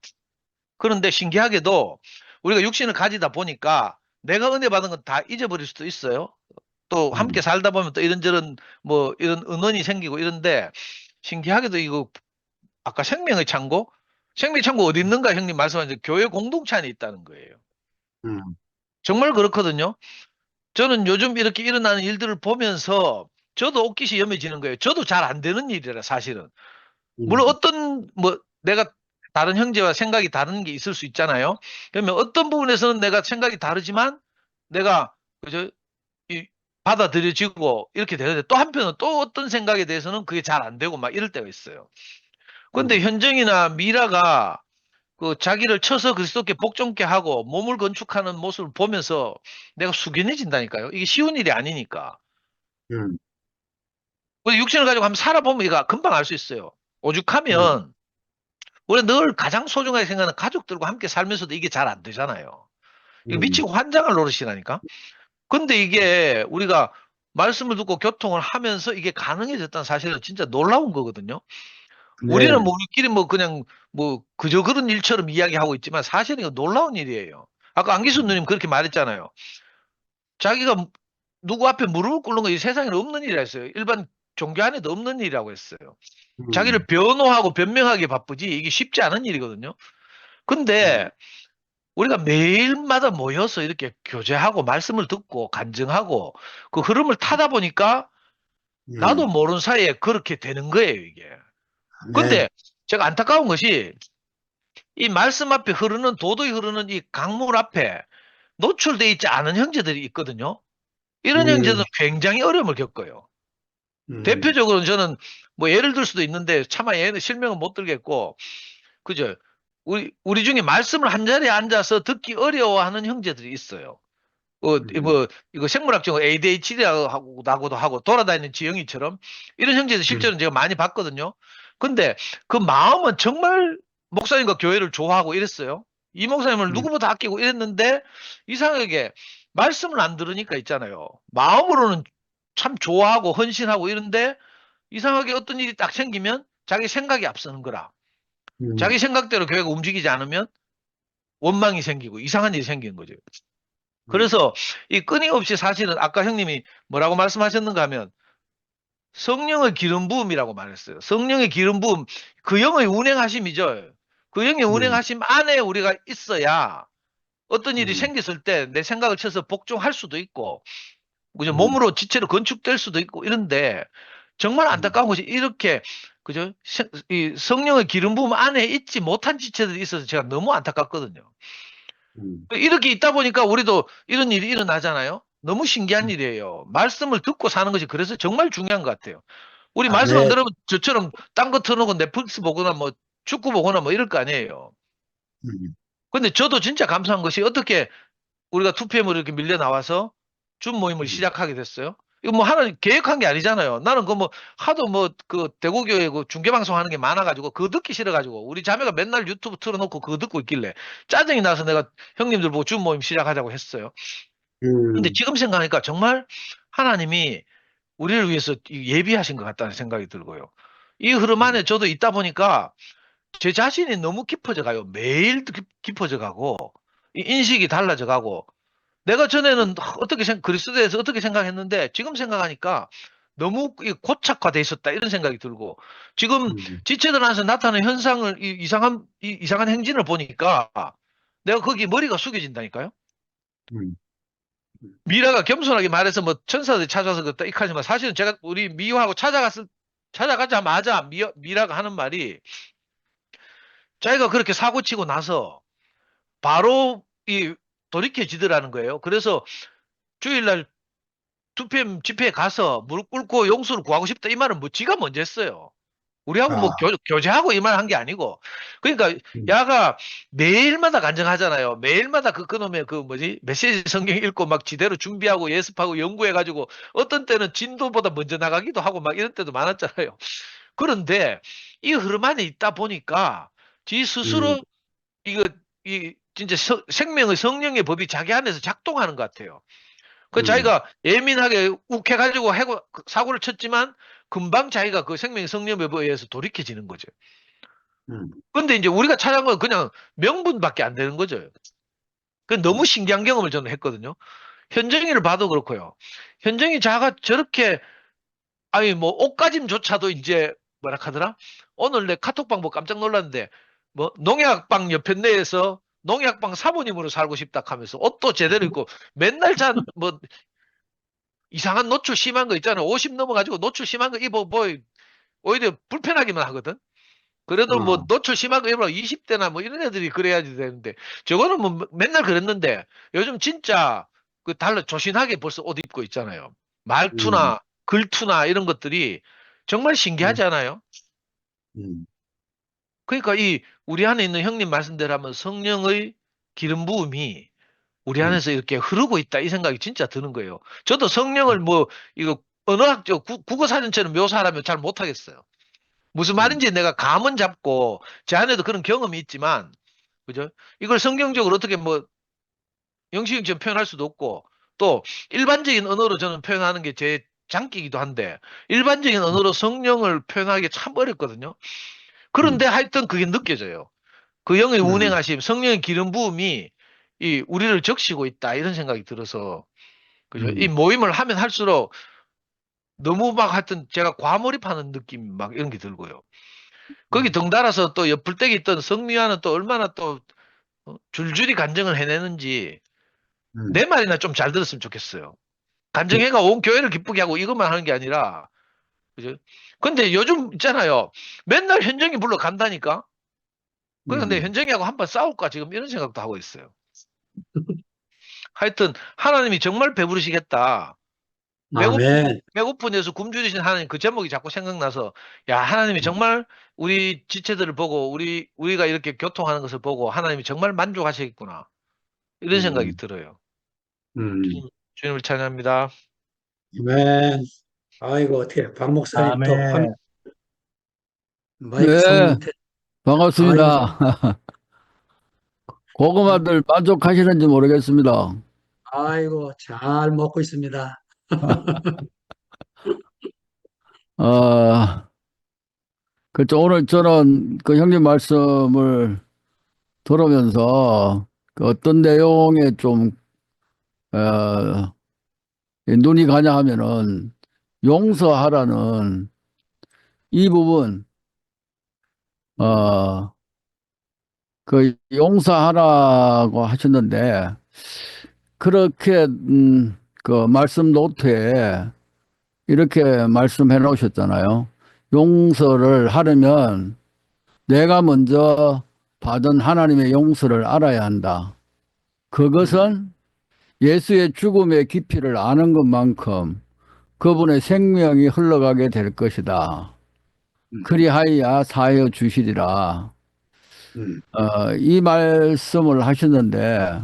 그런데 신기하게도 우리가 육신을 가지다 보니까 내가 은혜 받은 건 다 잊어버릴 수도 있어요. 또 함께 살다 보면 또 이런저런 뭐 이런 은원이 생기고 이런데 신기하게도 이거 아까 생명의 창고? 생명의 창고 어디 있는가 형님 말씀하신 교회 공동체 안에 있다는 거예요. 음, 정말 그렇거든요. 저는 요즘 이렇게 일어나는 일들을 보면서 저도 옷깃이 염해지는 거예요. 저도 잘 안 되는 일이라 사실은. 물론 어떤 뭐 내가 다른 형제와 생각이 다른 게 있을 수 있잖아요. 그러면 어떤 부분에서는 내가 생각이 다르지만 내가 그저 이 받아들여지고 이렇게 되는데 또 한편은 또 어떤 생각에 대해서는 그게 잘 안 되고 막 이럴 때가 있어요. 그런데 현정이나 미라가 그 자기를 쳐서 그리스도께 복종케 하고 몸을 건축하는 모습을 보면서 내가 숙연해진다니까요. 이게 쉬운 일이 아니니까. 음, 우리 육신을 가지고 한번 살아보면 이거 금방 알 수 있어요. 음, 오죽하면 우리 늘 가장 소중하게 생각하는 가족들과 함께 살면서도 이게 잘 안 되잖아요. 이거 음, 미치고 환장을 노릇이라니까. 근데 이게 우리가 말씀을 듣고 교통을 하면서 이게 가능해졌다는 사실은 진짜 놀라운 거거든요. 우리는 네, 뭐 우리끼리 뭐 그냥 뭐 그저 그런 일처럼 이야기하고 있지만 사실은 이거 놀라운 일이에요. 아까 안기순 누님 그렇게 말했잖아요. 자기가 누구 앞에 무릎을 꿇는 거 이 세상에 없는 일이라 했어요. 일반 종교 안에도 없는 일이라고 했어요. 자기를 음, 변호하고 변명하기 바쁘지 이게 쉽지 않은 일이거든요. 근데 우리가 매일마다 모여서 이렇게 교제하고 말씀을 듣고 간증하고 그 흐름을 타다 보니까 나도 음, 모르는 사이에 그렇게 되는 거예요, 이게. 네, 근데 제가 안타까운 것이 이 말씀 앞에 흐르는 도덕이 흐르는 이 강물 앞에 노출돼 있지 않은 형제들이 있거든요. 이런 형제들은 음, 굉장히 어려움을 겪어요. 음, 대표적으로는 저는 뭐 예를 들 수도 있는데 차마 얘는 실명은 못 들겠고 그죠? 우리 중에 말씀을 한 자리에 앉아서 듣기 어려워하는 형제들이 있어요. 음, 뭐 이거 생물학적으로 ADHD라고도 하고 돌아다니는 지영이처럼 이런 형제들 실제로 제가 많이 봤거든요. 근데 그 마음은 정말 목사님과 교회를 좋아하고 이랬어요. 이 목사님을 음, 누구보다 아끼고 이랬는데 이상하게 말씀을 안 들으니까 있잖아요. 마음으로는 참 좋아하고 헌신하고 이런데 이상하게 어떤 일이 딱 생기면 자기 생각이 앞서는 거라. 자기 음, 생각대로 교회가 움직이지 않으면 원망이 생기고 이상한 일이 생기는 거죠. 음, 그래서 이 끊임없이 사실은 아까 형님이 뭐라고 말씀하셨는가 하면 성령의 기름 부음이라고 말했어요. 성령의 기름 부음, 그 영의 운행하심이죠. 그 영의 음, 운행하심 안에 우리가 있어야 어떤 일이 음, 생겼을 때 내 생각을 쳐서 복종할 수도 있고, 그죠? 음, 몸으로 지체로 건축될 수도 있고 이런데 정말 음, 안타까운 것이 이렇게 그죠? 이 성령의 기름 부음 안에 있지 못한 지체들이 있어서 제가 너무 안타깝거든요. 음, 이렇게 있다 보니까 우리도 이런 일이 일어나잖아요. 너무 신기한 일이에요. 말씀을 듣고 사는 것이 그래서 정말 중요한 것 같아요. 우리 말씀 안 아멘, 들으면 저처럼 딴 거 틀어놓고 넷플릭스 보거나 뭐 축구 보거나 뭐 이럴 거 아니에요. 음, 근데 저도 진짜 감사한 것이 어떻게 우리가 2PM으로 이렇게 밀려 나와서 줌 모임을 음, 시작하게 됐어요. 이거 뭐 하나님 계획한 게 아니잖아요. 나는 그 뭐 하도 뭐 그 대구교회 그 중계방송 하는 게 많아가지고 그거 듣기 싫어가지고 우리 자매가 맨날 유튜브 틀어놓고 그거 듣고 있길래 짜증이 나서 내가 형님들 보고 줌 모임 시작하자고 했어요. 근데 음, 지금 생각하니까 정말 하나님이 우리를 위해서 예비하신 것 같다는 생각이 들고요. 이 흐름 안에 저도 있다 보니까 제 자신이 너무 깊어져 가요. 매일 깊어져 가고 이 인식이 달라져 가고 내가 전에는 어떻게 그리스도에 대해서 어떻게 생각했는데 지금 생각하니까 너무 고착화돼 있었다 이런 생각이 들고 지금 음, 지체들 안에서 나타나는 현상을 이상한 행진을 보니까 내가 거기 머리가 숙여진다니까요. 음, 미라가 겸손하게 말해서 뭐 천사들이 찾아서 그랬다 이카지만 사실은 제가 우리 미호하고 찾아가자마자 미라가 하는 말이 자기가 그렇게 사고 치고 나서 바로 이 돌이켜지더라는 거예요. 그래서 주일날 2PM 집회에 가서 무릎 꿇고 용서를 구하고 싶다 이 말은 뭐 지가 먼저 했어요. 우리하고 뭐 아, 교제하고 이 말 한 게 아니고. 그러니까 음, 야가 매일마다 간증하잖아요. 매일마다 그놈의 그 뭐지? 메시지 성경 읽고 막 지대로 준비하고 예습하고 연구해가지고 어떤 때는 진도보다 먼저 나가기도 하고 막 이런 때도 많았잖아요. 그런데 이 흐름 안에 있다 보니까 지 음, 스스로 이거 이 진짜 생명의 성령의 법이 자기 안에서 작동하는 것 같아요. 그 음, 자기가 예민하게 욱해가지고 사고를 쳤지만 금방 자기가 그 생명의 성령의 법에 의해서 돌이켜지는 거죠. 음, 근데 이제 우리가 찾아온 건 그냥 명분밖에 안 되는 거죠. 그 너무 신기한 경험을 저는 했거든요. 현정이를 봐도 그렇고요. 현정이 자가 저렇게 아니 뭐 옷가짐조차도 이제 뭐라 하더라? 오늘 내 카톡방 보고 깜짝 놀랐는데 뭐 농약방 옆에 내에서 농약방 사모님으로 살고 싶다 하면서 옷도 제대로 입고 맨날 뭐 이상한 노출 심한 거 있잖아. 50 넘어가지고 노출 심한 거 입어 뭐 오히려 불편하기만 하거든. 그래도 뭐 어, 노출 심한 거 입으라 20대나 뭐 이런 애들이 그래야지 되는데 저거는 뭐 맨날 그랬는데 요즘 진짜 그 달라 조신하게 벌써 옷 입고 있잖아요. 음, 말투나 글투나 이런 것들이 정말 음, 신기하지 않아요? 음, 그러니까 이 우리 안에 있는 형님 말씀대로 하면 성령의 기름 부음이 우리 음, 안에서 이렇게 흐르고 있다 이 생각이 진짜 드는 거예요. 저도 성령을 뭐 이거 언어학적 국어 사전처럼 묘사하라면 잘 못하겠어요. 무슨 음, 말인지 내가 감은 잡고 제 안에도 그런 경험이 있지만 그죠? 이걸 성경적으로 어떻게 뭐 영식형처럼 표현할 수도 없고 또 일반적인 언어로 저는 표현하는 게 제 장기이기도 한데 일반적인 언어로 성령을 표현하기 참 어렵거든요. 그런데 음, 하여튼 그게 느껴져요. 그 영의 음, 운행하심, 성령의 기름 부음이 이 우리를 적시고 있다 이런 생각이 들어서 그죠? 이 음, 모임을 하면 할수록 너무 막 하여튼 제가 과몰입하는 느낌 막 이런 게 들고요. 거기 음, 덩달아서 또 옆불댁에 있던 성미와는 또 얼마나 또 줄줄이 간증을 해내는지 음. 내 말이나 좀 잘 들었으면 좋겠어요. 간증회가 온 교회를 기쁘게 하고 이것만 하는 게 아니라 그죠? 근데 요즘 있잖아요. 맨날 현정이 불러 간다니까. 그런데 음. 현정이하고 한번 싸울까 지금 이런 생각도 하고 있어요. 하여튼 하나님이 정말 배부르시겠다. 아멘. 배고픈에서 굶주리신 하나님 그 제목이 자꾸 생각나서 야 하나님이 정말 우리 지체들을 보고 우리가 이렇게 교통하는 것을 보고 하나님이 정말 만족하시겠구나 이런 생각이 음, 들어요. 음, 주님을 찬양합니다. 아멘. 아이고, 어떻게, 박 목사님 또 아멘. 마이크 성 네, 밑에, 아이고, 반갑습니다. 고구마들 만족하시는지 모르겠습니다. 아이고, 잘 먹고 있습니다. 어, 그렇죠. 오늘 저는 그 형님 말씀을 들으면서 그 어떤 내용에 좀, 어, 눈이 가냐 하면은 용서하라는 이 부분, 어, 그 용서하라고 하셨는데 그렇게, 그 말씀 노트에 이렇게 말씀해 놓으셨잖아요. 용서를 하려면 내가 먼저 받은 하나님의 용서를 알아야 한다. 음, 그것은 예수의 죽음의 깊이를 아는 것만큼 그분의 생명이 흘러가게 될 것이다. 음, 그리하여야 사하여 주시리라. 음, 이 말씀을 하셨는데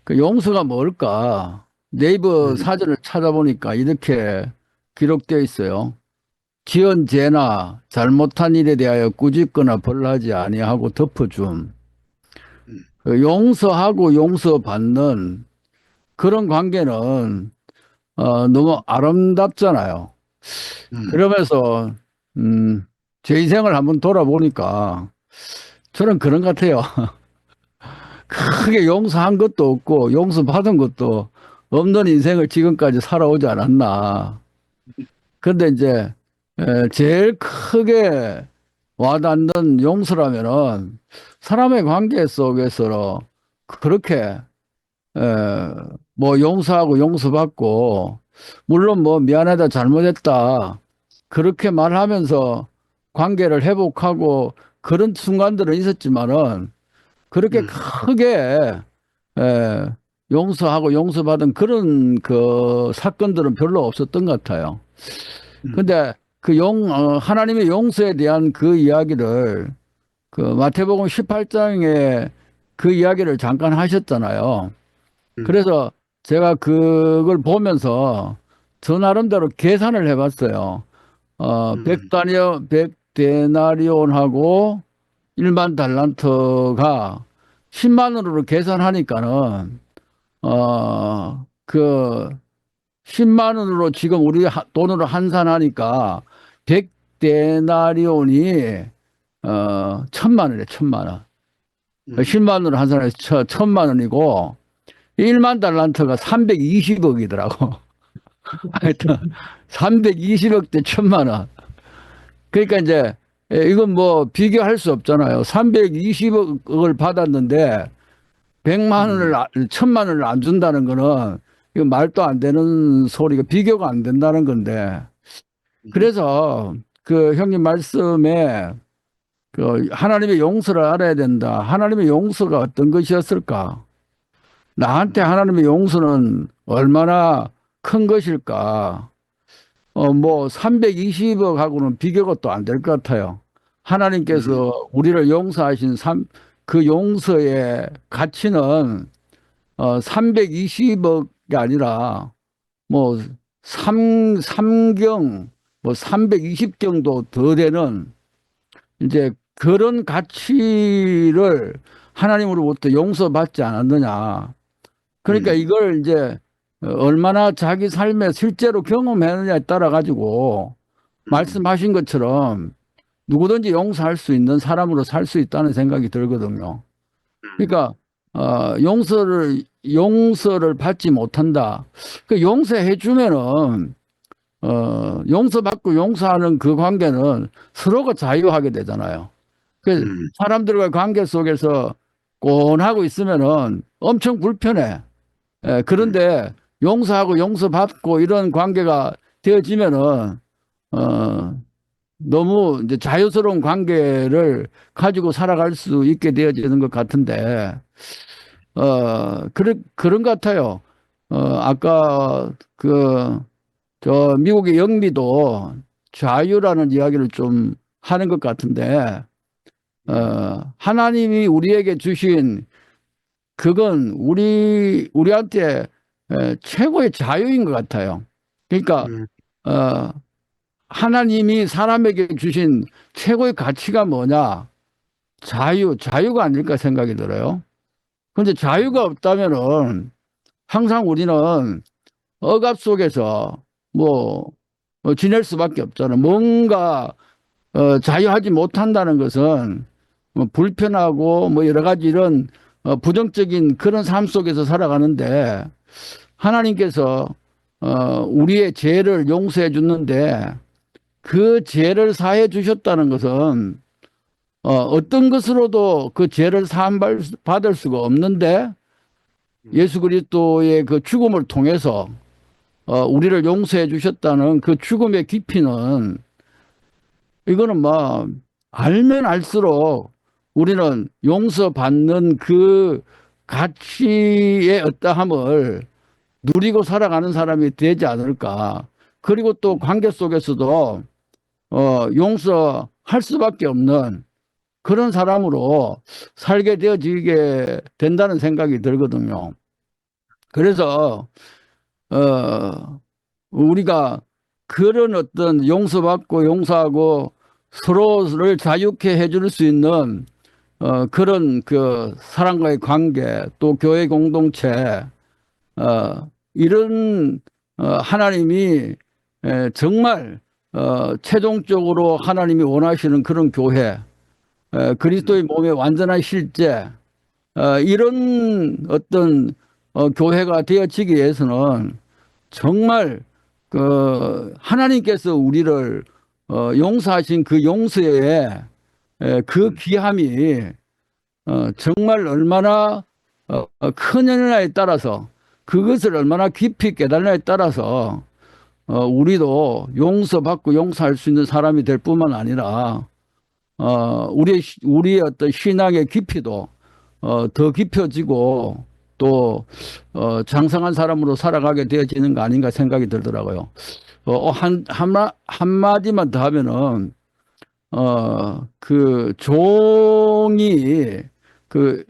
그 용서가 뭘까? 네이버 음, 사전을 찾아보니까 이렇게 기록되어 있어요. 지은 죄나 잘못한 일에 대하여 꾸짖거나 벌하지 아니하고 덮어줌. 음, 그 용서하고 용서받는 그런 관계는 너무 아름답잖아요. 음, 그러면서 제 인생을 한번 돌아보니까 저는 그런 것 같아요. 크게 용서한 것도 없고 용서받은 것도 없는 인생을 지금까지 살아오지 않았나. 근데 이제 제일 크게 와닿는 용서라면은 사람의 관계 속에서 그렇게 뭐 용서하고 용서받고 물론 뭐 미안하다 잘못했다 그렇게 말하면서 관계를 회복하고 그런 순간들은 있었지만은 그렇게 음, 크게 에, 용서하고 용서받은 그런 그 사건들은 별로 없었던 것 같아요. 음, 근데 하나님의 용서에 대한 그 이야기를 그 마태복음 18장에 그 이야기를 잠깐 하셨잖아요. 그래서 제가 그걸 보면서 저 나름대로 계산을 해봤어요. 백데나리온하고 1만 달란트가 10만 원으로 계산하니까는 그 10만 원으로 지금 우리 돈으로 환산하니까 100데나리온이 1,000만 원이래. 1,000만 원. 10만 원으로 환산해서 1,000만 원이고 1만 달란트가 320억이더라고. 하여튼 320억 대 1,000만 원. 그러니까 이제 이건 뭐 비교할 수 없잖아요. 320억을 받았는데 100만 원을 1,000만 원을 안 준다는 거는 이거 말도 안 되는 소리가 비교가 안 된다는 건데. 그래서 그 형님 말씀에 그 하나님의 용서를 알아야 된다. 하나님의 용서가 어떤 것이었을까? 나한테 하나님의 용서는 얼마나 큰 것일까? 뭐 320억하고는 비교가 또 안 될 것 같아요. 하나님께서 우리를 용서하신 그 용서의 가치는 320억이 아니라 뭐 3경 뭐 320경도 더 되는 이제 그런 가치를 하나님으로부터 용서받지 않았느냐. 그러니까 이걸 이제 얼마나 자기 삶에 실제로 경험했느냐에 따라 가지고 말씀하신 것처럼 누구든지 용서할 수 있는 사람으로 살 수 있다는 생각이 들거든요. 그러니까 용서를 받지 못한다. 그 용서해 주면은 용서받고 용서하는 그 관계는 서로가 자유하게 되잖아요. 그 사람들과 관계 속에서 곤하고 있으면은 엄청 불편해. 그런데 용서하고 용서받고 이런 관계가 되어지면은 너무 이제 자유스러운 관계를 가지고 살아갈 수 있게 되어지는 것 같은데 그런 것 같아요. 아까 저 미국의 영미도 자유라는 이야기를 좀 하는 것 같은데 하나님이 우리에게 주신 그건 우리한테 최고의 자유인 것 같아요. 그러니까 하나님이 사람에게 주신 최고의 가치가 뭐냐? 자유가 아닐까 생각이 들어요. 그런데 자유가 없다면은 항상 우리는 억압 속에서 지낼 수밖에 없잖아요. 뭔가 자유하지 못한다는 것은 불편하고 여러 가지 이런 부정적인 그런 삶 속에서 살아가는데 하나님께서 우리의 죄를 용서해 줬는데 그 죄를 사해 주셨다는 것은 어떤 것으로도 그 죄를 사함 받을 수가 없는데 예수 그리스도의 그 죽음을 통해서 우리를 용서해 주셨다는 그 죽음의 깊이는 이거는 알면 알수록 우리는 용서받는 그 가치의 어떠함을 누리고 살아가는 사람이 되지 않을까. 그리고 또 관계 속에서도 용서할 수밖에 없는 그런 사람으로 살게 되어지게 된다는 생각이 들거든요. 그래서 우리가 그런 어떤 용서받고 용서하고 서로를 자유케 해줄 수 있는 그런 그 사람과의 관계 또 교회 공동체 이런 하나님이 정말 최종적으로 하나님이 원하시는 그런 교회 그리스도의 몸의 완전한 실제 이런 어떤 교회가 되어지기 위해서는 정말 하나님께서 우리를 용서하신 그 용서의 그 귀함이 정말 얼마나 크느냐에 따라서 그것을 얼마나 깊이 깨달느냐에 따라서 우리도 용서받고 용서할 수 있는 사람이 될 뿐만 아니라 우리의 어떤 신앙의 깊이도 더 깊어지고 또 장성한 사람으로 살아가게 되어지는 거 아닌가 생각이 들더라고요. 한마디만 더 하면은, 그 종이, 그,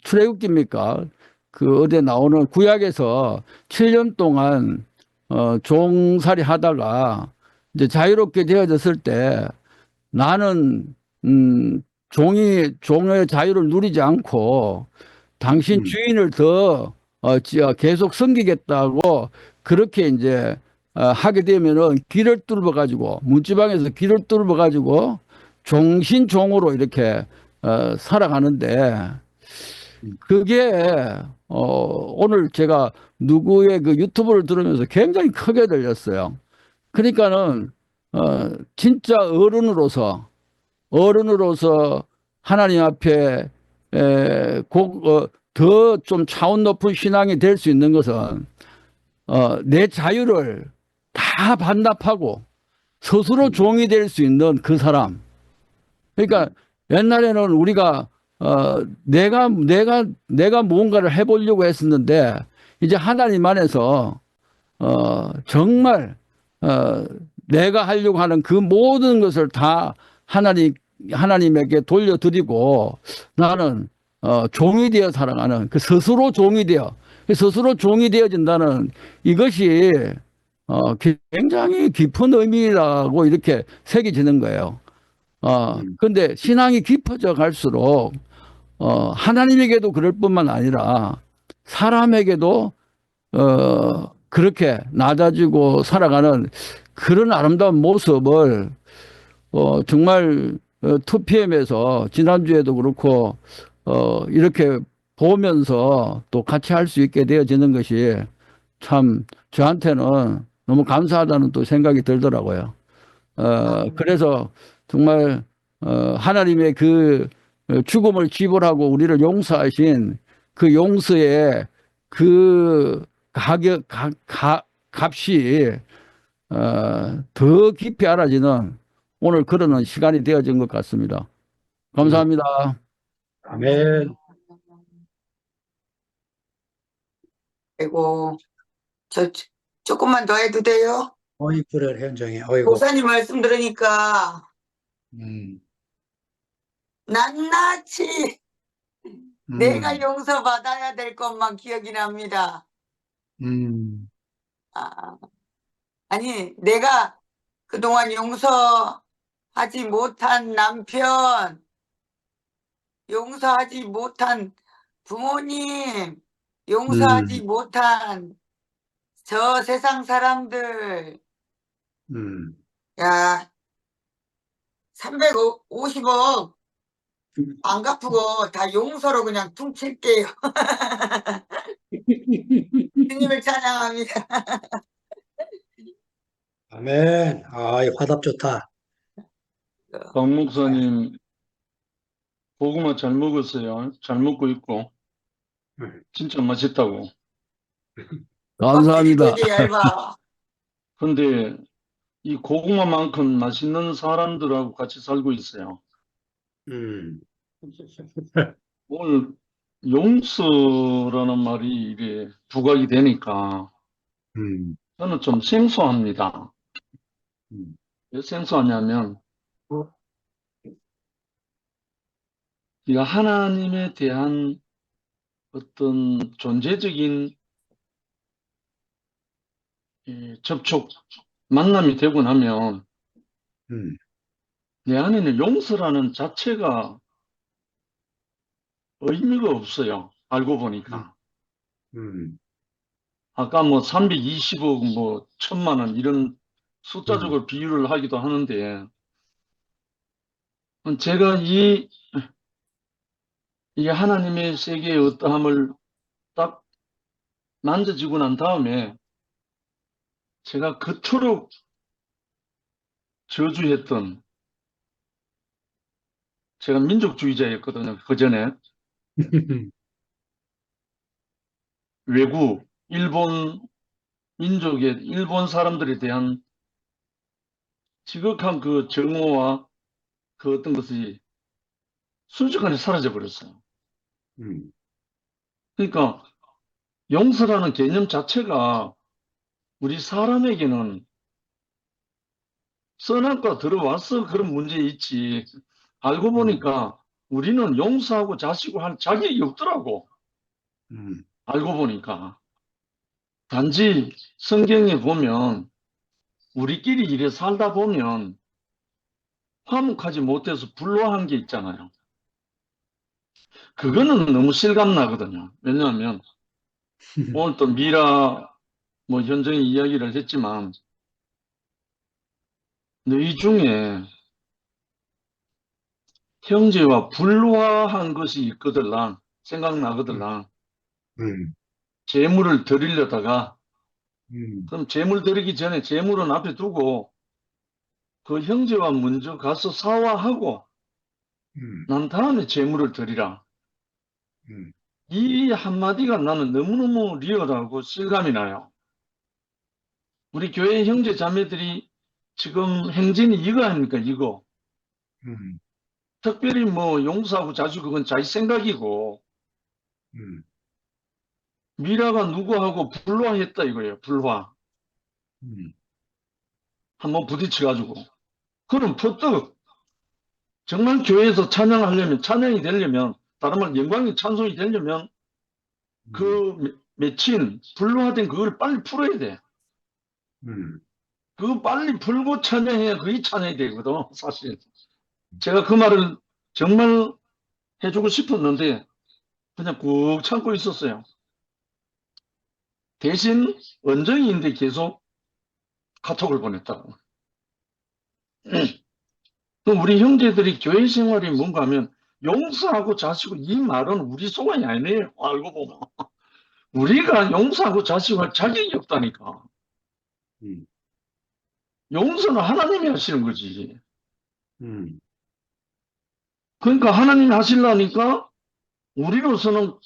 출애굽기입니까? 그 어디에 나오는 구약에서 7년 동안, 종살이 하다가 이제 자유롭게 되어졌을 때 나는, 종의 자유를 누리지 않고 당신 음, 주인을 더 계속 섬기겠다고 그렇게 이제 하게 되면은 길을 뚫어 가지고 문지방에서 길을 뚫어 가지고 종신종으로 이렇게 살아가는데 음, 그게 오늘 제가 누구의 그 유튜브를 들으면서 굉장히 크게 들렸어요. 그러니까는 진짜 어른으로서 하나님 앞에 더 좀 차원 높은 신앙이 될 수 있는 것은 내 자유를 다 반납하고 스스로 종이 될 수 있는 그 사람. 그러니까 옛날에는 우리가 내가 무언가를 해보려고 했었는데 이제 하나님 안에서 정말 내가 하려고 하는 그 모든 것을 다 하나님에게 돌려드리고 나는 종이 되어 살아가는 그 스스로 종이 되어진다는 이것이 굉장히 깊은 의미라고 이렇게 새겨지는 거예요. 근데 신앙이 깊어져 갈수록 하나님에게도 그럴 뿐만 아니라 사람에게도 그렇게 낮아지고 살아가는 그런 아름다운 모습을 정말 2PM에서 지난주에도 그렇고 이렇게 보면서 또 같이 할 수 있게 되어지는 것이 참 저한테는 너무 감사하다는 또 생각이 들더라고요. 그래서 정말 하나님의 그 죽음을 지불하고 우리를 용서하신 그 용서의 그 값이 더 깊이 알아지는 오늘 그러는 시간이 되어진 것 같습니다. 감사합니다. 아멘. 그리고 저 조금만 더 해도 돼요? 어이, 그래, 현정이. 어이구. 목사님 말씀 들으니까 음, 낱낱이 내가 음, 용서받아야 될 것만 기억이 납니다. 음, 아, 아니, 내가 그동안 용서하지 못한 남편, 용서하지 못한 부모님, 용서하지 음, 못한 저 세상 사람들, 음. 야, 350억 안 갚고 다 용서로 그냥 퉁칠게요. 주님을 찬양합니다. 아멘. 아, 이 화답 좋다. 박 목사님, 고구마 잘 먹었어요. 잘 먹고 있고, 음, 진짜 맛있다고. 껍질이 감사합니다. 되게 얇아. 근데 이 고구마만큼 맛있는 사람들하고 같이 살고 있어요. 음, 오늘 용서라는 말이 이게 부각이 되니까 음, 저는 좀 생소합니다. 음, 왜 생소하냐면, 이 하나님에 대한 어떤 존재적인 접촉, 만남이 되고 나면 음, 내 안에는 용서라는 자체가 의미가 없어요. 알고 보니까. 음, 아까 뭐 320억, 뭐 1,000만 원 이런 음, 숫자적으로 비유를 하기도 하는데 제가 이 하나님의 세계의 어떠함을 딱 만져지고 난 다음에 제가 그토록 저주했던, 제가 민족주의자였거든요. 그 전에 외국 일본 민족의 일본 사람들에 대한 지극한 그 정오와 그 어떤 것이 순식간에 사라져 버렸어요. 음, 그러니까 용서라는 개념 자체가 우리 사람에게는 선악과 들어와서 그런 문제 있지. 알고 보니까 우리는 용서하고 자식고 할 자격이 없더라고. 알고 보니까. 단지 성경에 보면 우리끼리 이래 살다 보면 화목하지 못해서 불화한 게 있잖아요. 그거는 너무 실감나거든요. 왜냐하면 오늘 또 미라 뭐 현정이 이야기를 했지만 너희 중에 형제와 불화한 것이 있거들랑 생각나거들랑 재물을 드리려다가 그럼 재물 드리기 전에 재물은 앞에 두고 그 형제와 먼저 가서 사과하고 난 다음에 재물을 드리라. 이 한마디가 나는 너무너무 리얼하고 실감이 나요. 우리 교회 형제 자매들이 지금 행진이 이거 아닙니까? 이거. 특별히 뭐 용서하고 자주 그건 자기 생각이고 미라가 누구하고 불화했다 이거예요. 불화. 한번 부딪혀가지고. 그럼 퍼뜩 정말 교회에서 찬양하려면 찬양이 되려면 다른 말 영광이 찬송이 되려면 그 맺힌 불화된 그걸 빨리 풀어야 돼. 그거 빨리 풀고 찬양해야 그게 찬양이 되거든 사실. 제가 그 말을 정말 해주고 싶었는데 그냥 꾹 참고 있었어요. 대신 원정이인데 계속 카톡을 보냈다고. 그럼 우리 형제들이 교회 생활이 뭔가 하면 용서하고 자시고 이 말은 우리 소관이 아니에요. 알고 보면. 우리가 용서하고 자시고 할 자격이 없다니까. 용서는 하나님이 하시는 거지. 그러니까 하나님이 하시려니까 우리로서는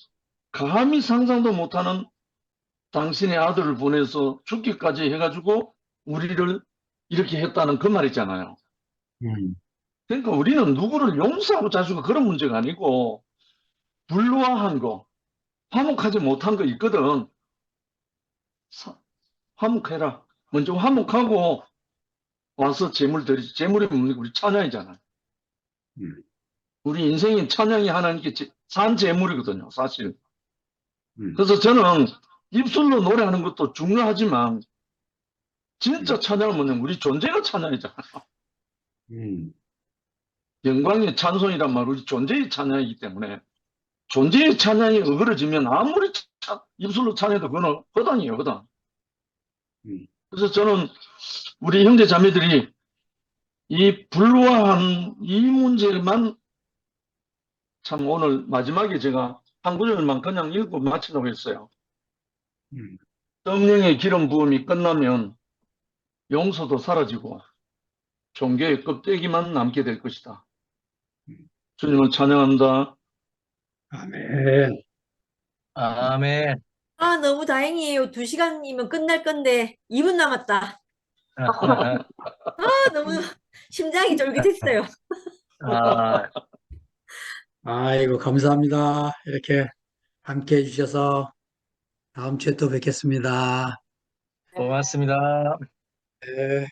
감히 상상도 못하는 당신의 아들을 보내서 죽기까지 해가지고 우리를 이렇게 했다는 그 말이잖아요. 그러니까 우리는 누구를 용서하고 자시고 그런 문제가 아니고 불화한 거, 화목하지 못한 거 있거든. 화목해라. 먼저 화목하고 와서 재물 드리지. 재물이 뭡니까? 우리 찬양이잖아요. 우리 인생인 찬양이 하나님께 산 재물이거든요. 사실. 그래서 저는 입술로 노래하는 것도 중요하지만 진짜 찬양은 뭐냐면 우리 존재가 찬양이잖아요. 영광의 찬송이란 말 우리 존재의 찬양이기 때문에 존재의 찬양이 어그러지면 아무리 입술로 찬양해도 그건 허당이에요. 허당. 그래서 저는 우리 형제 자매들이 이 불화한 이 문제만 참 오늘 마지막에 제가 한 구절만 그냥 읽고 마치려고 했어요. 성령의 기름 부음이 끝나면 용서도 사라지고 종교의 껍데기만 남게 될 것이다. 주님을 찬양합니다. 아멘. 아멘. 아, 너무 다행이에요. 2시간이면 끝날 건데 2분 남았다. 아, 너무 심장이 쫄깃했어요. 아, 아이고, 감사합니다. 이렇게 함께 해주셔서 다음 주에 또 뵙겠습니다. 고맙습니다. 네.